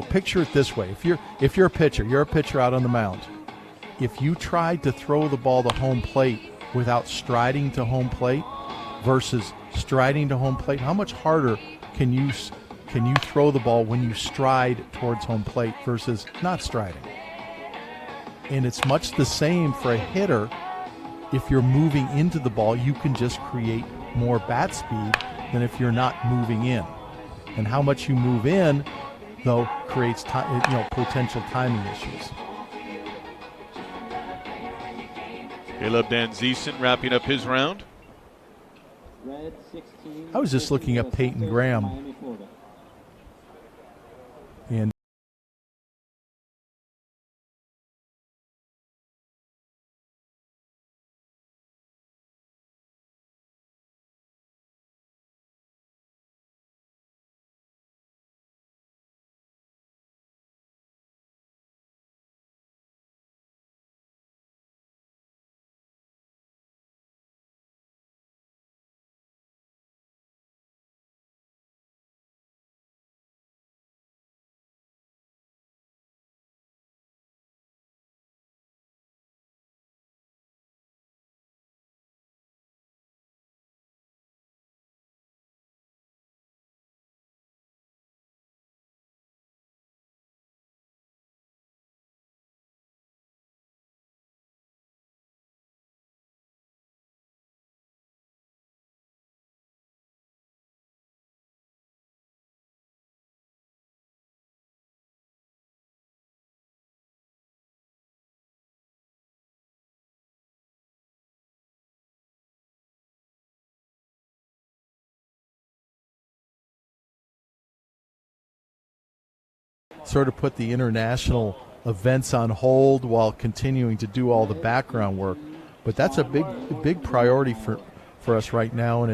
Picture it this way. If you're a pitcher, you're a pitcher out on the mound. If you tried to throw the ball to home plate without striding to home plate versus striding to home plate, how much harder can you throw the ball when you stride towards home plate versus not striding? And it's much the same for a hitter. If you're moving into the ball, you can just create more bat speed than if you're not moving in. And how much you move in, though, creates potential timing issues. Caleb Danzisen wrapping up his round. I was just looking up Peyton Graham, and sort of put the international events on hold while continuing to do all the background work. But that's a big priority for us right now, and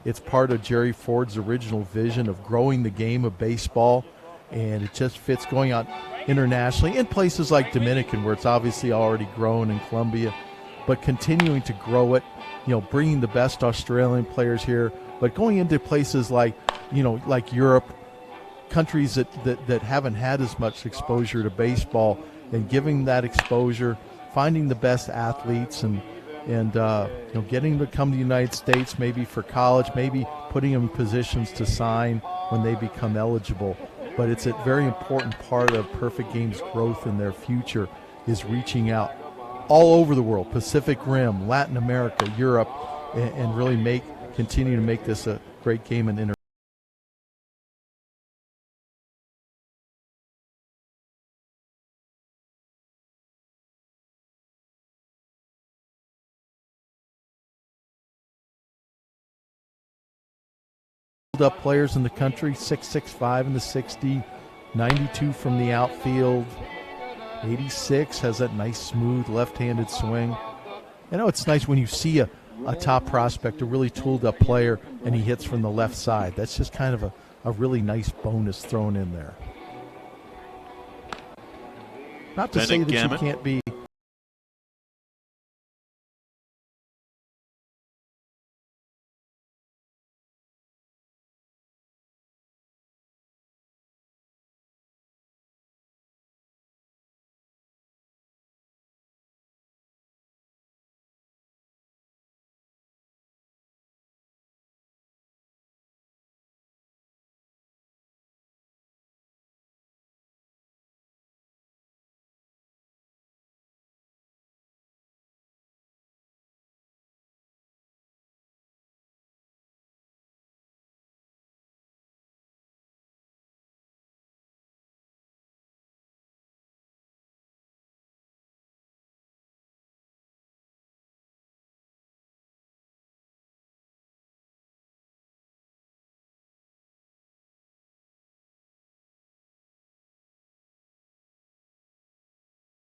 it's part of Jerry Ford's original vision of growing the game of baseball, and it just fits going out internationally in places like Dominican, where it's obviously already grown, in Colombia, but continuing to grow it, bringing the best Australian players here, but going into places like Europe, countries that haven't had as much exposure to baseball, and giving that exposure, finding the best athletes, and getting them to come to the United States, maybe for college, maybe putting them in positions to sign when they become eligible. But it's a very important part of Perfect Game's growth in their future, is reaching out all over the world, Pacific Rim, Latin America, Europe, and really continue to make this a great game and up players in the country, 6'5" in the 60, 92 from the outfield, 86 has that nice smooth left-handed swing. You know, it's nice when you see a top prospect, a really tooled up player, and he hits from the left side. That's just kind of a really nice bonus thrown in there. Not to say that you can't be.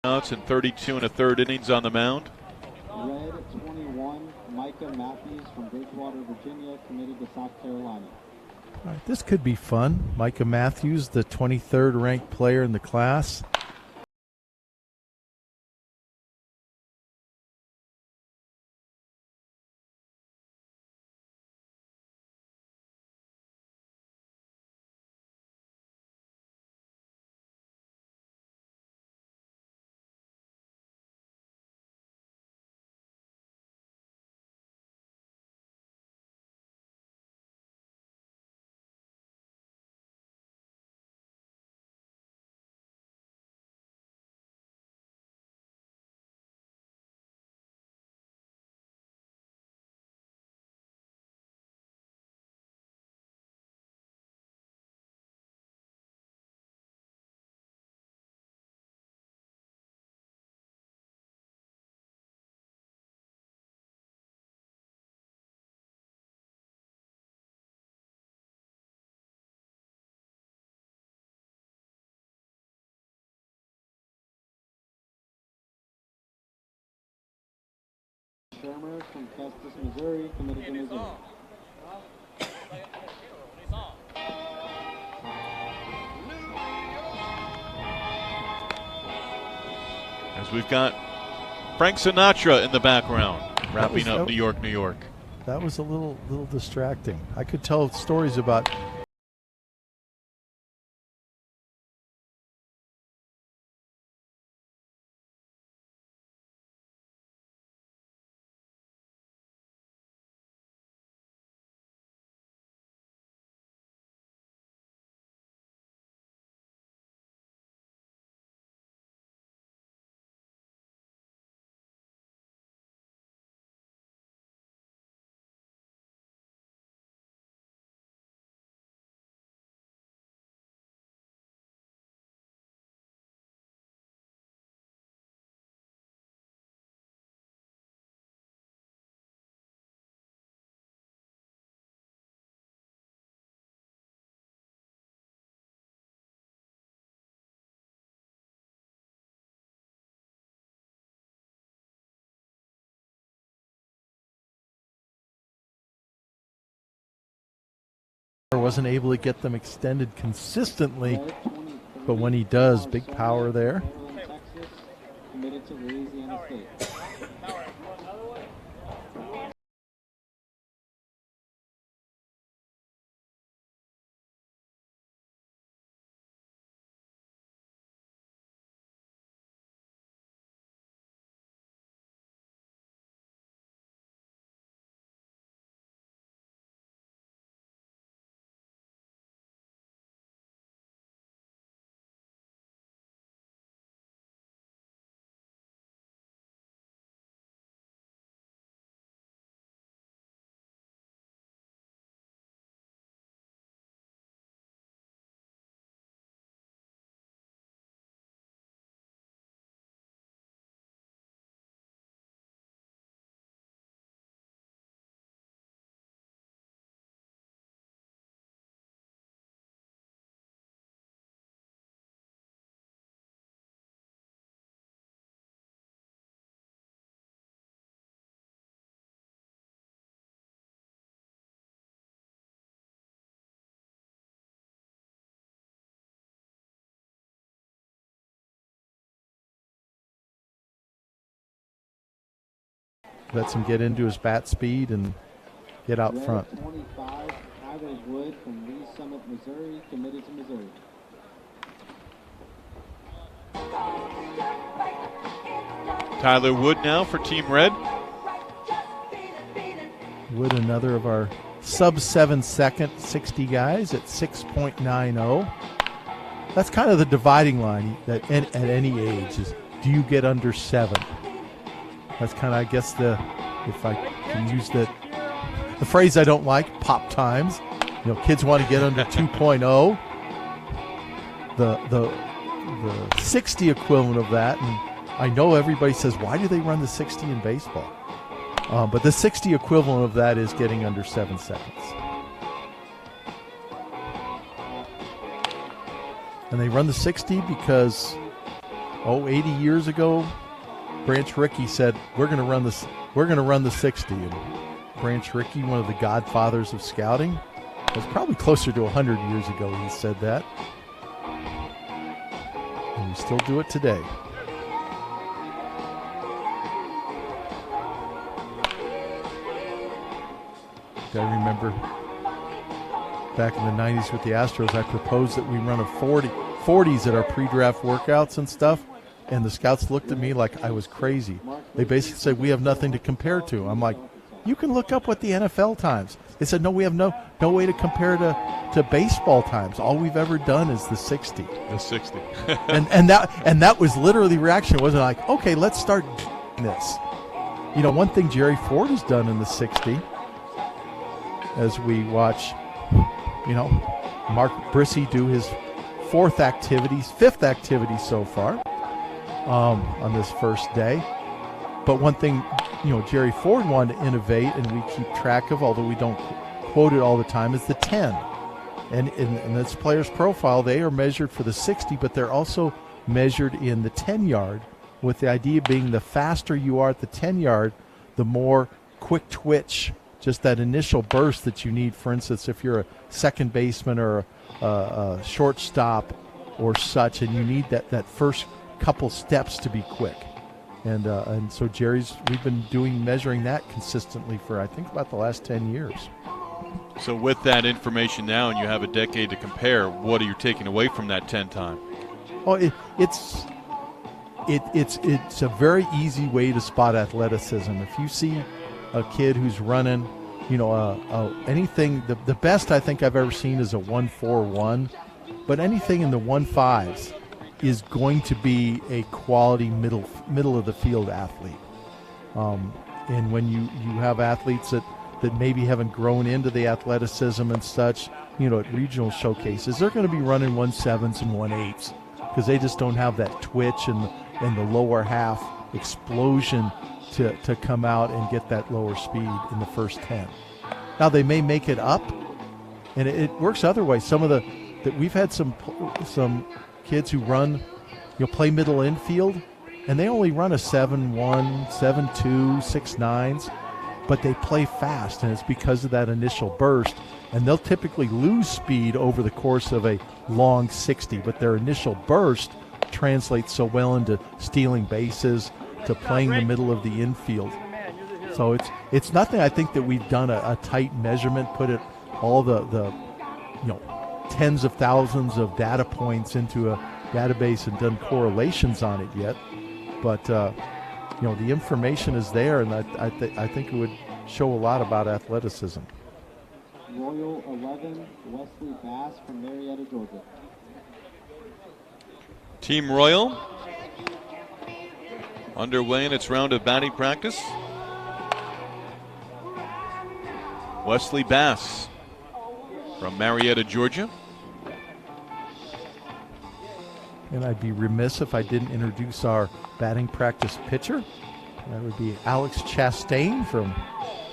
Outs in 32 1/3 innings on the mound. Red 21, Micah Matthews from Bridgewater, Virginia, committed to South Carolina. All right, this could be fun. Micah Matthews, the 23rd ranked player in the class. Shermer from Custis, Missouri, committed to Missouri. As we've got Frank Sinatra in the background, wrapping up New York, New York. That was a little distracting. I could tell stories about wasn't able to get them extended consistently, but when he does, big power there. Texas, committed to Louisiana State. lets him get into his bat speed and get out Red front. 25, Tyler Wood from Lee Summit, Missouri, committed to Missouri. Tyler Wood now for Team Red. Wood, another of our sub 7 second 60 guys at 6.90. That's kind of the dividing line that at any age is, do you get under 7? That's kind of, I guess, if I can use the phrase I don't like, pop times. You know, kids want to get under 2.0. The 60 equivalent of that, and I know everybody says, why do they run the 60 in baseball? But the 60 equivalent of that is getting under 7 seconds. And they run the 60 because, 80 years ago, Branch Rickey said, we're going to run the 60. And Branch Rickey, one of the godfathers of scouting, was probably closer to 100 years ago he said that. And we still do it today. I remember back in the 90s with the Astros, I proposed that we run a 40s at our pre-draft workouts and stuff, and the scouts looked at me like I was crazy. They basically said, we have nothing to compare to. I'm like, you can look up what the NFL times. They said, no, we have no way to compare to baseball times. All we've ever done is the 60. The 60. and that was literally the reaction. It wasn't like, okay, let's start doing this. You know, one thing Jerry Ford has done in the 60, as we watch, you know, Mark Brissy do his fifth activity so far on this first day. But one thing, you know, Jerry Ford wanted to innovate, and we keep track of, although we don't quote it all the time, is the 10. And in this player's profile, they are measured for the 60, but they're also measured in the 10-yard, with the idea being the faster you are at the 10-yard, the more quick twitch, just that initial burst that you need. For instance, if you're a second baseman or a shortstop or such, and you need that first couple steps to be quick. And so we've been measuring that consistently for, I think, about the last 10 years. So with that information now, and you have a decade to compare, what are you taking away from that 10 time? Oh, it's a very easy way to spot athleticism. If you see a kid who's running, you know, anything, the best I think I've ever seen is a 1.41, but anything in the 1.5s is going to be a quality middle of the field athlete. And when you have athletes that maybe haven't grown into the athleticism and such, you know, at regional showcases, they're going to be running 1.7s and 1.8s because they just don't have that twitch and the lower half explosion to come out and get that lower speed in the first 10. Now they may make it up, and it works other ways. We've had some kids who run, you know, play middle infield, and they only run a 7.1, 7.2, 6.9s, but they play fast, and it's because of that initial burst. And they'll typically lose speed over the course of a long 60, but their initial burst translates so well into stealing bases, to playing the middle of the infield. So it's nothing. I think that we've done a tight measurement, put it all the you know, tens of thousands of data points into a database and done correlations on it yet. But you know, the information is there, and I think it would show a lot about athleticism. Royal 11, Wesley Bass from Marietta, Georgia. Team Royal underway in its round of batting practice. Wesley Bass from Marietta, Georgia. And I'd be remiss if I didn't introduce our batting practice pitcher. That would be Alex Chastain from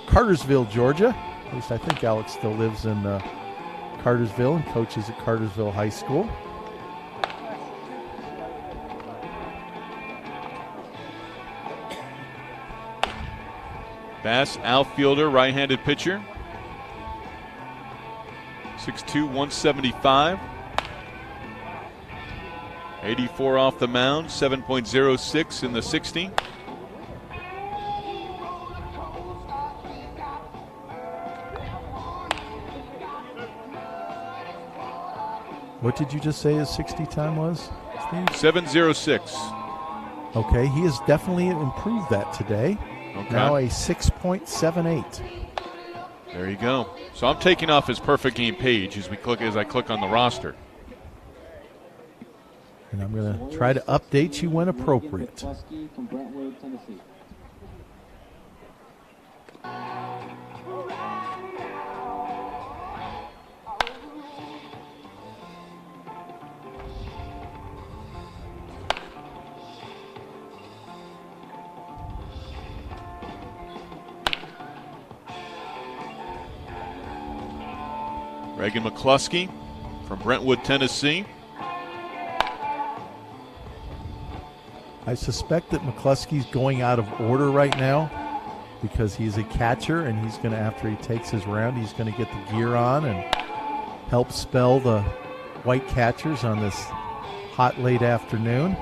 Cartersville, Georgia. At least I think Alex still lives in Cartersville and coaches at Cartersville High School. Bass, outfielder, right-handed pitcher. 6'2", 175. 84 off the mound, 7.06 in the 60. What did you just say his 60 time was, Steve? 7:06. Okay, he has definitely improved that today. Okay. Now a 6.78. There you go. So I'm taking off his perfect game page as I click on the roster. And I'm going to try to update you when appropriate. McCluskey from Brentwood, Tennessee. Reagan McCluskey from Brentwood, Tennessee. I suspect that McCluskey's going out of order right now because he's a catcher, and he's going to, after he takes his round, he's going to get the gear on and help spell the white catchers on this hot late afternoon.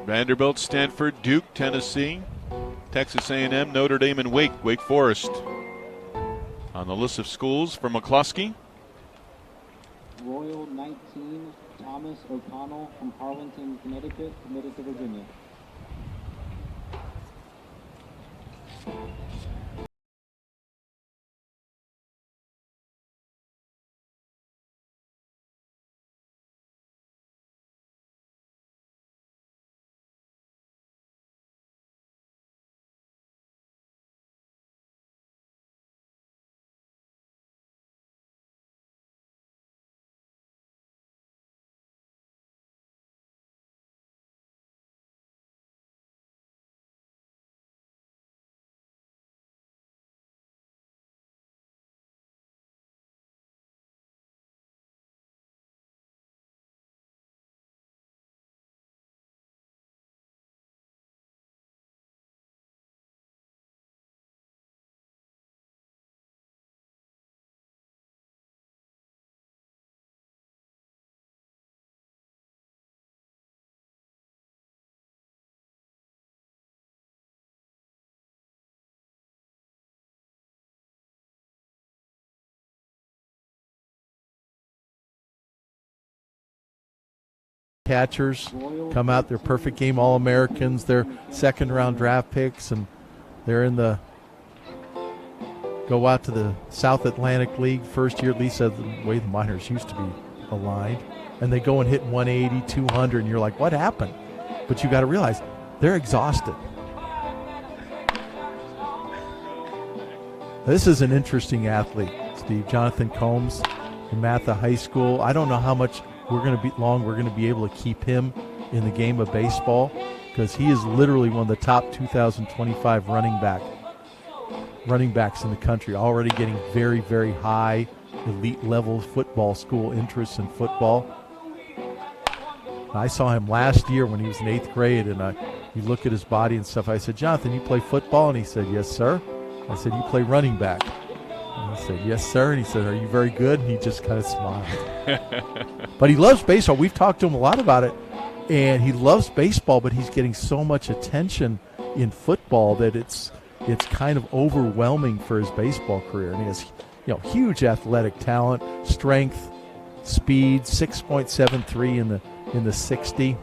Vanderbilt, Stanford, Duke, Tennessee, Texas A&M, Notre Dame, and Wake Forest on the list of schools for McCluskey. Royal 19, Thomas O'Connell from Harlington, Connecticut, committed to Virginia. Catchers come out, they're perfect game All-Americans, they're second-round draft picks, and they're in the go out to the South Atlantic League first year, at least the way the minors used to be aligned, and they go and hit 180, 200, and you're like, what happened? But you got to realize they're exhausted. This is an interesting athlete, Steve. Jonathan Combs from Matha High School. I don't know how much we're going to be able to keep him in the game of baseball, because he is literally one of the top 2025 running backs in the country, already getting very, very high elite level football school interest in football. I saw him last year when he was in 8th grade, and you look at his body and stuff. I said, Jonathan, you play football? And he said, yes, sir. I said, you play running back? And he said, yes, sir. And he said, are you very good? And he just kind of smiled. But he loves baseball. We've talked to him a lot about it, and he loves baseball, but he's getting so much attention in football that it's kind of overwhelming for his baseball career. And he has, huge athletic talent, strength, speed, 6.73 in the 60.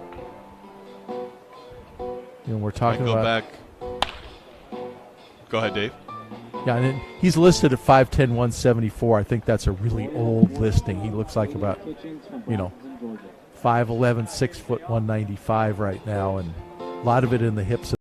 We're talking about. Back. Go ahead, Dave. Yeah, and he's listed at 5'10", 174. I think that's a really old listing. He looks like about, 5'11", 6 foot 195 right now, and a lot of it in the hips.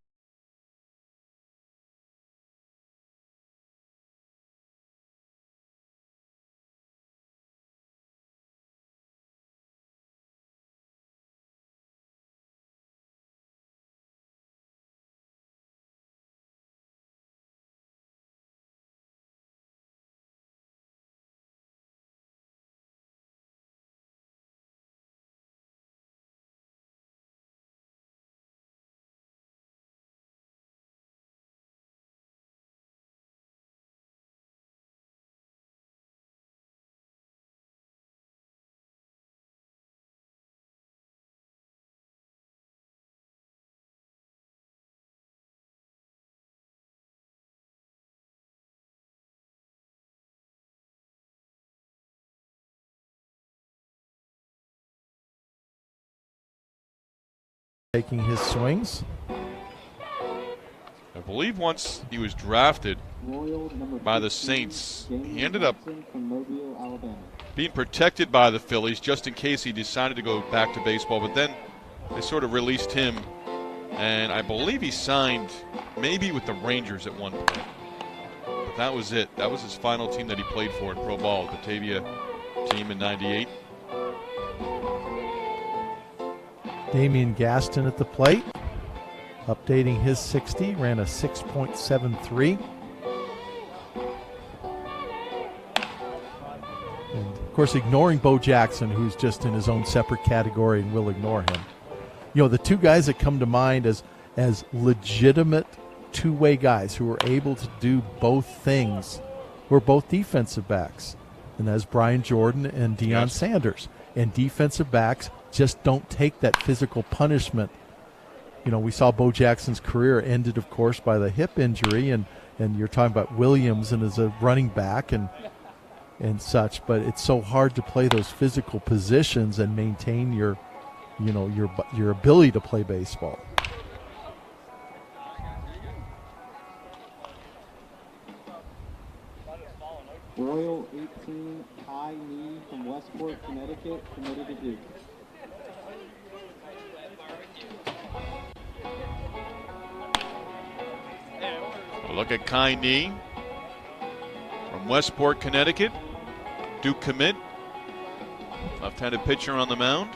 taking his swings. I believe once he was drafted Royal number by the 15, Saints, he Damian ended up Jackson from Mobile, Alabama. being protected by the Phillies just in case he decided to go back to baseball, but then they sort of released him, and I believe he signed maybe with the Rangers at one point. But that was it. That was his final team that he played for in pro ball, the Batavia team in '98. Damian Gaston at the plate, updating his 60, ran a 6.73. And of course, ignoring Bo Jackson, who's just in his own separate category, and we'll ignore him. You know, the two guys that come to mind as legitimate two-way guys who were able to do both things were both defensive backs, and that's Brian Jordan and Deion Sanders. And defensive backs just don't take that physical punishment. You know, we saw Bo Jackson's career ended, of course, by the hip injury, and you're talking about Williams and as a running back and such. But it's so hard to play those physical positions and maintain your ability to play baseball. Royal 18, Kai Nee from Westport, Connecticut, committed to Duke. A look at Kai Nee from Westport, Connecticut. Duke commit. Left-handed pitcher on the mound.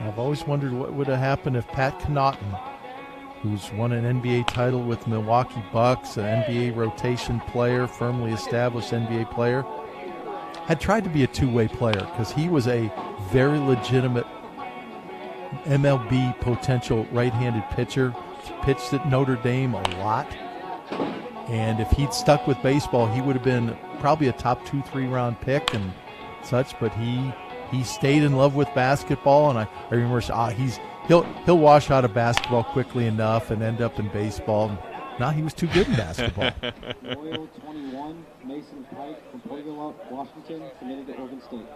I've always wondered what would have happened if Pat Connaughton, who's won an NBA title with Milwaukee Bucks, an NBA rotation player, firmly established NBA player, had tried to be a two-way player, because he was a very legitimate MLB potential right-handed pitcher, pitched at Notre Dame a lot. And if he'd stuck with baseball, he would have been probably a top 2-3 round pick and such, but he stayed in love with basketball, and I remember he'll wash out of basketball quickly enough and end up in baseball. And now he was too good in basketball. Royal 21, Mason Pike from Puebla, Washington, committed to Oregon State.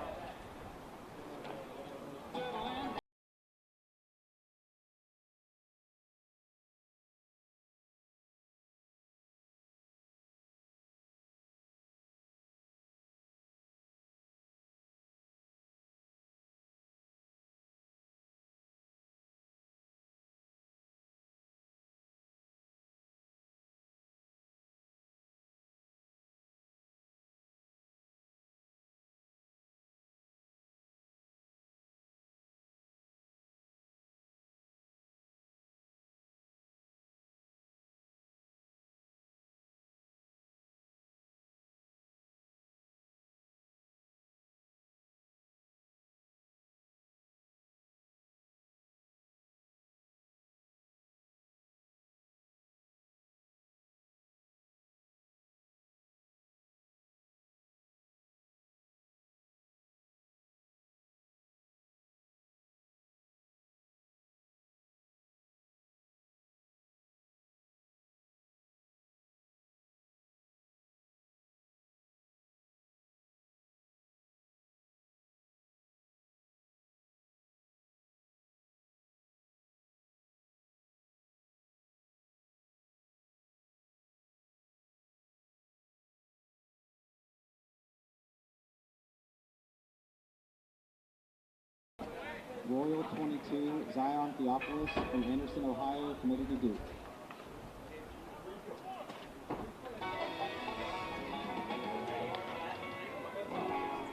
Royal 22, Zion Theophilus from Anderson, Ohio, committed to Duke.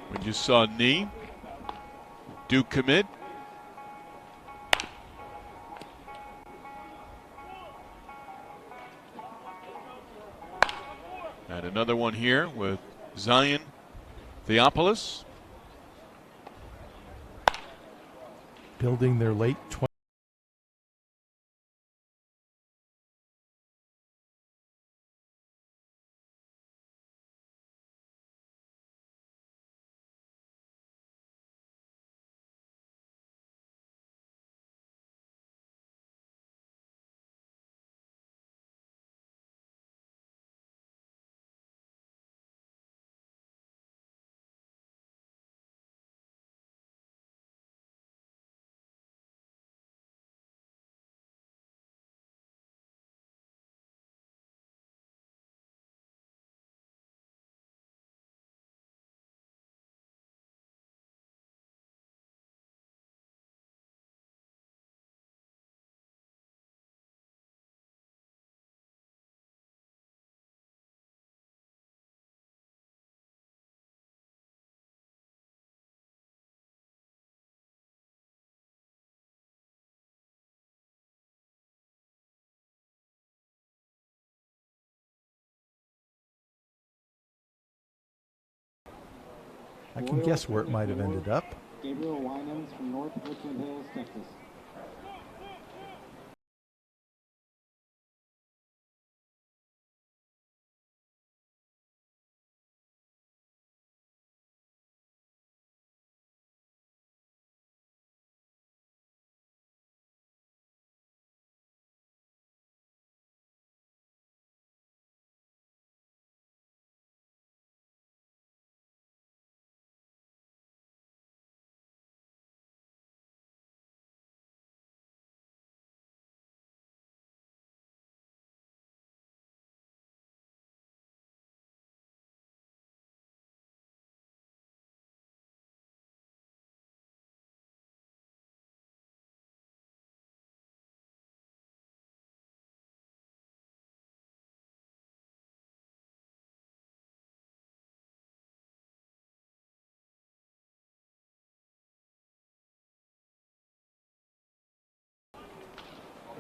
We just saw Nee, Duke commit. And another one here with Zion Theophilus. Building their late I can guess where it might have ended up. Gabriel Winans from North Richmond Hills, Texas.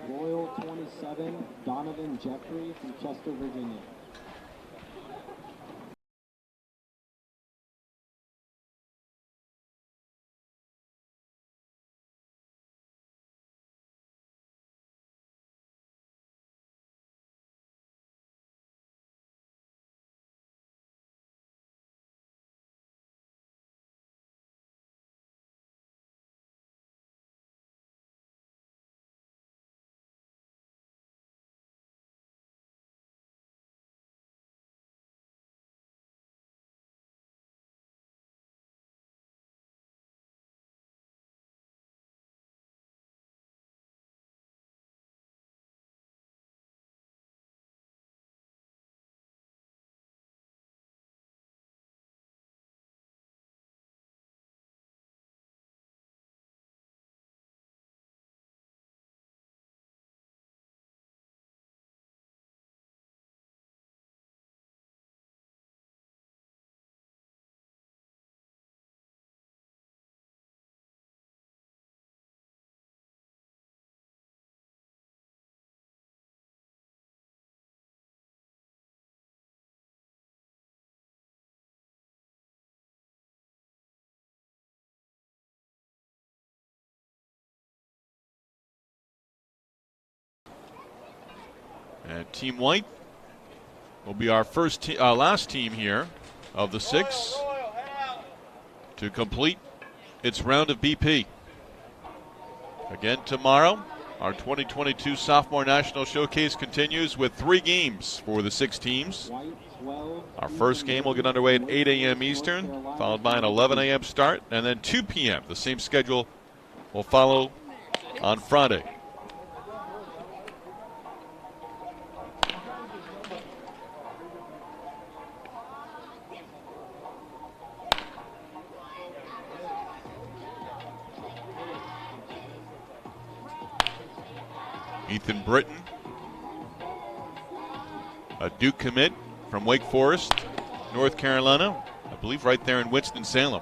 Royal 27, Donovan Jeffrey from Chester, Virginia. And Team White will be our last team here of the 6 to complete its round of BP. Again tomorrow, our 2022 Sophomore National Showcase continues with 3 games for the 6 teams. Our first game will get underway at 8 a.m. Eastern, followed by an 11 a.m. start, and then 2 p.m. The same schedule will follow on Friday. Ethan Britton, a Duke commit from Wake Forest, North Carolina, I believe right there in Winston-Salem.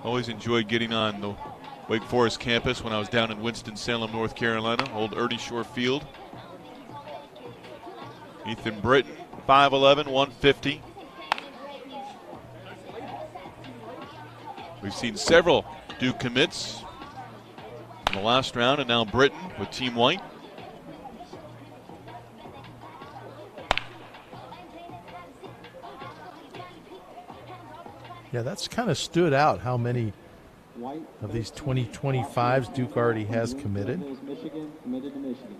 Always enjoyed getting on the Wake Forest campus when I was down in Winston-Salem, North Carolina, old Ernie Shore Field. Ethan Britton, 5'11", 150. We've seen several Duke commits in the last round, and now Britton with Team White. Yeah, that's kind of stood out how many of these 2025s Duke already has committed. Michigan, committed to Michigan.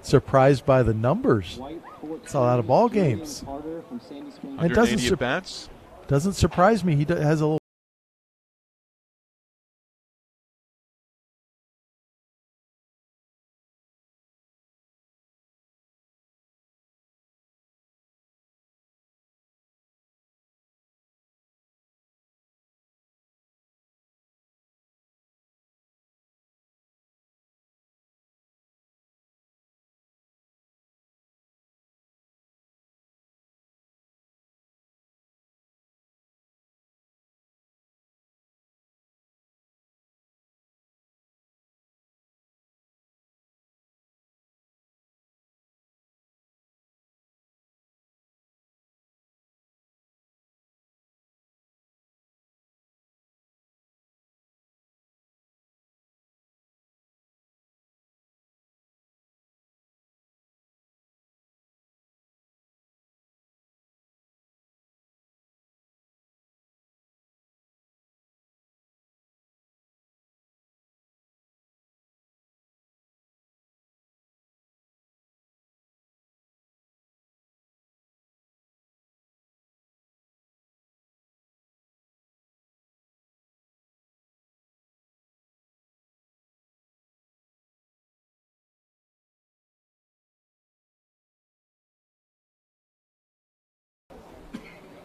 surprised by the numbers. White 14, It's a lot of ball Julian games. Carter from Sandy Springs. It doesn't 180 at bats. Doesn't surprise me. He has a little.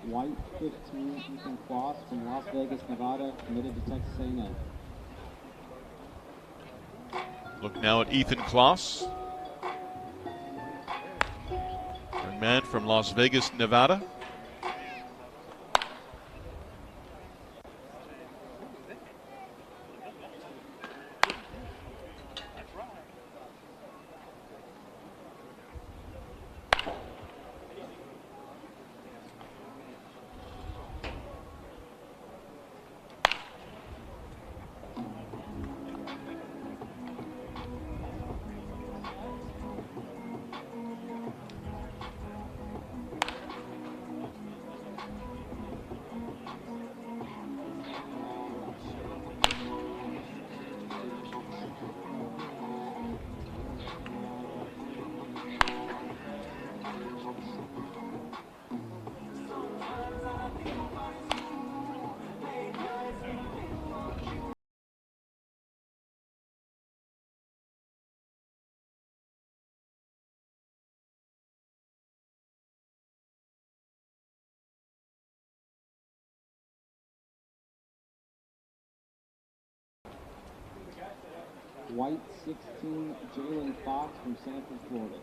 White 15, Ethan Kloss from Las Vegas, Nevada, committed to Texas A&M. Look now at Ethan Kloss, young man from Las Vegas, Nevada. White 16, Jalen Fox from Sanford, Florida.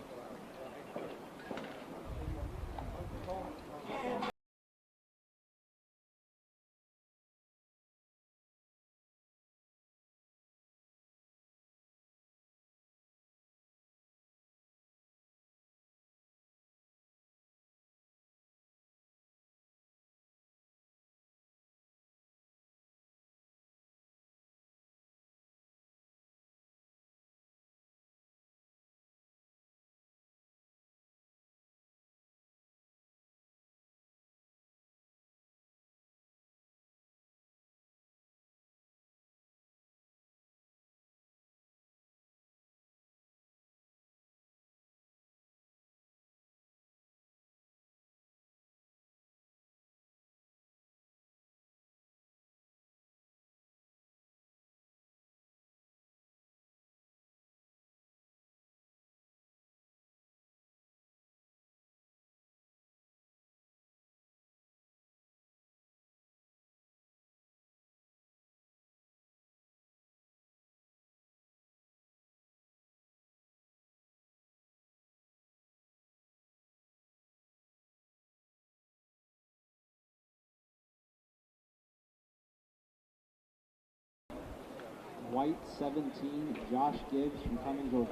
White 17, Josh Gibbs from Cumming, Georgia.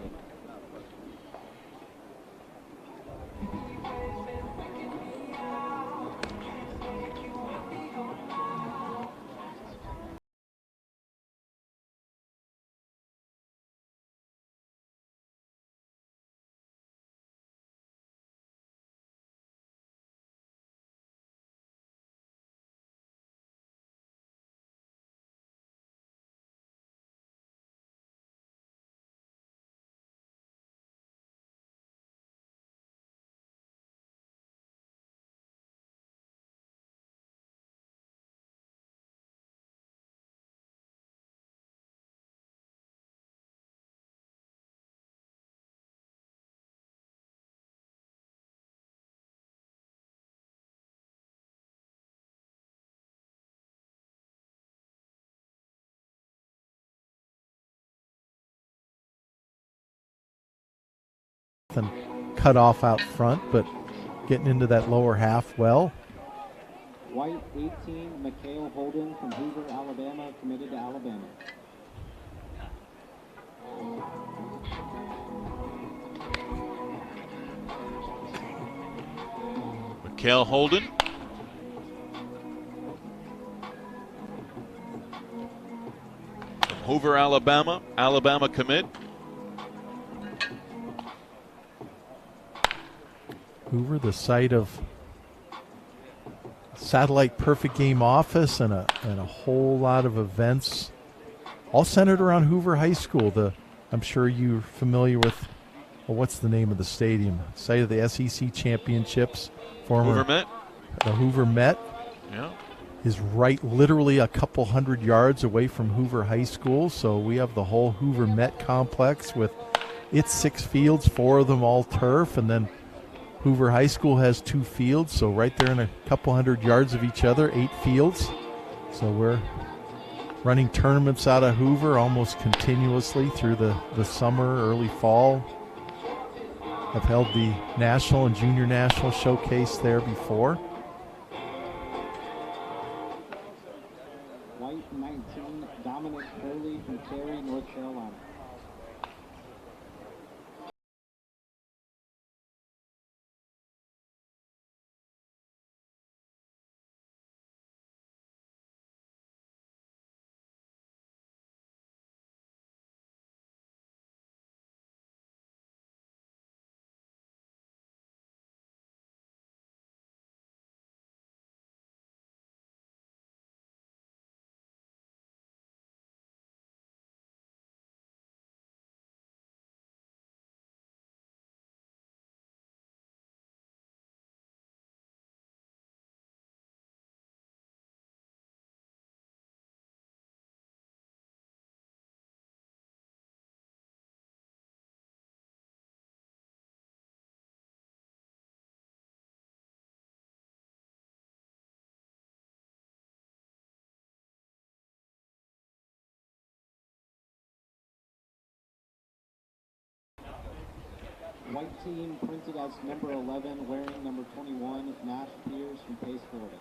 and cut off out front, but getting into that lower half well. White 18, Mikhail Holden from Hoover, Alabama, committed to Alabama. Mikhail Holden. From Hoover, Alabama. Alabama commit. Hoover, the site of satellite perfect game office and a whole lot of events, all centered around Hoover High School. I'm sure you're familiar with, well, what's the name of the stadium? Site of the SEC championships. Hoover Met. The Hoover Met. Yeah. Is right literally a couple hundred yards away from Hoover High School. So we have the whole Hoover Met complex with its 6 fields, 4 of them all turf, and then Hoover High School has 2 fields, so right there in a couple hundred yards of each other, 8 fields. So we're running tournaments out of Hoover almost continuously through the summer, early fall. I've held the national and junior national showcase there before. White 19, Dominic Hurley from Cary, North Carolina. White team printed as number 11, wearing number 21, Nash Pierce from Pace, Florida.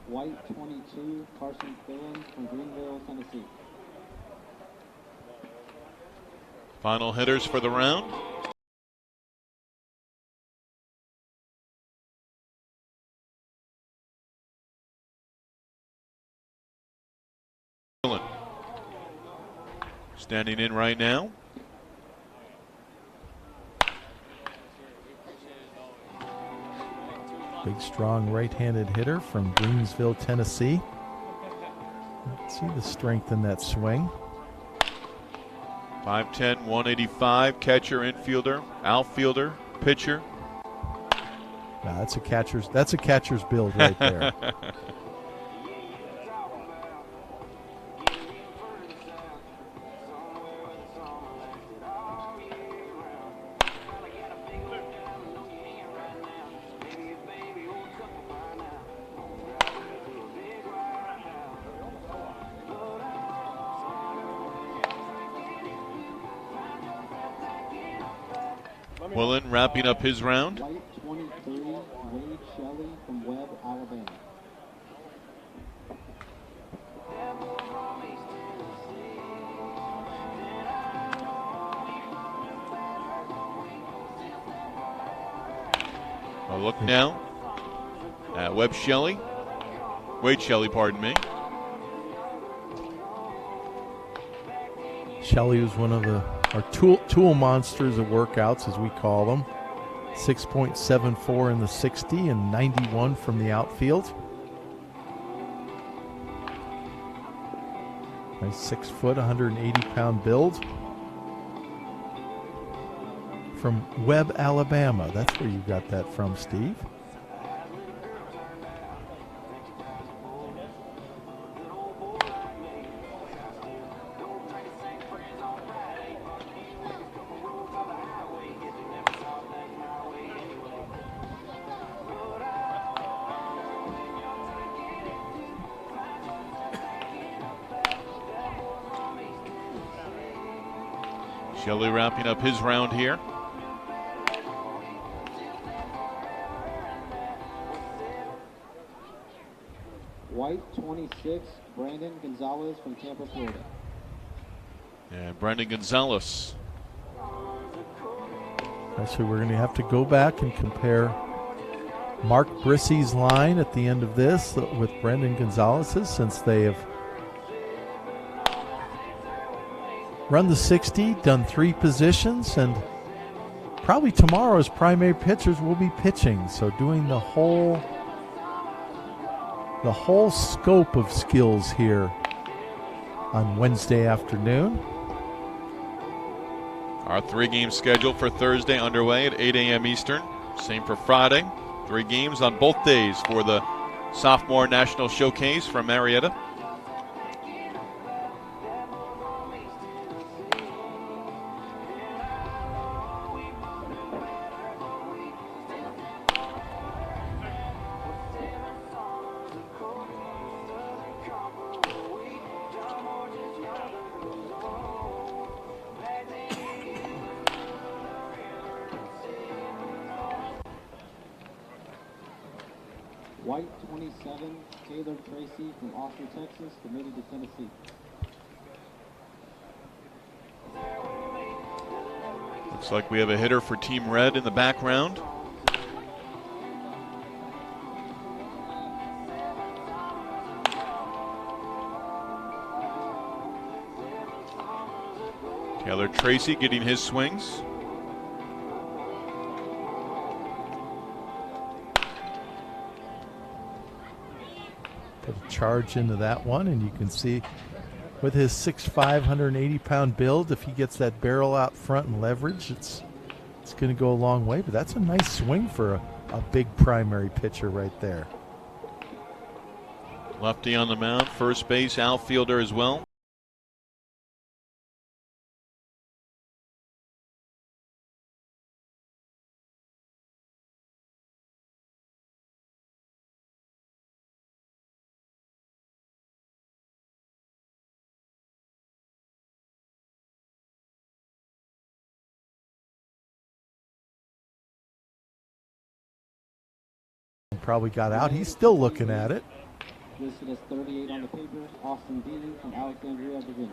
White 22, Carson Quillen from Greenville, Tennessee. Final hitters for the round. Standing in right now. Big, strong right-handed hitter from Greensville, Tennessee. Let's see the strength in that swing. 5'10", 185, catcher, infielder, outfielder, pitcher. Now that's a catcher's build right there. Willen wrapping up his round. White 23, Wade Shelley from Webb, Alabama. Look now at Wade Shelley, pardon me. Shelley was one of our tool monsters of workouts, as we call them. 6.74 in the 60 and 91 from the outfield. Nice 6 foot, 180-pound build. From Webb, Alabama. That's where you got that from, Steve. Shelley wrapping up his round here. White 26, Brandon Gonzalez from Tampa, Florida. And Brandon Gonzalez. Actually, we're going to have to go back and compare Mark Brissy's line at the end of this with Brandon Gonzalez's, since they have run the 60, done 3 positions, and probably tomorrow's primary pitchers will be pitching. So doing the whole scope of skills here on Wednesday afternoon. Our 3-game schedule for Thursday underway at 8 a.m. Eastern. Same for Friday. 3 games on both days for the Sophomore National Showcase from Marietta. White 27, Taylor Tracy from Austin, Texas, committed to Tennessee. Looks like we have a hitter for Team Red in the background. Taylor Tracy getting his swings. Put a charge into that one, and you can see with his 6'5", 180-pound build, if he gets that barrel out front and leverage, it's going to go a long way. But that's a nice swing for a big primary pitcher right there. Lefty on the mound, first base, outfielder as well. Probably got out. He's still looking at it. Listed as 38 on the paper, Austin Dean from Alexandria, Virginia.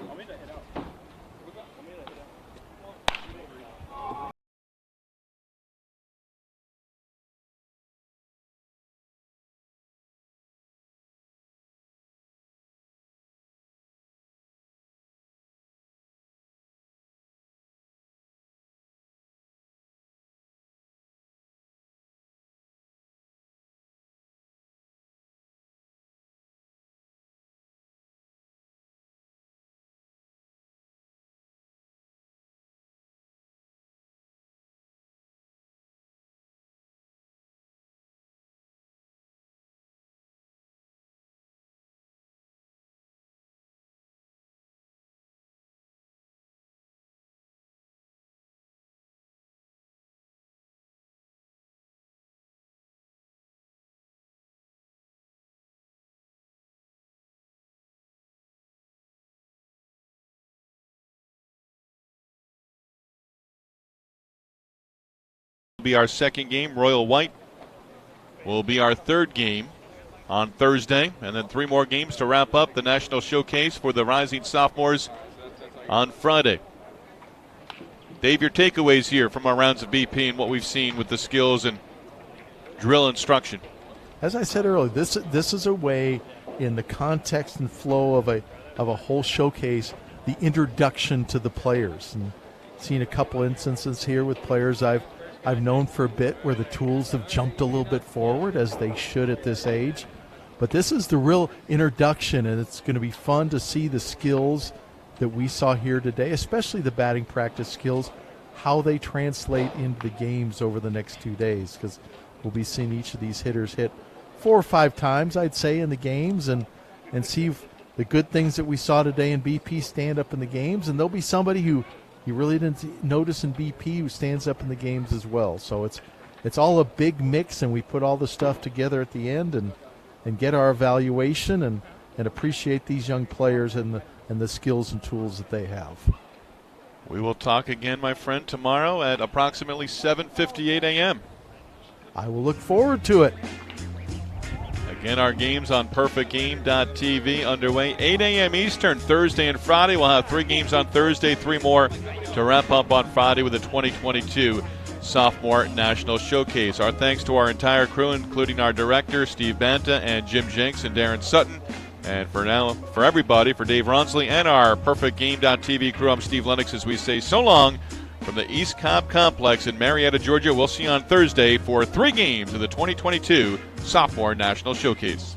Be our second game. Royal White will be our third game on Thursday, and then 3 more games to wrap up the National Showcase for the rising sophomores on Friday. Dave, your takeaways here from our rounds of BP and what we've seen with the skills and drill instruction. As I said earlier, this is a way, in the context and flow of a whole showcase, the introduction to the players. And seen a couple instances here with players I've known for a bit where the tools have jumped a little bit forward, as they should at this age. But this is the real introduction, and it's going to be fun to see the skills that we saw here today, especially the batting practice skills, how they translate into the games over the next 2 days, because we'll be seeing each of these hitters hit 4 or 5 times, I'd say, in the games, and see if the good things that we saw today in BP stand up in the games. And there'll be somebody who you really didn't notice in BP who stands up in the games as well. So it's all a big mix, and we put all the stuff together at the end and get our evaluation and appreciate these young players and the skills and tools that they have. We will talk again, my friend, tomorrow at approximately 7:58 a.m. I will look forward to it. Again, our games on perfectgame.tv underway 8 a.m. Eastern, Thursday and Friday. We'll have 3 games on Thursday, 3 more to wrap up on Friday with the 2022 Sophomore National Showcase. Our thanks to our entire crew, including our director, Steve Banta, and Jim Jenks and Darren Sutton. And for now, for everybody, for Dave Ronsley and our perfectgame.tv crew, I'm Steve Lennox, as we say so long from the East Cobb Complex in Marietta, Georgia. We'll see you on Thursday for 3 games of the 2022 Sophomore National Showcase.